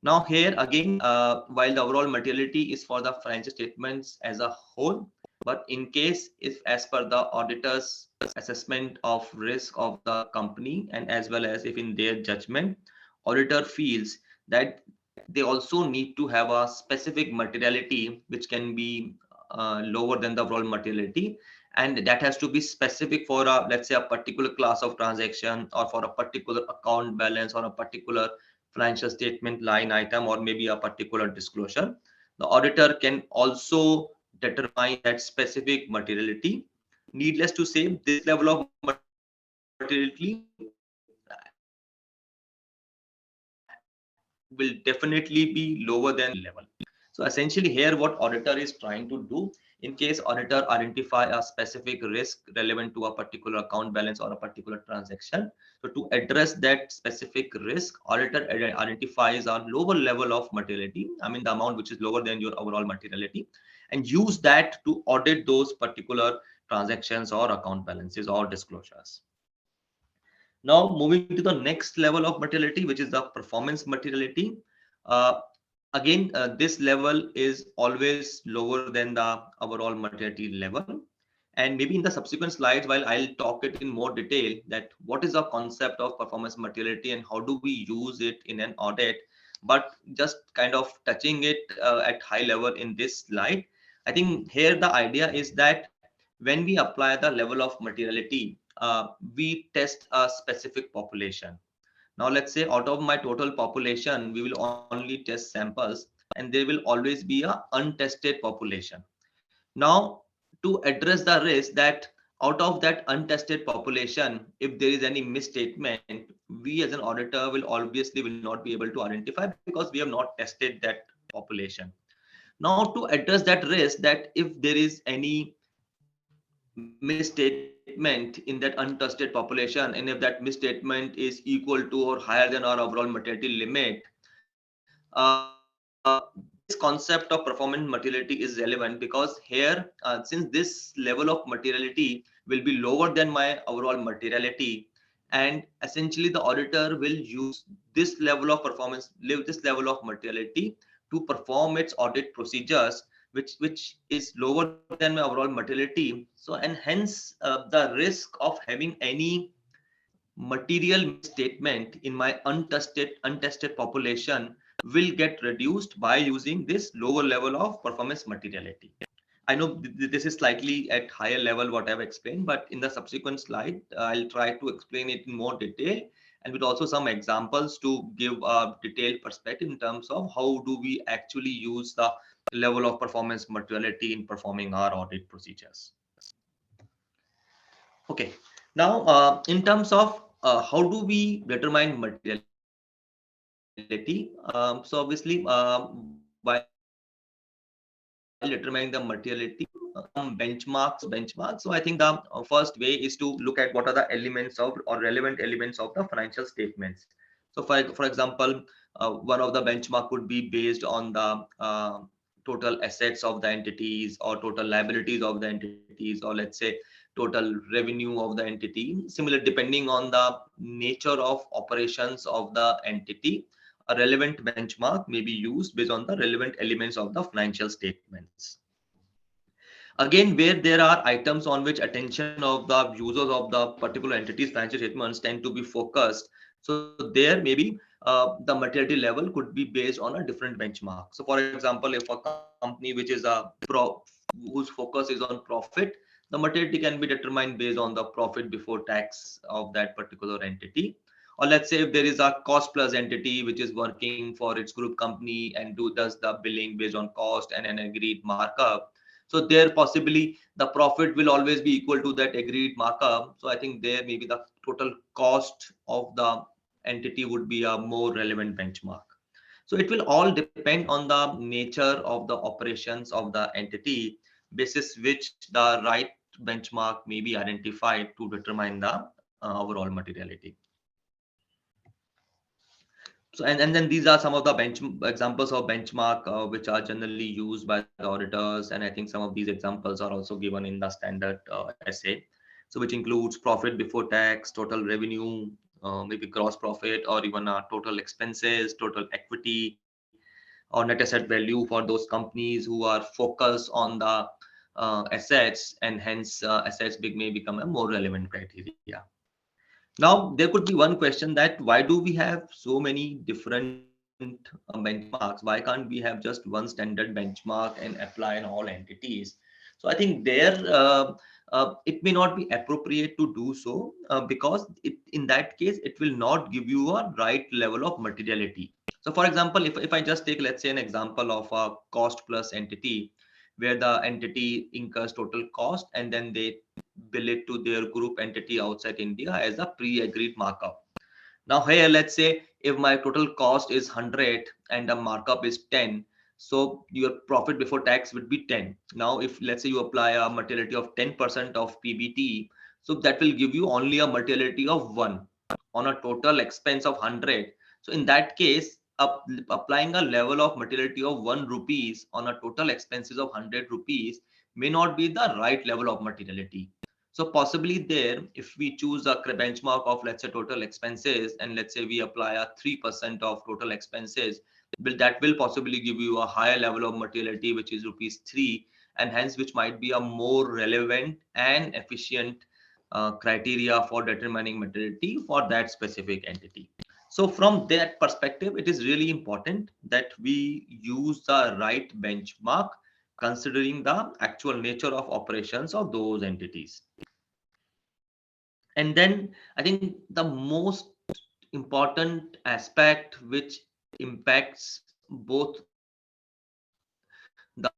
[SPEAKER 5] Now here again, while the overall materiality is for the financial statements as a whole, but in case if as per the auditor's assessment of risk of the company, and as well as if in their judgment, auditor feels that they also need to have a specific materiality which can be lower than the overall materiality, and that has to be specific for a, let's say, a particular class of transaction, or for a particular account balance, or a particular financial statement line item, or maybe a particular disclosure. The auditor can also determine that specific materiality. Needless to say, this level of materiality will definitely be lower than level. So essentially here what auditor is trying to do, in case auditor identify a specific risk relevant to a particular account balance or a particular transaction, so to address that specific risk, auditor identifies a lower level of materiality, I mean the amount which is lower than your overall materiality, and use that to audit those particular transactions or account balances or disclosures. Now moving to the next level of materiality, which is the performance materiality. Uh, Again, this level is always lower than the overall materiality level. And maybe in the subsequent slides, while I'll talk it in more detail, that what is the concept of performance materiality and how do we use it in an audit, but just kind of touching it at high level in this slide. I think here the idea is that when we apply the level of materiality, we test a specific population. Now, let's say out of my total population, we will only test samples and there will always be a untested population. Now, to address the risk that out of that untested population, if there is any misstatement, we as an auditor will obviously will not be able to identify because we have not tested that population. Now, to address that risk that if there is any misstatement in that untested population, and if that misstatement is equal to or higher than our overall materiality limit, this concept of performance materiality is relevant because here, since this level of materiality will be lower than my overall materiality, and essentially the auditor will use this level of performance, this level of materiality to perform its audit procedures, which is lower than my overall materiality. So, and hence the risk of having any material misstatement in my untested population will get reduced by using this lower level of performance materiality. I know this is slightly at higher level what I've explained, but in the subsequent slide, I'll try to explain it in more detail and with also some examples to give a detailed perspective in terms of how do we actually use the level of performance materiality in performing our audit procedures. Okay, now in terms of how do we determine materiality? So obviously, while determining the materiality, some benchmarks. So I think the first way is to look at what are the elements of or relevant elements of the financial statements. So for example, one of the benchmark could be based on the total assets of the entities or total liabilities of the entities, or let's say total revenue of the entity. Similar, depending on the nature of operations of the entity, a relevant benchmark may be used based on the relevant elements of the financial statements. Again, where there are items on which attention of the users of the particular entity's financial statements tend to be focused, so there maybe the materiality level could be based on a different benchmark. So for example, if a company which is whose focus is on profit, the materiality can be determined based on the profit before tax of that particular entity. Or let's say if there is a cost plus entity which is working for its group company and does the billing based on cost and an agreed markup, so there possibly the profit will always be equal to that agreed markup. So I think there maybe the total cost of the entity would be a more relevant benchmark. So it will all depend on the nature of the operations of the entity, basis which the right benchmark may be identified to determine the overall materiality. So and then these are some of the examples of benchmark which are generally used by the auditors, and I think some of these examples are also given in the standard essay. So which includes profit before tax, total revenue, maybe gross profit, or even total expenses, total equity, or net asset value for those companies who are focused on the assets, and hence assets may become a more relevant criteria. Now, there could be one question that why do we have so many different benchmarks? Why can't we have just one standard benchmark and apply in all entities? So I think there it may not be appropriate to do so because in that case, it will not give you a right level of materiality. So for example, if I just take, let's say, an example of a cost plus entity, where the entity incurs total cost and then they bill it to their group entity outside India as a pre-agreed markup. Now here, let's say if my total cost is 100 and the markup is 10, so your profit before tax would be 10. Now, if let's say you apply a materiality of 10% of PBT, so that will give you only a materiality of 1 on a total expense of 100. So in that case, applying a level of materiality of 1 rupees on a total expenses of 100 rupees may not be the right level of materiality. So possibly there, if we choose a benchmark of, let's say, total expenses, and let's say we apply a 3% of total expenses, that will possibly give you a higher level of materiality, which is rupees 3, and hence which might be a more relevant and efficient criteria for determining materiality for that specific entity. So from that perspective, it is really important that we use the right benchmark considering the actual nature of operations of those entities. And then I think the most important aspect which impacts both the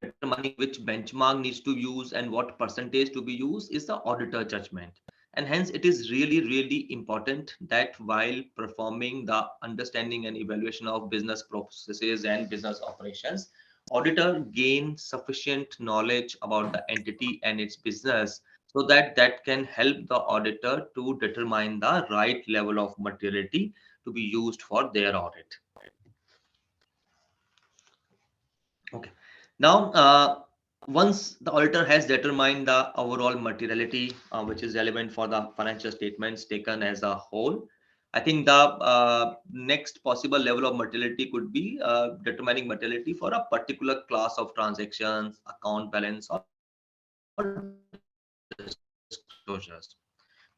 [SPEAKER 5] determining which benchmark needs to be used and what percentage to be used is the auditor judgment. And hence it is really important that while performing the understanding and evaluation of business processes and business operations, auditor gain sufficient knowledge about the entity and its business, so that that can help the auditor to determine the right level of materiality to be used for their audit. Okay. Now, once the auditor has determined the overall materiality, which is relevant for the financial statements taken as a whole, I think the next possible level of materiality could be determining materiality for a particular class of transactions, account balance, or disclosures.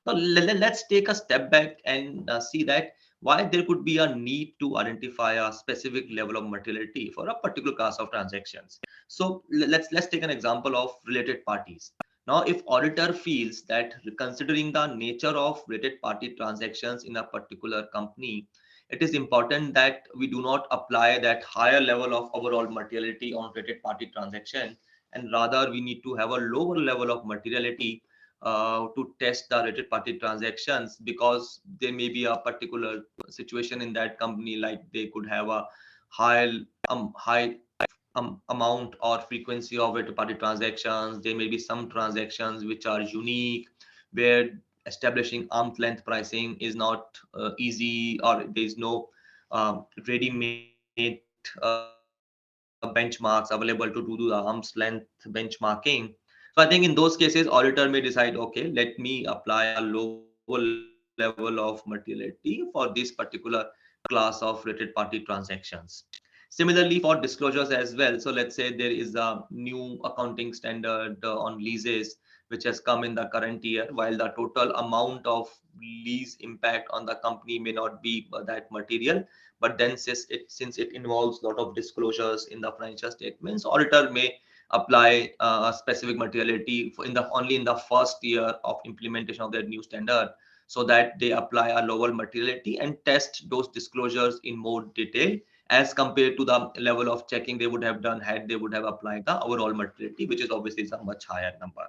[SPEAKER 5] So let's take a step back and see that why there could be a need to identify a specific level of materiality for a particular class of transactions. So let's take an example of related parties. Now, if auditor feels that considering the nature of related party transactions in a particular company, it is important that we do not apply that higher level of overall materiality on related party transaction, and rather we need to have a lower level of materiality to test the related party transactions, because there may be a particular situation in that company, like they could have a high amount or frequency of related party transactions. There may be some transactions which are unique, where establishing arm's length pricing is not easy, or there is no ready-made benchmarks available to do the arm's length benchmarking. So I think in those cases, auditor may decide, okay, let me apply a lower level of materiality for this particular class of related party transactions. Similarly, for disclosures as well. So let's say there is a new accounting standard on leases, which has come in the current year. While the total amount of lease impact on the company may not be that material, but then since it involves a lot of disclosures in the financial statements, auditor may apply a specific materiality only in the first year of implementation of their new standard, so that they apply a lower materiality and test those disclosures in more detail as compared to the level of checking they would have done had they would have applied the overall materiality, which is obviously a much higher number.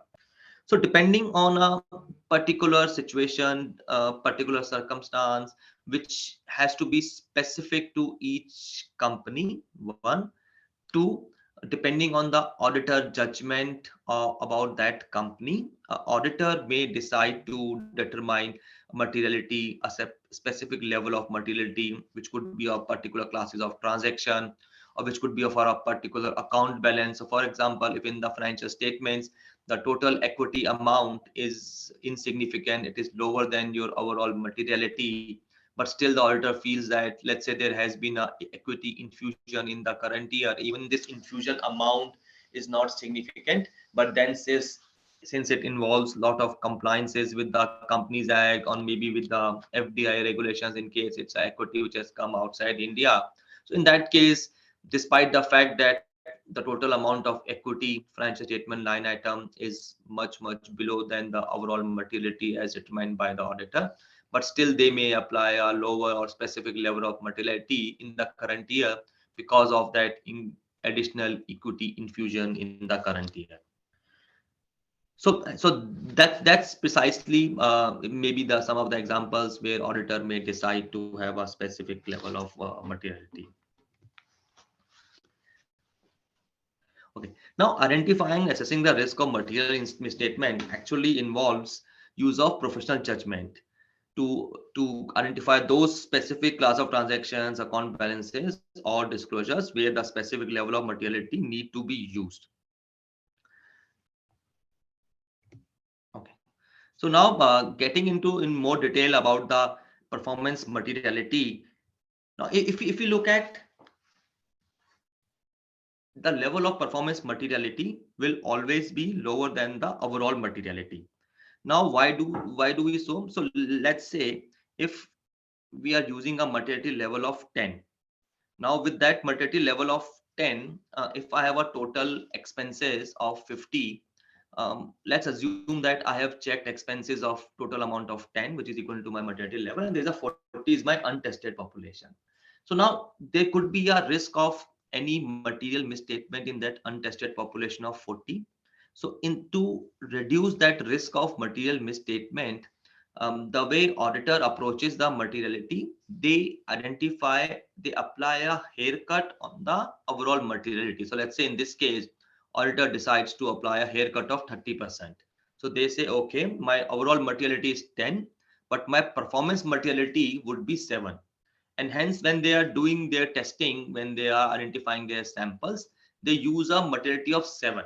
[SPEAKER 5] So depending on a particular situation, particular circumstance, which has to be specific to each company, one. Two, depending on the auditor judgment about that company, auditor may decide to determine materiality, a specific level of materiality, which could be of particular classes of transaction, or which could be for a particular account balance. So for example, if in the financial statements, the total equity amount is insignificant, it is lower than your overall materiality, but still the auditor feels that, let's say there has been a equity infusion in the current year, even this infusion amount is not significant, but then since it involves a lot of compliances with the Companies Act, or maybe with the FDI regulations, in case it's equity which has come outside India. So in that case, despite the fact that the total amount of equity financial statement line item is much below than the overall materiality as determined by the auditor, but still they may apply a lower or specific level of materiality in the current year because of that additional equity infusion in the current year. So that's precisely maybe some of the examples where auditor may decide to have a specific level of materiality. Okay. Now, identifying, assessing the risk of material misstatement actually involves use of professional judgment to identify those specific class of transactions, account balances, or disclosures where the specific level of materiality need to be used. Okay. So now getting into in more detail about the performance materiality. Now, if you look at the level of performance materiality will always be lower than the overall materiality. Now, why do we so? So let's say if we are using a materiality level of 10. Now, with that materiality level of 10, if I have a total expenses of 50, let's assume that I have checked expenses of total amount of 10, which is equal to my materiality level, and there's a 40 is my untested population. So now there could be a risk of any material misstatement in that untested population of 40. So to reduce that risk of material misstatement, the way auditor approaches the materiality, they apply a haircut on the overall materiality. So let's say in this case, auditor decides to apply a haircut of 30%. So they say, okay, my overall materiality is 10, but my performance materiality would be 7. And hence, when they are doing their testing, when they are identifying their samples, they use a materiality of 7.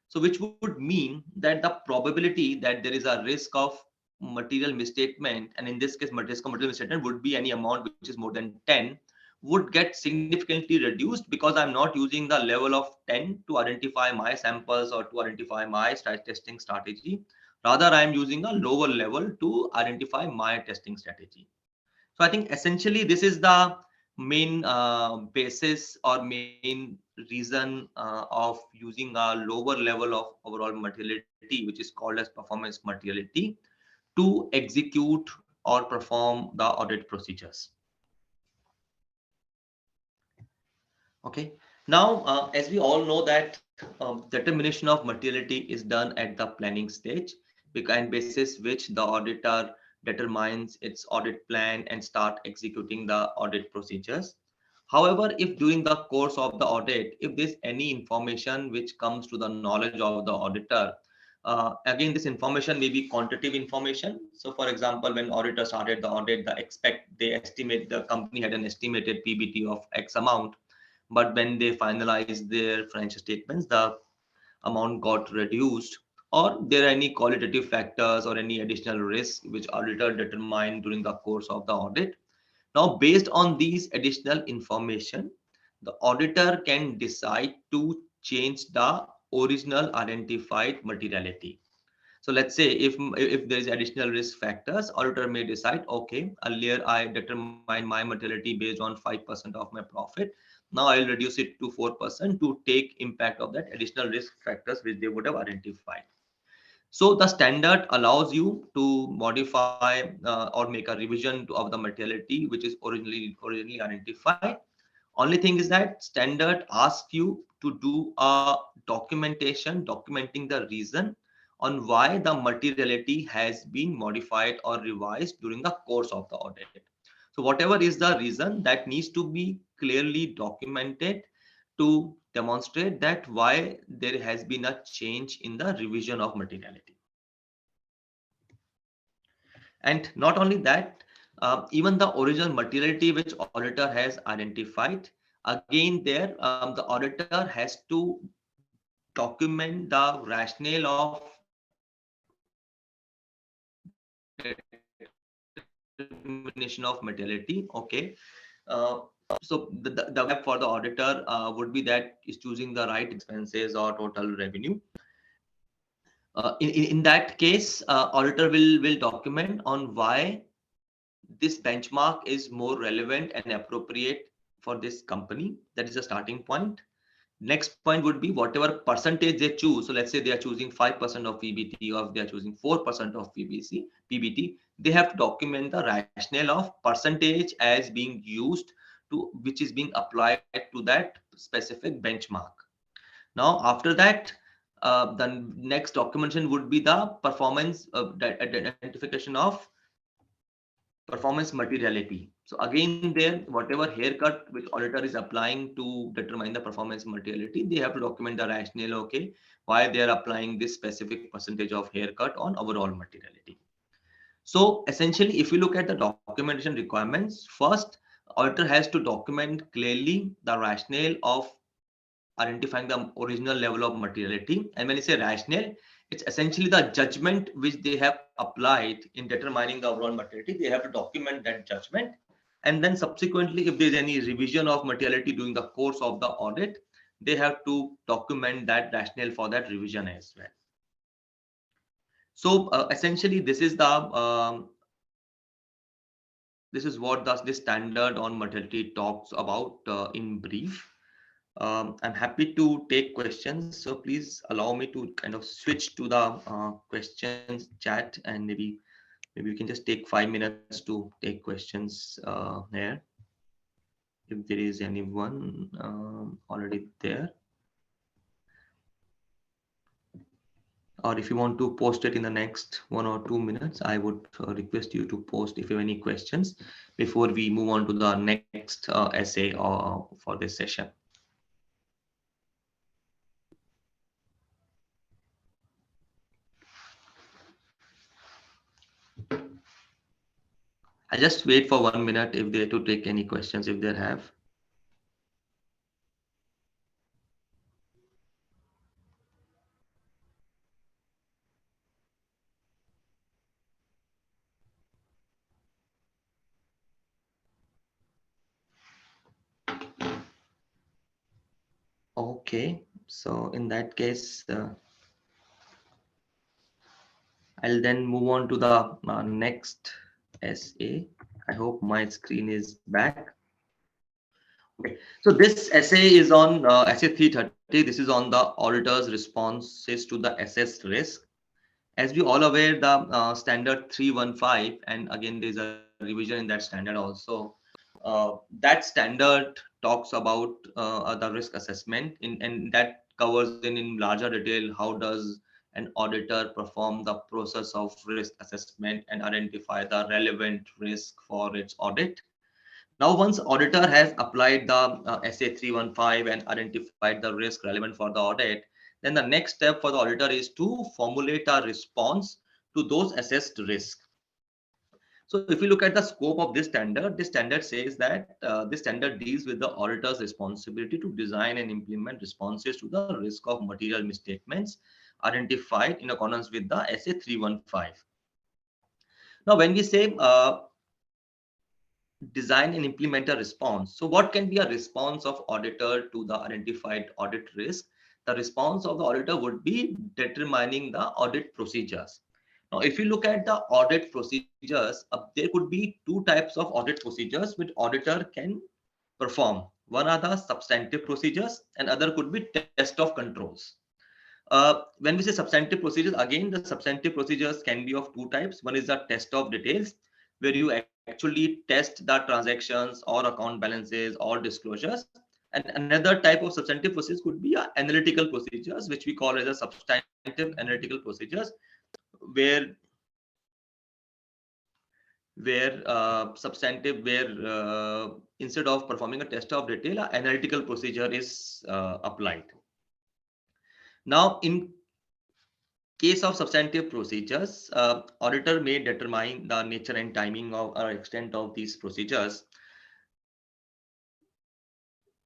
[SPEAKER 5] So which would mean that the probability that there is a risk of material misstatement, and in this case, material misstatement would be any amount which is more than 10, would get significantly reduced because I'm not using the level of 10 to identify my samples or to identify my testing strategy. Rather, I'm using a lower level to identify my testing strategy. So I think essentially this is the main basis or main reason of using a lower level of overall materiality, which is called as performance materiality, to execute or perform the audit procedures. Okay. Now, as we all know that determination of materiality is done at the planning stage, and basis which the auditor determines its audit plan and start executing the audit procedures. However, if during the course of the audit, if there's any information which comes to the knowledge of the auditor, again, this information may be quantitative information. So for example, when auditor started the audit, the company had an estimated PBT of X amount, but when they finalized their financial statements, the amount got reduced, or there are any qualitative factors or any additional risk which auditor determined during the course of the audit. Now, based on these additional information, the auditor can decide to change the original identified materiality. So let's say if there is additional risk factors, auditor may decide, okay, earlier I determined my materiality based on 5% of my profit. Now I'll reduce it to 4% to take impact of that additional risk factors which they would have identified. So the standard allows you to modify or make a revision of the materiality which is originally identified. Only thing is that standard asks you to do a documentation documenting the reason on why the materiality has been modified or revised during the course of the audit. So whatever is the reason, that needs to be clearly documented to demonstrate that why there has been a change in the revision of materiality. And not only that, even the original materiality which auditor has identified, again there the auditor has to document the rationale of determination of materiality. Okay. So the gap for the auditor would be that is choosing the right expenses or total revenue. In that case, auditor will document on why this benchmark is more relevant and appropriate for this company. That is the starting point. Next point would be whatever percentage they choose. So let's say they are choosing 5% of PBT, or if they are choosing 4% of PBT, they have to document the rationale of percentage as being used to which is being applied to that specific benchmark. Now, after that, the next documentation would be the performance identification of performance materiality. So again, there, whatever haircut which auditor is applying to determine the performance materiality, they have to document the rationale, okay, why they are applying this specific percentage of haircut on overall materiality. So essentially, if you look at the documentation requirements, first, auditor has to document clearly the rationale of identifying the original level of materiality. And when you say rationale, it's essentially the judgment which they have applied in determining the overall materiality. They have to document that judgment. And then subsequently, if there's any revision of materiality during the course of the audit, they have to document that rationale for that revision as well. So essentially, this is what this standard on materiality talks about in brief. I'm happy to take questions, so please allow me to kind of switch to the questions chat, and maybe we can just take 5 minutes to take questions here, if there is anyone already there, or if you want to post it in the next 1 or 2 minutes. I would request you to post if you have any questions before we move on to the next essay for this session. I'll just wait for 1 minute if they to take any questions if they have. Okay, so in that case, I'll then move on to the next essay. I hope my screen is back. Okay, so this essay is on essay 330. This is on the auditor's responses to the assessed risk. As we all aware, the standard 315, and again there's a revision in that standard also. That standard talks about the risk assessment, and that covers in larger detail how does an auditor perform the process of risk assessment and identify the relevant risk for its audit. Now, once auditor has applied the SA 315 and identified the risk relevant for the audit, then the next step for the auditor is to formulate a response to those assessed risks. So if you look at the scope of this standard says that this standard deals with the auditor's responsibility to design and implement responses to the risk of material misstatements identified in accordance with the SA 315. Now, when we say design and implement a response, so what can be a response of auditor to the identified audit risk? The response of the auditor would be determining the audit procedures. Now, if you look at the audit procedures, there could be two types of audit procedures which auditor can perform. One are the substantive procedures, and other could be test of controls. When we say substantive procedures, again, the substantive procedures can be of two types. One is the test of details, where you actually test the transactions or account balances or disclosures. And another type of substantive procedures could be analytical procedures, which we call as a substantive analytical procedures, where instead of performing a test of detail, an analytical procedure is applied. Now, in case of substantive procedures, auditor may determine the nature and timing of or extent of these procedures.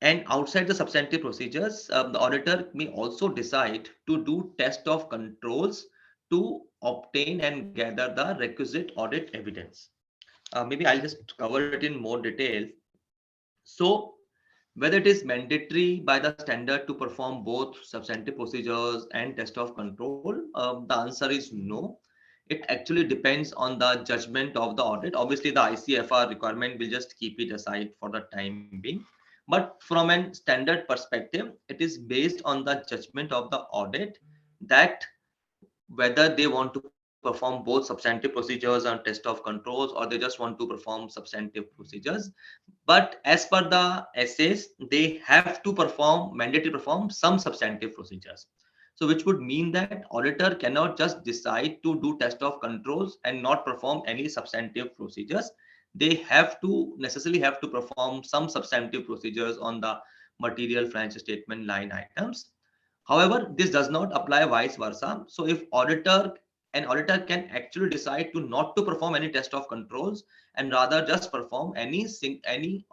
[SPEAKER 5] And outside the substantive procedures, the auditor may also decide to do test of controls to obtain and gather the requisite audit evidence. Maybe I'll just cover it in more detail. So, whether it is mandatory by the standard to perform both substantive procedures and test of control, the answer is no. It actually depends on the judgment of the audit. Obviously, the ICFR requirement will just keep it aside for the time being. But from a standard perspective, it is based on the judgment of the audit that whether they want to perform both substantive procedures and test of controls, or they just want to perform substantive procedures. But as per the essays, they have to mandatory perform some substantive procedures. So which would mean that auditor cannot just decide to do test of controls and not perform any substantive procedures. They necessarily have to perform some substantive procedures on the material financial statement line items. However, this does not apply vice versa. So if an auditor can actually decide to not to perform any test of controls and rather just perform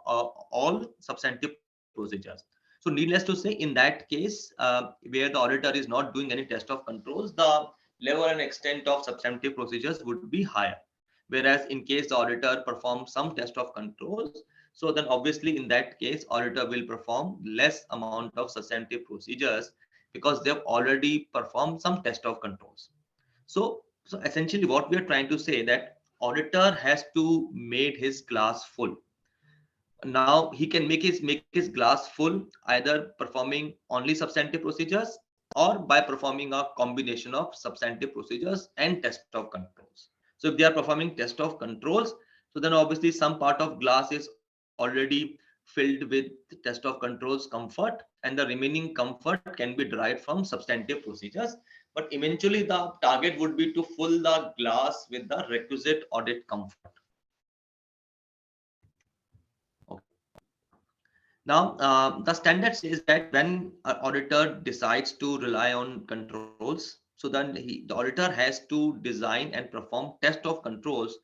[SPEAKER 5] all substantive procedures. So needless to say, in that case, where the auditor is not doing any test of controls, the level and extent of substantive procedures would be higher. Whereas in case the auditor performs some test of controls, so then obviously in that case, auditor will perform less amount of substantive procedures because they've already performed some test of controls. So essentially what we are trying to say that auditor has to make his glass full. Now he can make his glass full either performing only substantive procedures or by performing a combination of substantive procedures and test of controls. So if they are performing test of controls, so then obviously some part of glass is already filled with test of controls comfort, and the remaining comfort can be derived from substantive procedures. But eventually the target would be to fill the glass with the requisite audit comfort. Now, the standard says that when an auditor decides to rely on controls, so then the auditor has to design and perform test of controls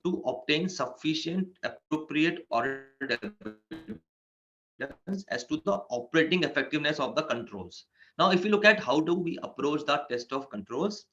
[SPEAKER 5] to obtain sufficient appropriate audit evidence as to the operating effectiveness of the controls. Now, if you look at how do we approach the test of controls,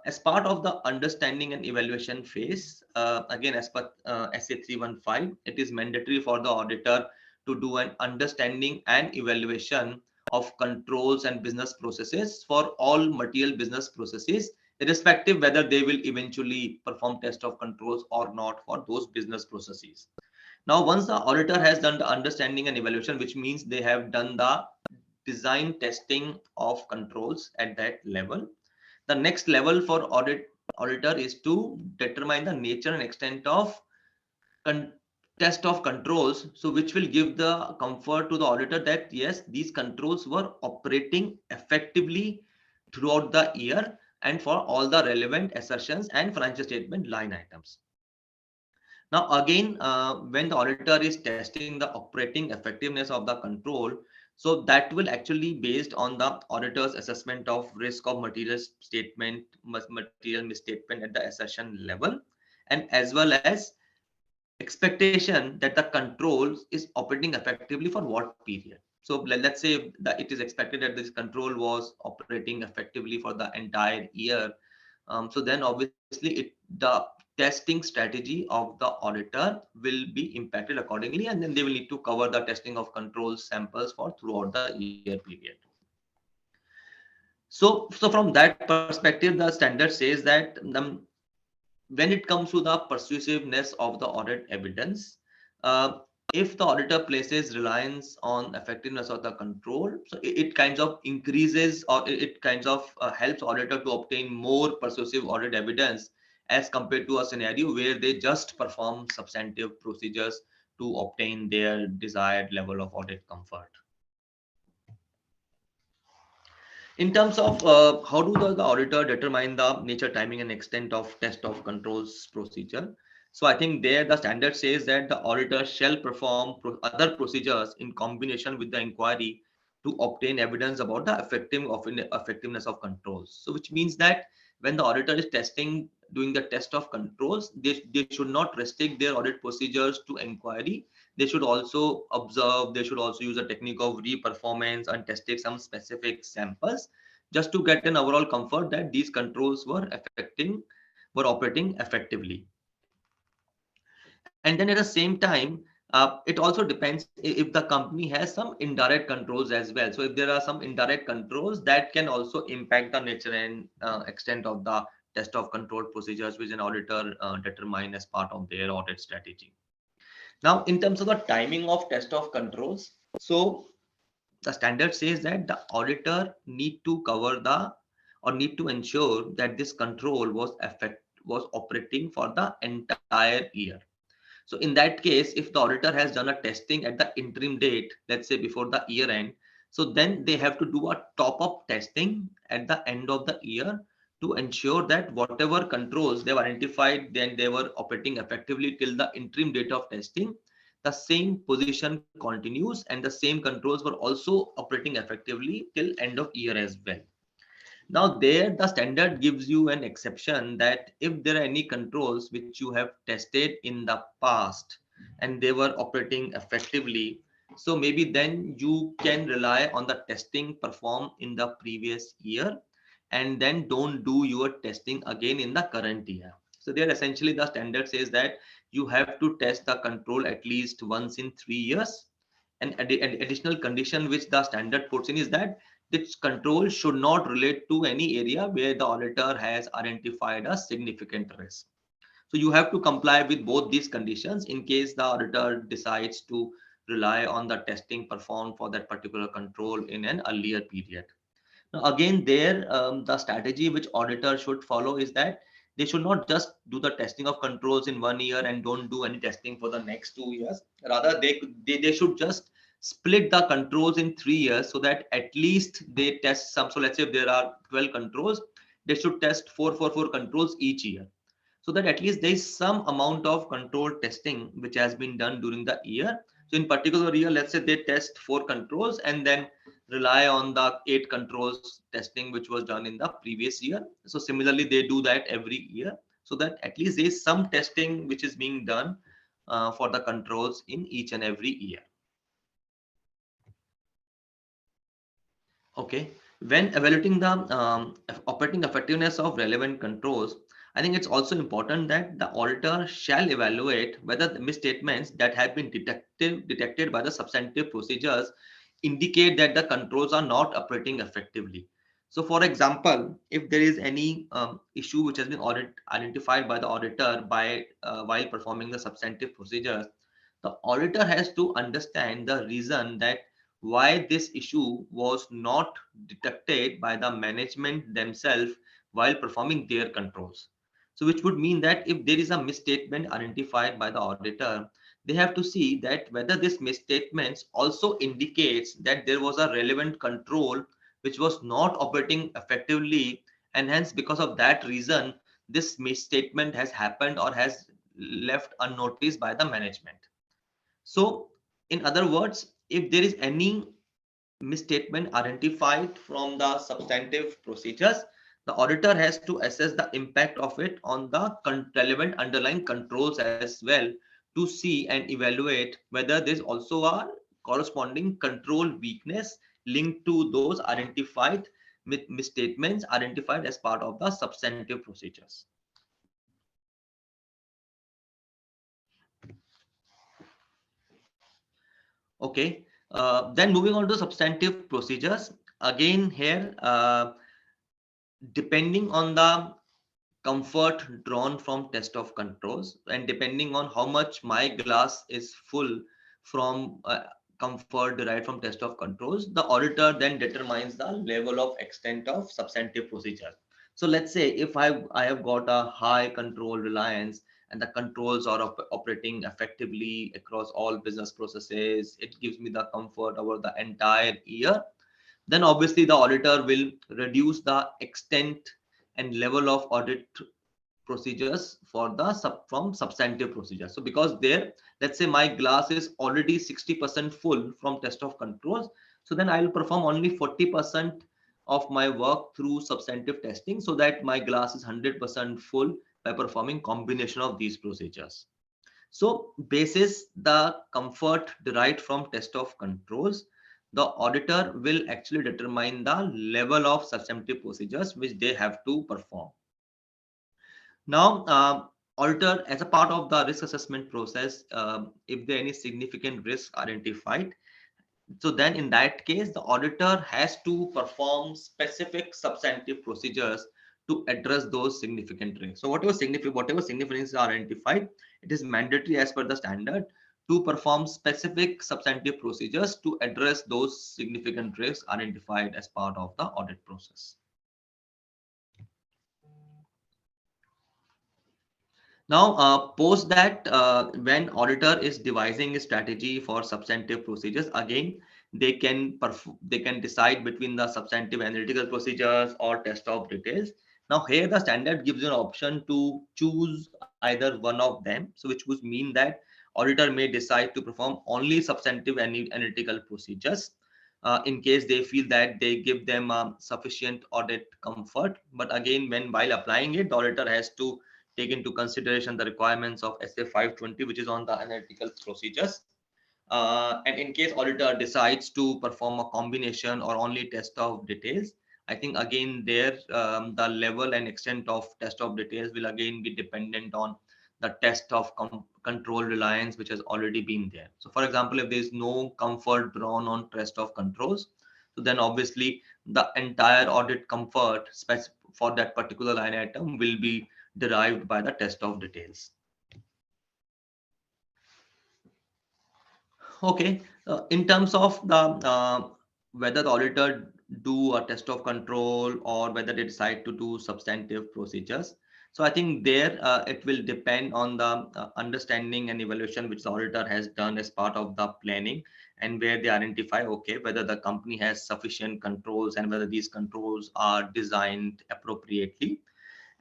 [SPEAKER 5] as part of the understanding and evaluation phase, again, as per SA 315, it is mandatory for the auditor to do an understanding and evaluation of controls and business processes for all material business processes, irrespective whether they will eventually perform test of controls or not for those business processes. Now, once the auditor has done the understanding and evaluation, which means they have done the design testing of controls at that level, the next level for auditor is to determine the nature and extent of test of controls, so which will give the comfort to the auditor that yes, these controls were operating effectively throughout the year and for all the relevant assertions and financial statement line items. Now again, when the auditor is testing the operating effectiveness of the control, so that will actually based on the auditor's assessment of risk of material misstatement at the assertion level, and as well as expectation that the controls is operating effectively for what period. So let's say that it is expected that this control was operating effectively for the entire year. So then obviously the testing strategy of the auditor will be impacted accordingly, and then they will need to cover the testing of control samples for throughout the year period. So from that perspective, the standard says that when it comes to the persuasiveness of the audit evidence, if the auditor places reliance on effectiveness of the control, so it kinds of increases or it kinds of helps auditor to obtain more persuasive audit evidence as compared to a scenario where they just perform substantive procedures to obtain their desired level of audit comfort. In terms of how do the auditor determine the nature, timing, and extent of test of controls procedure? So I think there the standard says that the auditor shall perform other procedures in combination with the inquiry to obtain evidence about the effectiveness of controls. So which means that when the auditor is doing the test of controls, they should not restrict their audit procedures to inquiry. They should also observe, they should also use a technique of re-performance and tested some specific samples just to get an overall comfort that these controls were operating effectively. And then at the same time, it also depends if the company has some indirect controls as well. So if there are some indirect controls that can also impact the nature and extent of the test of control procedures which an auditor determine as part of their audit strategy. Now, in terms of the timing of test of controls, so the standard says that the auditor need to ensure that this control was operating for the entire year. So in that case, if the auditor has done a testing at the interim date, let's say before the year end, so then they have to do a top-up testing at the end of the year to ensure that whatever controls they've identified, then they were operating effectively till the interim date of testing, the same position continues and the same controls were also operating effectively till end of year as well. Now there the standard gives you an exception that if there are any controls which you have tested in the past and they were operating effectively, So maybe then you can rely on the testing performed in the previous year, and then don't do your testing again in the current year. So there essentially the standard says that you have to test the control at least once in 3 years. And an additional condition which the standard puts in is that this control should not relate to any area where the auditor has identified a significant risk. So you have to comply with both these conditions in case the auditor decides to rely on the testing performed for that particular control in an earlier period. Now, again, there, the strategy which auditor should follow is that they should not just do the testing of controls in 1 year and don't do any testing for the next 2 years. Rather, they should just split the controls in 3 years so that at least they test some. So let's say if there are 12 controls, they should test four controls each year, so that at least there is some amount of control testing which has been done during the year. So in particular year, let's say they test 4 controls and then rely on the 8 controls testing which was done in the previous year. So similarly, they do that every year so that at least there is some testing which is being done for the controls in each and every year. Okay, when evaluating the operating effectiveness of relevant controls, I think it's also important that the auditor shall evaluate whether the misstatements that have been detected by the substantive procedures indicate that the controls are not operating effectively. So, for example, if there is any issue which has been identified by the auditor while performing the substantive procedures, the auditor has to understand the reason that why this issue was not detected by the management themselves while performing their controls. So which would mean that if there is a misstatement identified by the auditor, they have to see that whether this misstatements also indicates that there was a relevant control which was not operating effectively, and hence because of that reason this misstatement has happened or has left unnoticed by the management. So in other words, if there is any misstatement identified from the substantive procedures, the auditor has to assess the impact of it on the relevant underlying controls as well to see and evaluate whether there's also a corresponding control weakness linked to those identified misstatements identified as part of the substantive procedures. Okay, then moving on to substantive procedures. Again, here, depending on the comfort drawn from test of controls and depending on how much my glass is full from comfort derived from test of controls, the auditor then determines the level of extent of substantive procedure. So let's say if I have got a high control reliance and the controls are operating effectively across all business processes, it gives me the comfort over the entire year, then obviously the auditor will reduce the extent and level of audit procedures for the from substantive procedures. So because there, let's say my glass is already 60% full from test of controls, so then I will perform only 40% of my work through substantive testing so that my glass is 100% full by performing combination of these procedures. So basis the comfort derived from test of controls, the auditor will actually determine the level of substantive procedures which they have to perform. Now, auditor, as a part of the risk assessment process, if there are any significant risks identified, so then in that case, the auditor has to perform specific substantive procedures to address those significant risks. So whatever significant risks are identified, it is mandatory as per the standard to perform specific substantive procedures to address those significant risks identified as part of the audit process. Now, post that, when auditor is devising a strategy for substantive procedures, again, they can decide between the substantive analytical procedures or test of details. Now, here the standard gives you an option to choose either one of them. So, which would mean that auditor may decide to perform only substantive analytical procedures in case they feel that they give them sufficient audit comfort. But again, while applying it, the auditor has to take into consideration the requirements of SA 520, which is on the analytical procedures. And in case auditor decides to perform a combination or only test of details, I think again there the level and extent of test of details will again be dependent on the test of control reliance which has already been there. So for example, if there is no comfort drawn on test of controls, so then obviously the entire audit comfort for that particular line item will be derived by the test of details. Okay, in terms of the whether the auditor do a test of control or whether they decide to do substantive procedures. So I think there it will depend on the understanding and evaluation which the auditor has done as part of the planning, and where they identify, okay, whether the company has sufficient controls and whether these controls are designed appropriately.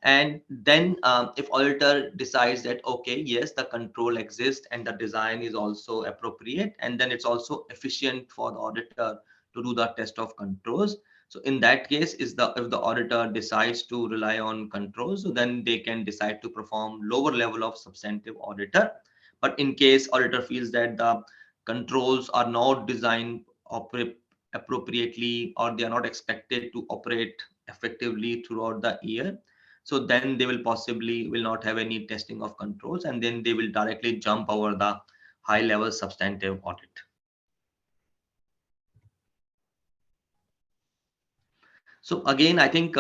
[SPEAKER 5] And then if auditor decides that, okay, yes, the control exists and the design is also appropriate, and then it's also efficient for the auditor to do the test of controls. So in that case, if the auditor decides to rely on controls, so then they can decide to perform lower level of substantive auditor. But in case auditor feels that the controls are not designed appropriately, or they are not expected to operate effectively throughout the year, so then they will possibly will not have any testing of controls, and then they will directly jump over the high level substantive audit. So again, I think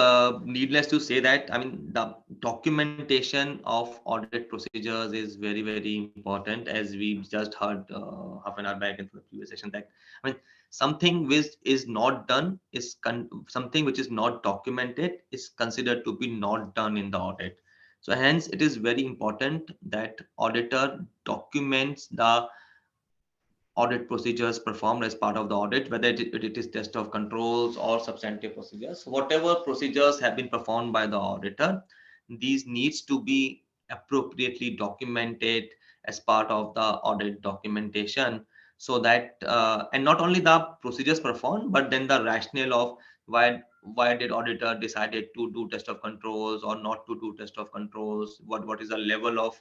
[SPEAKER 5] needless to say that, I mean, the documentation of audit procedures is very, very important, as we just heard half an hour back in the previous session, that, I mean, something which is not done is something which is not documented is considered to be not done in the audit. So hence, it is very important that auditor documents the audit procedures performed as part of the audit, whether it is test of controls or substantive procedures. Whatever procedures have been performed by the auditor, these needs to be appropriately documented as part of the audit documentation, so that and not only the procedures performed, but then the rationale of why did auditor decided to do test of controls or not to do test of controls, what is the level of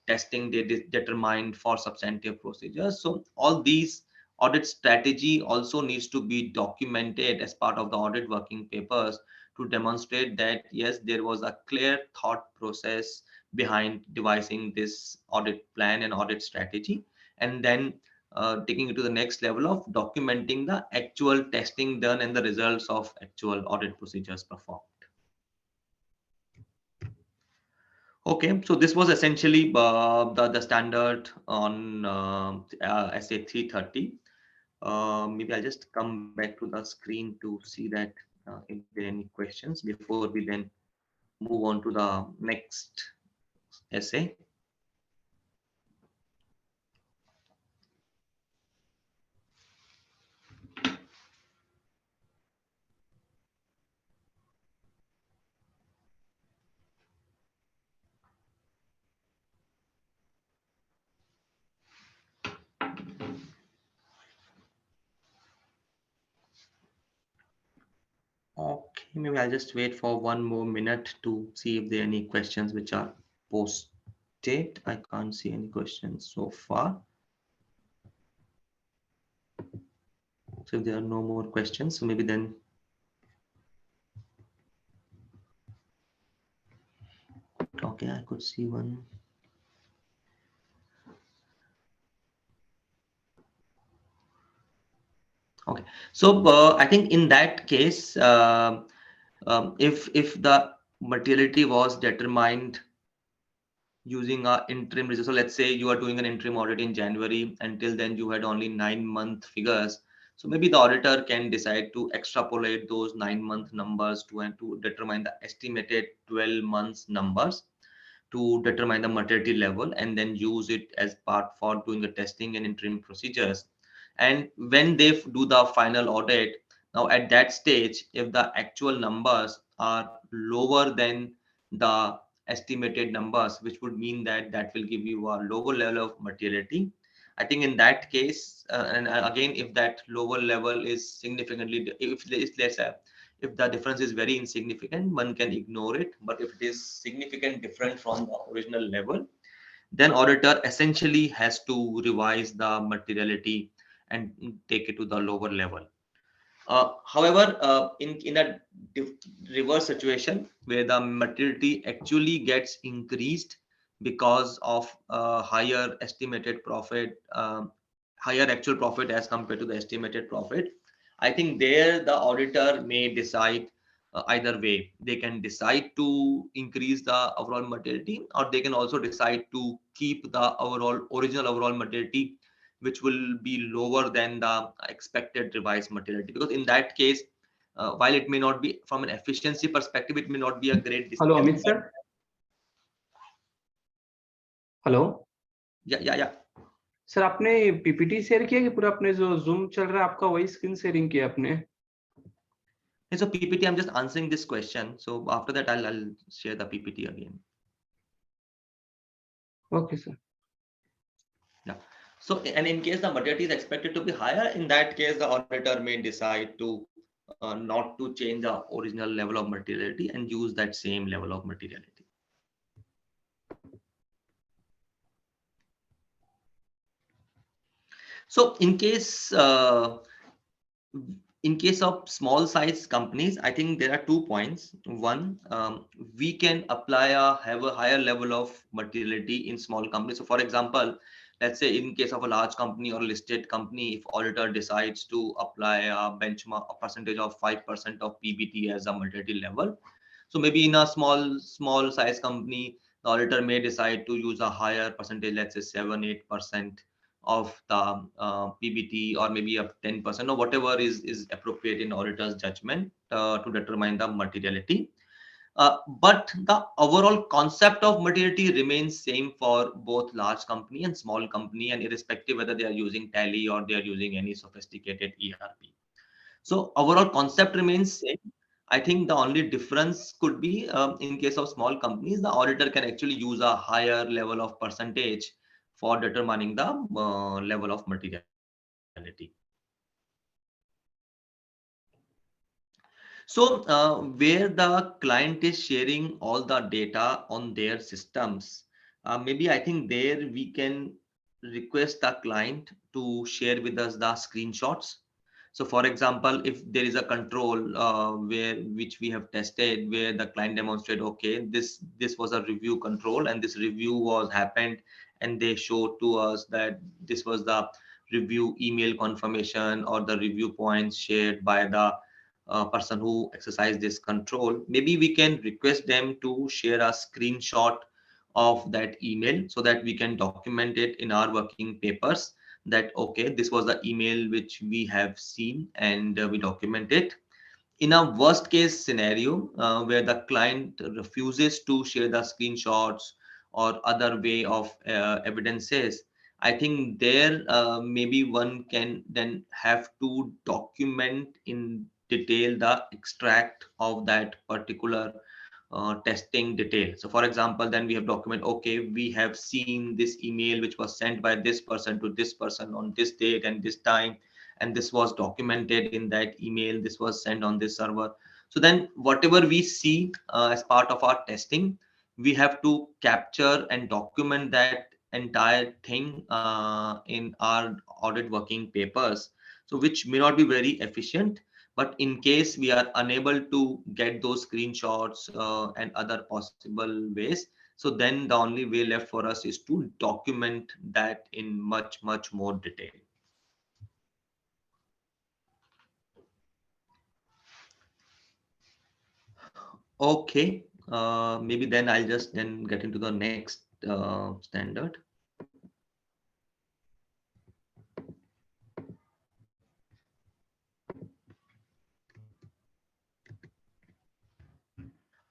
[SPEAKER 5] testing they determined for substantive procedures. So all these audit strategy also needs to be documented as part of the audit working papers, to demonstrate that yes, there was a clear thought process behind devising this audit plan and audit strategy, and then taking it to the next level of documenting the actual testing done and the results of actual audit procedures performed. Okay, so this was essentially the standard on SA 330. Maybe I'll just come back to the screen to see that if there are any questions before we then move on to the next essay. Okay, maybe I'll just wait for one more minute to see if there are any questions which are posted. I can't see any questions so far. So if there are no more questions, so maybe then okay, I could see one. Okay, so I think in that case, if the materiality was determined using a interim result, so let's say you are doing an interim audit in January, until then you had only 9-month figures. So maybe the auditor can decide to extrapolate those 9-month numbers to determine the estimated 12 months numbers, to determine the materiality level, and then use it as part for doing the testing and interim procedures. And when they do the final audit, now at that stage, if the actual numbers are lower than the estimated numbers, which would mean that that will give you a lower level of materiality. I think in that case, and again, if that lower level is significantly, if let's say if the difference is very insignificant, one can ignore it. But if it is significant different from the original level, then auditor essentially has to revise the materiality and take it to the lower level. However, in a reverse situation where the materiality actually gets increased because of higher estimated profit, higher actual profit as compared to the estimated profit, I think there the auditor may decide either way. They can decide to increase the overall materiality, or they can also decide to keep the original overall materiality, which will be lower than the expected revised materiality. Because in that case, while it may not be from an efficiency perspective, it may not be a great
[SPEAKER 3] Hello,
[SPEAKER 5] decision.
[SPEAKER 3] Amit sir. Hello.
[SPEAKER 5] Yeah.
[SPEAKER 3] Sir आपने PPT share किया कि पूरा अपने जो zoom चल रहा है आपका वही स्क्रीन शेयरिंग किया आपने?
[SPEAKER 5] So PPT, I'm just answering this question. So after that, I'll share the PPT again.
[SPEAKER 3] Okay, sir.
[SPEAKER 5] Yeah. So, and in case the materiality is expected to be higher, in that case, the auditor may decide to not to change the original level of materiality and use that same level of materiality. So, in case of small size companies, I think there are 2 points. One, we can have a higher level of materiality in small companies. So for example, let's say in case of a large company or listed company, if auditor decides to apply a benchmark, a percentage of 5% of PBT as a materiality level. So maybe in a small size company, the auditor may decide to use a higher percentage, let's say 7-8% of the PBT, or maybe up 10%, or whatever is appropriate in auditor's judgment to determine the materiality. But the overall concept of materiality remains same for both large company and small company, and irrespective whether they are using Tally or they are using any sophisticated ERP. So overall concept remains same. I think the only difference could be in case of small companies, the auditor can actually use a higher level of percentage for determining the level of materiality. So where the client is sharing all the data on their systems, maybe I think there we can request the client to share with us the screenshots. So for example, if there is a control which we have tested, where the client demonstrate, okay, this was a review control and this review was happened, and they showed to us that this was the review email confirmation or the review points shared by the person who exercise this control, maybe we can request them to share a screenshot of that email so that we can document it in our working papers, that okay, this was the email which we have seen, and we document it. In a worst case scenario where the client refuses to share the screenshots or other way of evidences, I think there maybe one can then have to document in detail the extract of that particular testing detail. So for example, then we have document, okay, we have seen this email which was sent by this person to this person on this date and this time, and this was documented in that email, this was sent on this server. So then whatever we see as part of our testing, we have to capture and document that entire thing in our audit working papers, so which may not be very efficient. But in case we are unable to get those screenshots and other possible ways, so then the only way left for us is to document that in much more detail. Okay, maybe then I'll just then get into the next standard.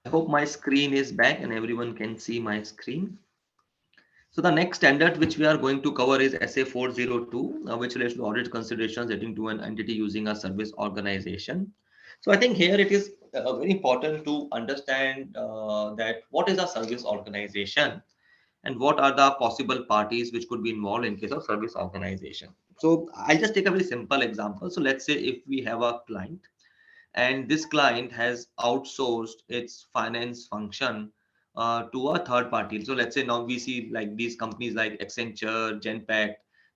[SPEAKER 5] I hope my screen is back and everyone can see my screen. So the next standard which we are going to cover is SA 402, which relates to audit considerations relating to an entity using a service organization. So I think here it is very important to understand that what is a service organization and what are the possible parties which could be involved in case of service organization. So I'll just take a very simple example. So let's say if we have a client and this client has outsourced its finance function to a third party. So let's say now we see like these companies like Accenture, Genpact,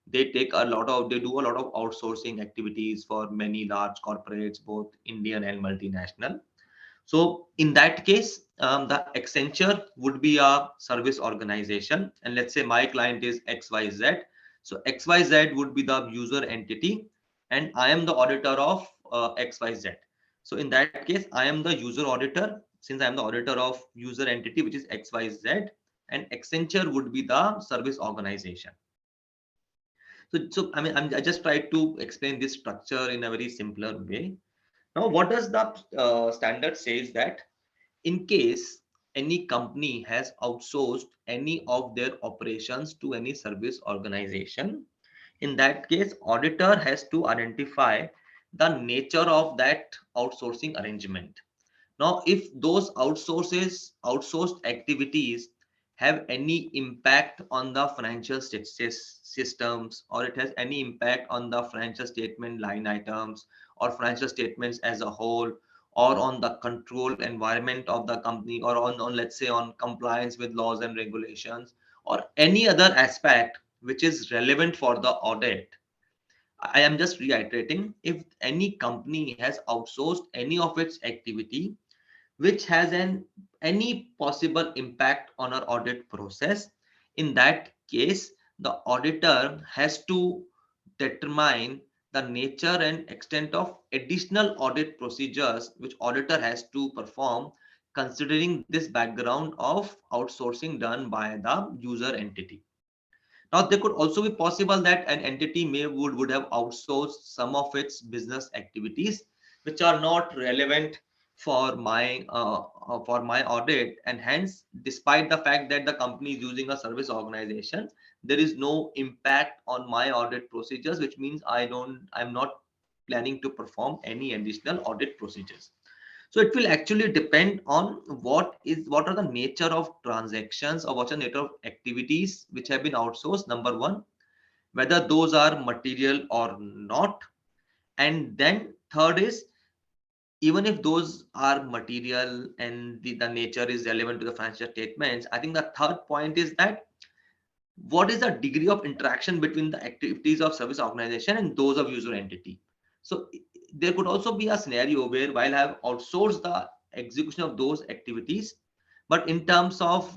[SPEAKER 5] they do a lot of outsourcing activities for many large corporates, both Indian and multinational. So in that case, the Accenture would be a service organization, and let's say my client is XYZ. So XYZ would be the user entity, and I am the auditor of XYZ. So in that case, I am the user auditor, since I am the auditor of user entity, which is XYZ, and Accenture would be the service organization. So I mean, I just tried to explain this structure in a very simpler way. Now, what does the standard says that in case any company has outsourced any of their operations to any service organization, in that case, auditor has to identify the nature of that outsourcing arrangement. Now, if those outsourced activities have any impact on the financial systems, or it has any impact on the financial statement line items or financial statements as a whole, or on the control environment of the company, or on let's say on compliance with laws and regulations, or any other aspect which is relevant for the audit, I am just reiterating, if any company has outsourced any of its activity which has any possible impact on our audit process, in that case, the auditor has to determine the nature and extent of additional audit procedures which auditor has to perform, considering this background of outsourcing done by the user entity. Now, there could also be possible that an entity would have outsourced some of its business activities which are not relevant for my audit, and hence, despite the fact that the company is using a service organization, there is no impact on my audit procedures, which means I'm not planning to perform any additional audit procedures. So it will actually depend on what are the nature of transactions, or what's the nature of activities which have been outsourced, number one, whether those are material or not. And then third is, even if those are material and the nature is relevant to the financial statements, I think the third point is that what is the degree of interaction between the activities of service organization and those of user entity. So there could also be a scenario where, while I have outsourced the execution of those activities, but in terms of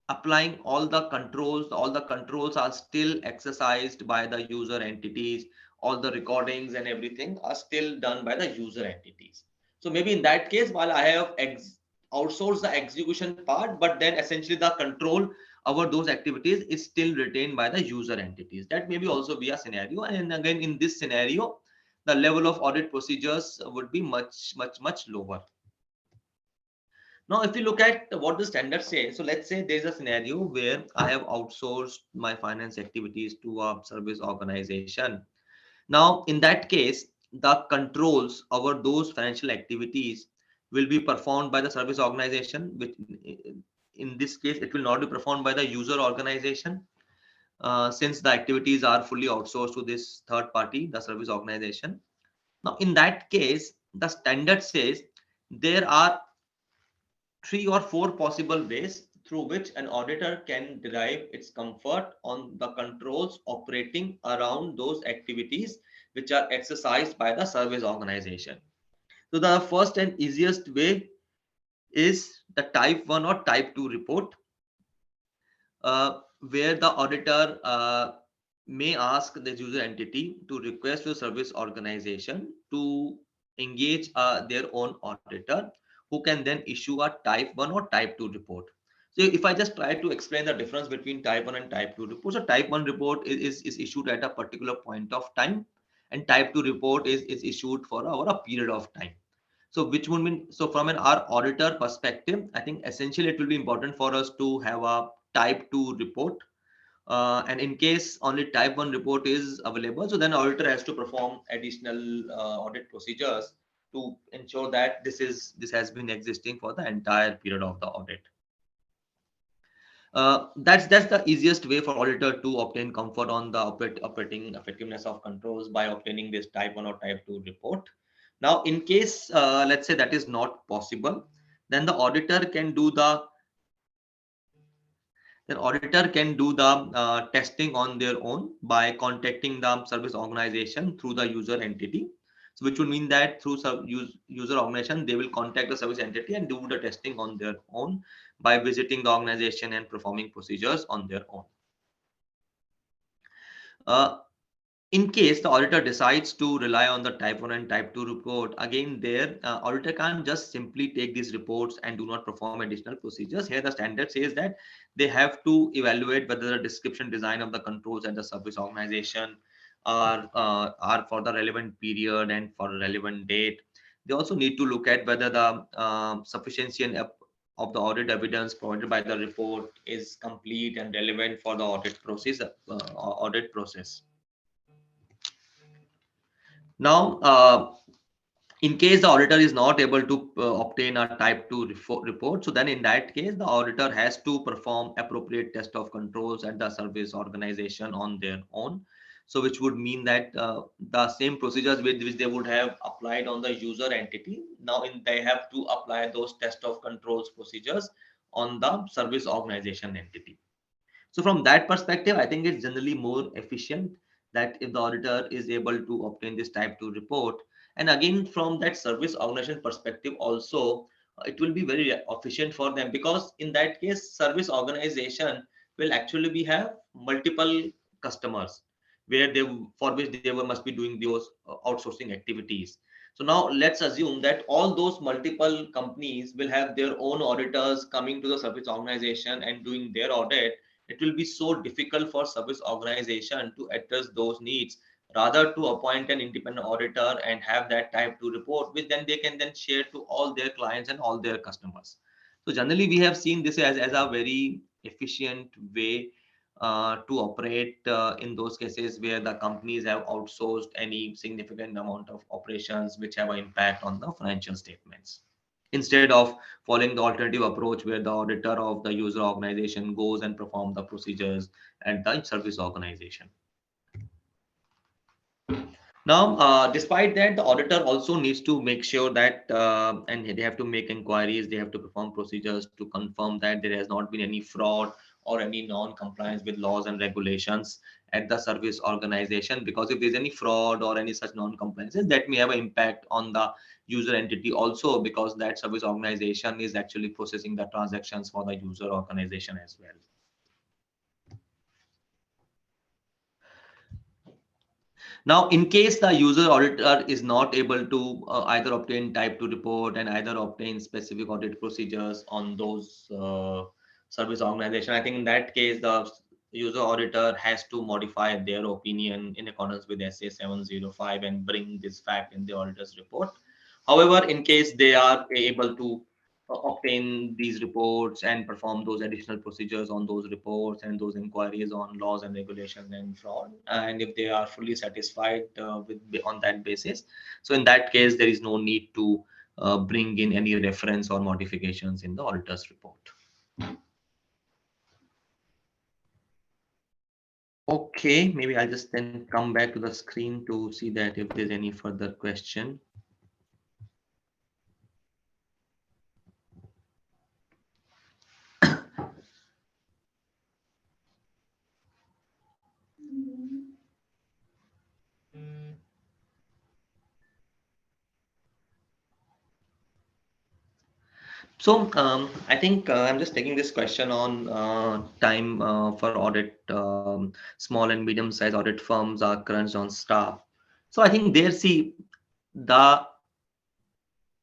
[SPEAKER 5] applying all the controls are still exercised by the user entities. All the recordings and everything are still done by the user entities. So maybe in that case, while I have outsourced the execution part, but then essentially the control over those activities is still retained by the user entities. That maybe also be a scenario. And again, in this scenario, the level of audit procedures would be much lower. Now, if you look at what the standard says, so let's say there's a scenario where I have outsourced my finance activities to a service organization. Now, in that case, the controls over those financial activities will be performed by the service organization, which in this case, it will not be performed by the user organization, since the activities are fully outsourced to this third party, the service organization. Now, in that case, the standard says there are 3 or 4 possible ways through which an auditor can derive its comfort on the controls operating around those activities which are exercised by the service organization. So the first and easiest way is the type 1 or type 2 report, where the auditor may ask the user entity to request the service organization to engage their own auditor, who can then issue a type 1 or type 2 report. So if I just try to explain the difference between type 1 and type 2 reports, so type 1 report is issued at a particular point of time, and type 2 report is issued for over a period of time. So which would mean, so from our auditor perspective, I think essentially it will be important for us to have a type 2 report. And in case only type 1 report is available, so then auditor has to perform additional audit procedures to ensure that this has been existing for the entire period of the audit. That's the easiest way for auditor to obtain comfort on the operating effectiveness of controls, by obtaining this type 1 or type 2 report. Now, in case let's say that is not possible, then the auditor can do the testing on their own by contacting the service organization through the user entity. So which would mean that through user organization, they will contact the service entity and do the testing on their own by visiting the organization and performing procedures on their own. In case the auditor decides to rely on the type 1 and type 2 report, again there auditor can't just simply take these reports and do not perform additional procedures. Here the standard says that they have to evaluate whether the description design of the controls at the service organization are for the relevant period and for a relevant date. They also need to look at whether the sufficiency and of the audit evidence provided by the report is complete and relevant for the audit process. Now, in case the auditor is not able to obtain a type 2 report, so then in that case, the auditor has to perform appropriate test of controls at the service organization on their own. So which would mean that the same procedures which they would have applied on the user entity, now they have to apply those test of controls procedures on the service organization entity. So from that perspective, I think it's generally more efficient that if the auditor is able to obtain this type 2 report. And again, from that service organization perspective also, it will be very efficient for them, because in that case, service organization will actually have multiple customers where they for which they must be doing those outsourcing activities. So now let's assume that all those multiple companies will have their own auditors coming to the service organization and doing their audit. It will be so difficult for service organization to address those needs, rather to appoint an independent auditor and have that type 2 report, which then they can then share to all their clients and all their customers. So generally we have seen this as a very efficient way to operate in those cases where the companies have outsourced any significant amount of operations which have an impact on the financial statements, instead of following the alternative approach where the auditor of the user organization goes and perform the procedures at the service organization. Now, despite that, the auditor also needs to make sure that, and they have to make inquiries, they have to perform procedures to confirm that there has not been any fraud or any non-compliance with laws and regulations at the service organization. Because if there's any fraud or any such non-compliances, that may have an impact on the user entity also, because that service organization is actually processing the transactions for the user organization as well. Now, in case the user auditor is not able to either obtain type 2 report and either obtain specific audit procedures on those service organization, I think in that case, the user auditor has to modify their opinion in accordance with SA 705 and bring this fact in the auditor's report. However, in case they are able to obtain these reports and perform those additional procedures on those reports and those inquiries on laws and regulations and fraud, and if they are fully satisfied with on that basis, so in that case there is no need to bring in any reference or modifications in the auditor's report. Okay, maybe I'll just then come back to the screen to see that if there's any further question. So I think I'm just taking this question on time for audit. Small and medium-sized audit firms are crunched on staff. So I think there, see, the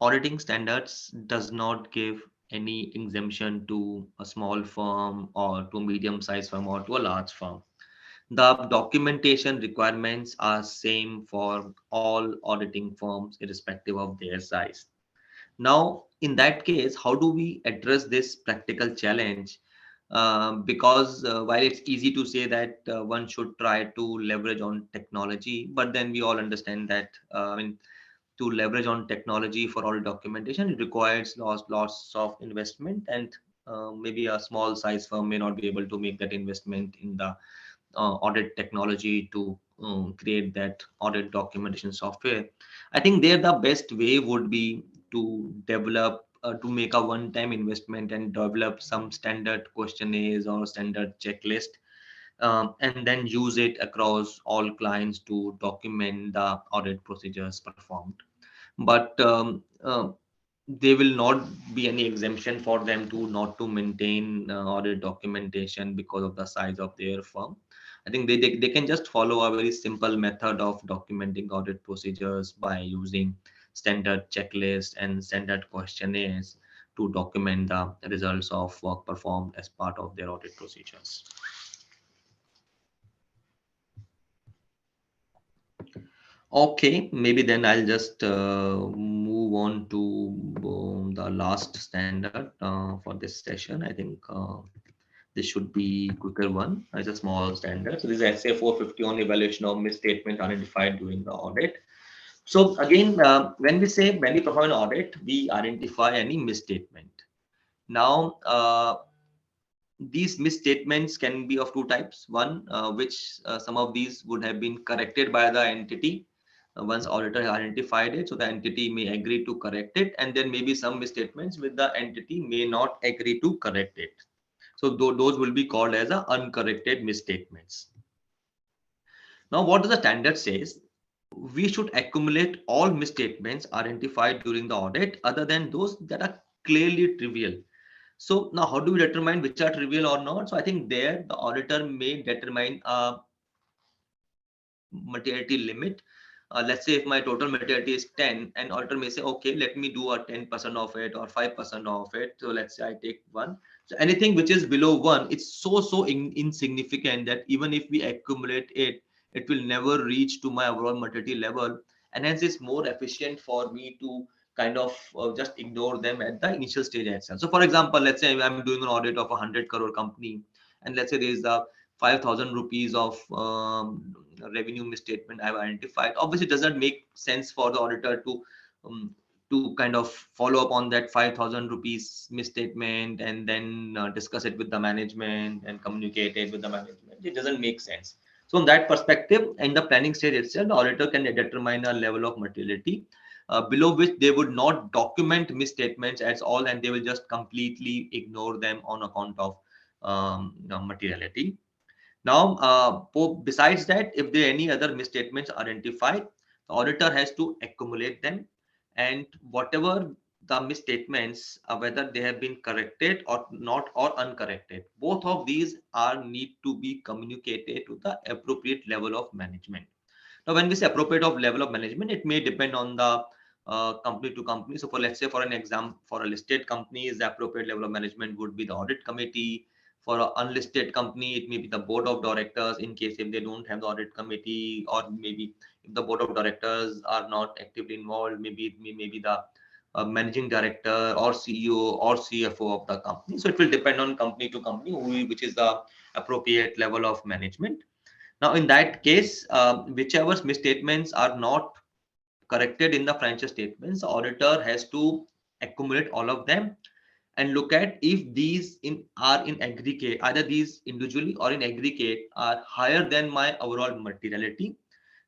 [SPEAKER 5] auditing standards does not give any exemption to a small firm or to a medium-sized firm or to a large firm. The documentation requirements are same for all auditing firms, irrespective of their size. Now, in that case, how do we address this practical challenge? Because while it's easy to say that one should try to leverage on technology, but then we all understand that to leverage on technology for all documentation, it requires lots of investment, and maybe a small size firm may not be able to make that investment in the audit technology to create that audit documentation software. I think there the best way would be to develop to make a one-time investment and develop some standard questionnaires or standard checklist, and then use it across all clients to document the audit procedures performed. But there will not be any exemption for them to not to maintain audit documentation because of the size of their firm. I think they can just follow a very simple method of documenting audit procedures by using standard checklists and standard questionnaires to document the results of work performed as part of their audit procedures. Okay, maybe then I'll just move on to the last standard for this session. I think this should be quicker one. It's a small standard. So this is SA 450 on evaluation of misstatement identified during the audit. So again, when we perform an audit, we identify any misstatement. Now, these misstatements can be of two types. One, which some of these would have been corrected by the entity once auditor has identified it, so the entity may agree to correct it, and there may be some misstatements with the entity may not agree to correct it. So those will be called as a uncorrected misstatements. Now, what does the standard says? We should accumulate all misstatements identified during the audit other than those that are clearly trivial. So now how do we determine which are trivial or not? So I think there the auditor may determine a materiality limit. Let's say if my total materiality is 10 and auditor may say, okay, let me do a 10% of it or 5% of it. So let's say I take 1. So anything which is below 1, it's so insignificant that even if we accumulate it, it will never reach to my overall materiality level. And hence it's more efficient for me to kind of just ignore them at the initial stage itself. So for example, let's say I'm doing an audit of a 100 crore company, and let's say there is a 5,000 rupees of revenue misstatement I've identified. Obviously, it doesn't make sense for the auditor to kind of follow up on that 5,000 rupees misstatement and then discuss it with the management and communicate it with the management. It doesn't make sense. So, in that perspective, in the planning stage itself, the auditor can determine a level of materiality below which they would not document misstatements at all, and they will just completely ignore them on account of materiality. Now, besides that, if there are any other misstatements identified, the auditor has to accumulate them, and whatever the misstatements, whether they have been corrected or not or uncorrected, both of these are need to be communicated to the appropriate level of management. Now, when we say appropriate of level of management, it may depend on the company to company. So, for let's say for an exam, for a listed company, the appropriate level of management would be the audit committee. For an unlisted company, it may be the board of directors in case if they don't have the audit committee, or maybe if the board of directors are not actively involved, maybe it may be the managing director or CEO or CFO of the company. So it will depend on company to company, which is the appropriate level of management. Now, in that case, whichever misstatements are not corrected in the financial statements, the auditor has to accumulate all of them and look at if these are in aggregate, either these individually or in aggregate are higher than my overall materiality,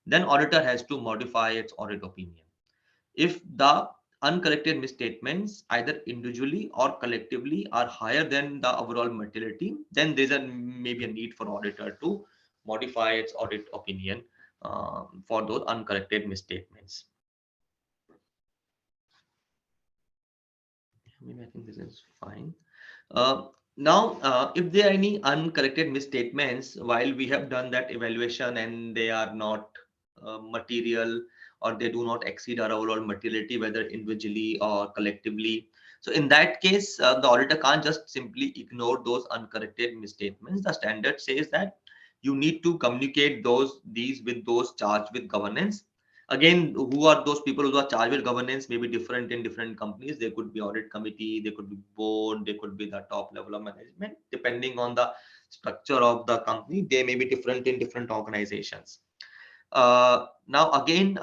[SPEAKER 5] then auditor has to modify its audit opinion. If the uncorrected misstatements either individually or collectively are higher than the overall materiality, then there's maybe a need for auditor to modify its audit opinion for those uncorrected misstatements. Maybe I think this is fine. Now, if there are any uncorrected misstatements while we have done that evaluation and they are not material, or they do not exceed our overall materiality, whether individually or collectively. So in that case, the auditor can't just simply ignore those uncorrected misstatements. The standard says that you need to communicate these with those charged with governance. Again, who are those people who are charged with governance may be different in different companies. They could be audit committee, they could be board, they could be the top level of management. Depending on the structure of the company, they may be different in different organizations. Now again,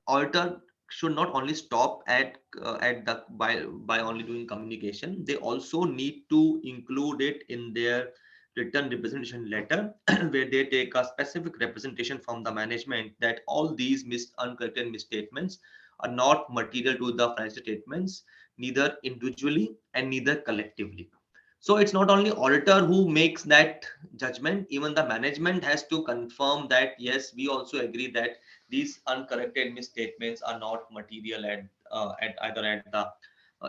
[SPEAKER 5] auditor should not only stop at the by only doing communication. They also need to include it in their written representation letter where they take a specific representation from the management that all these uncorrected misstatements are not material to the financial statements, neither individually and neither collectively. So it's not only auditor who makes that judgment, even the management has to confirm that yes, we also agree that these uncorrected misstatements are not material at either at the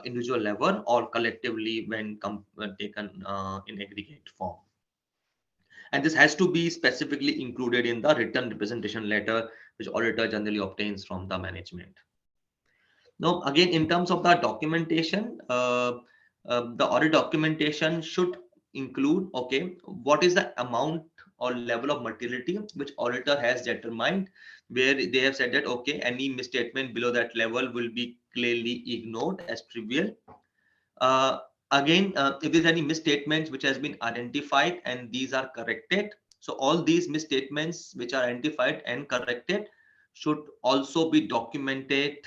[SPEAKER 5] individual level or collectively when taken in aggregate form. And this has to be specifically included in the written representation letter which auditor generally obtains from the management. Now, again, in terms of the documentation, the audit documentation should include, okay, what is the amount or level of materiality which auditor has determined, where they have said that, okay, any misstatement below that level will be clearly ignored as trivial. Uh, Again, if there's any misstatements which has been identified and these are corrected, so all these misstatements which are identified and corrected should also be documented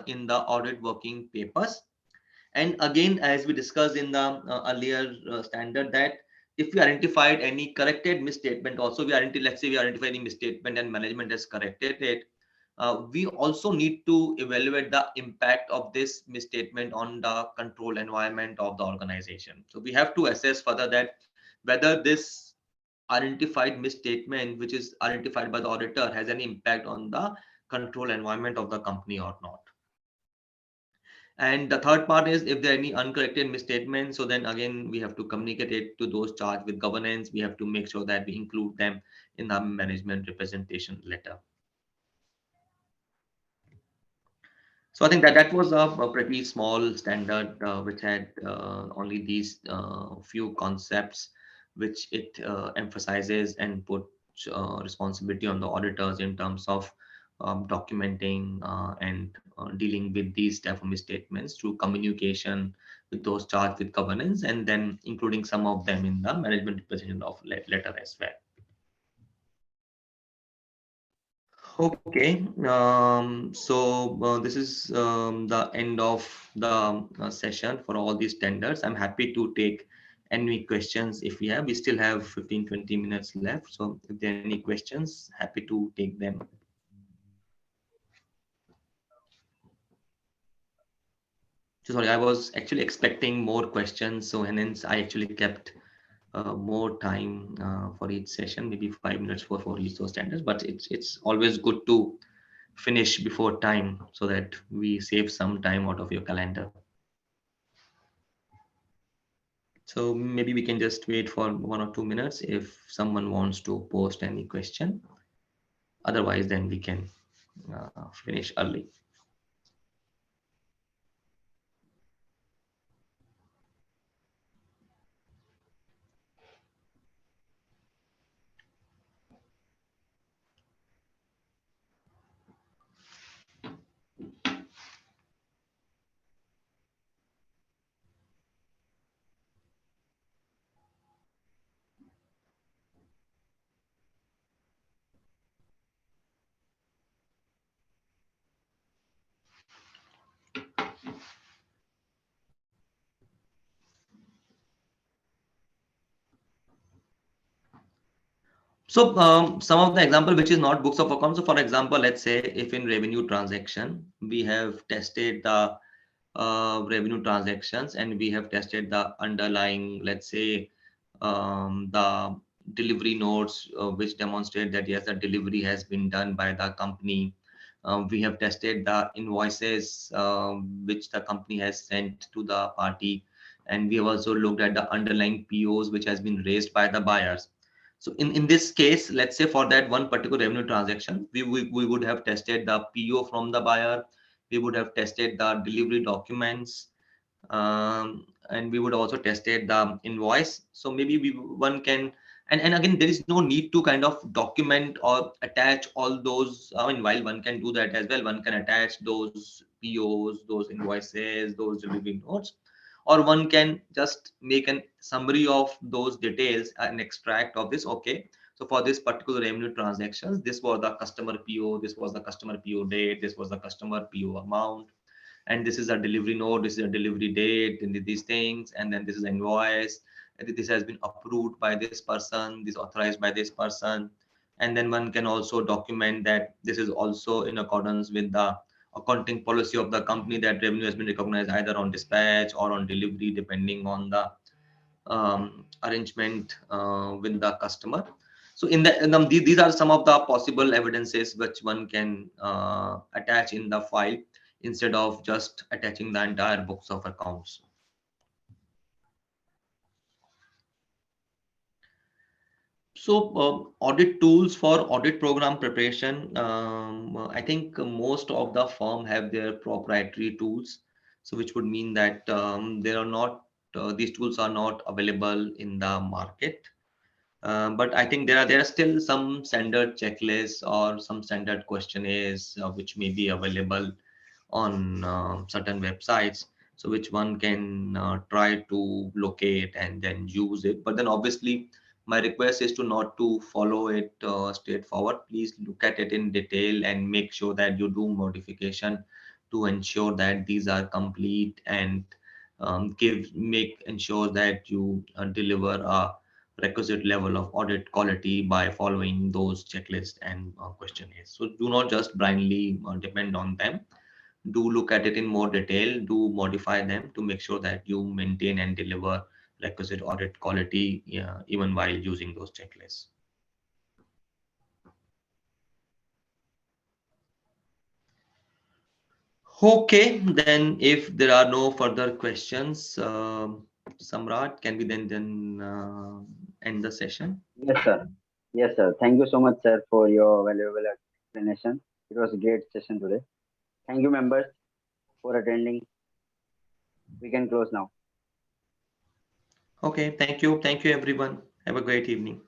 [SPEAKER 5] in the audit working papers. And again, as we discussed in the earlier standard, that if we identified any corrected misstatement, also let's say we identify any misstatement and management has corrected it, we also need to evaluate the impact of this misstatement on the control environment of the organization. So we have to assess further that whether this identified misstatement, which is identified by the auditor, has any impact on the control environment of the company or not. And the third part is if there are any uncorrected misstatements, so then again, we have to communicate it to those charged with governance. We have to make sure that we include them in the management representation letter. So I think that was a pretty small standard which had only these few concepts which it emphasizes and put responsibility on the auditors in terms of documenting and dealing with these type of misstatements through communication with those charged with governance, and then including some of them in the management representation of letter as well. Okay, so this is the end of the session for all these tenders. I'm happy to take any questions if we have. We still have 15-20 minutes left. So if there are any questions, happy to take them. So sorry, I was actually expecting more questions. So hence I actually kept more time for each session, maybe 5 minutes for each those standards. But it's always good to finish before time so that we save some time out of your calendar. So maybe we can just wait for 1 or 2 minutes if someone wants to post any question. Otherwise, then we can finish early. So some of the example which is not books of accounts. So for example, let's say if in revenue transaction, we have tested the revenue transactions and we have tested the underlying, let's say, the delivery notes which demonstrate that yes, the delivery has been done by the company. We have tested the invoices which the company has sent to the party, and we have also looked at the underlying POs which has been raised by the buyers. So in this case, let's say for that one particular revenue transaction, we would have tested the PO from the buyer, we would have tested the delivery documents, and we would also tested the invoice. So maybe one can, and again, there is no need to kind of document or attach all those. I mean, while one can do that as well, one can attach those POs, those invoices, those delivery notes, or one can just make a summary of those details, an extract of this. Okay, so for this particular revenue transactions, this was the customer PO, this was the customer PO date, this was the customer PO amount, and this is a delivery note, this is a delivery date, and these things, and then this is invoice, and this has been approved by this person, this authorized by this person. And then one can also document that this is also in accordance with the accounting policy of the company that revenue has been recognized either on dispatch or on delivery, depending on the arrangement with the customer. So these are some of the possible evidences which one can attach in the file instead of just attaching the entire books of accounts. So audit tools for audit program preparation. I think most of the firm have their proprietary tools. So which would mean that there are not these tools are not available in the market. But I think there are still some standard checklists or some standard questionnaires which may be available on certain websites, so which one can try to locate and then use it. But then obviously my request is to not to follow it straightforward. Please look at it in detail and make sure that you do modification to ensure that these are complete and ensure that you deliver a requisite level of audit quality by following those checklists and questionnaires. So do not just blindly depend on them. Do look at it in more detail, do modify them to make sure that you maintain and deliver requisite audit quality, even while using those checklists. Okay, then if there are no further questions, Samrat, can we then end the session?
[SPEAKER 6] Yes, sir. Yes, sir. Thank you so much, sir, for your valuable explanation. It was a great session today. Thank you, members, for attending. We can close now.
[SPEAKER 5] Okay, thank you. Thank you, everyone. Have a great evening.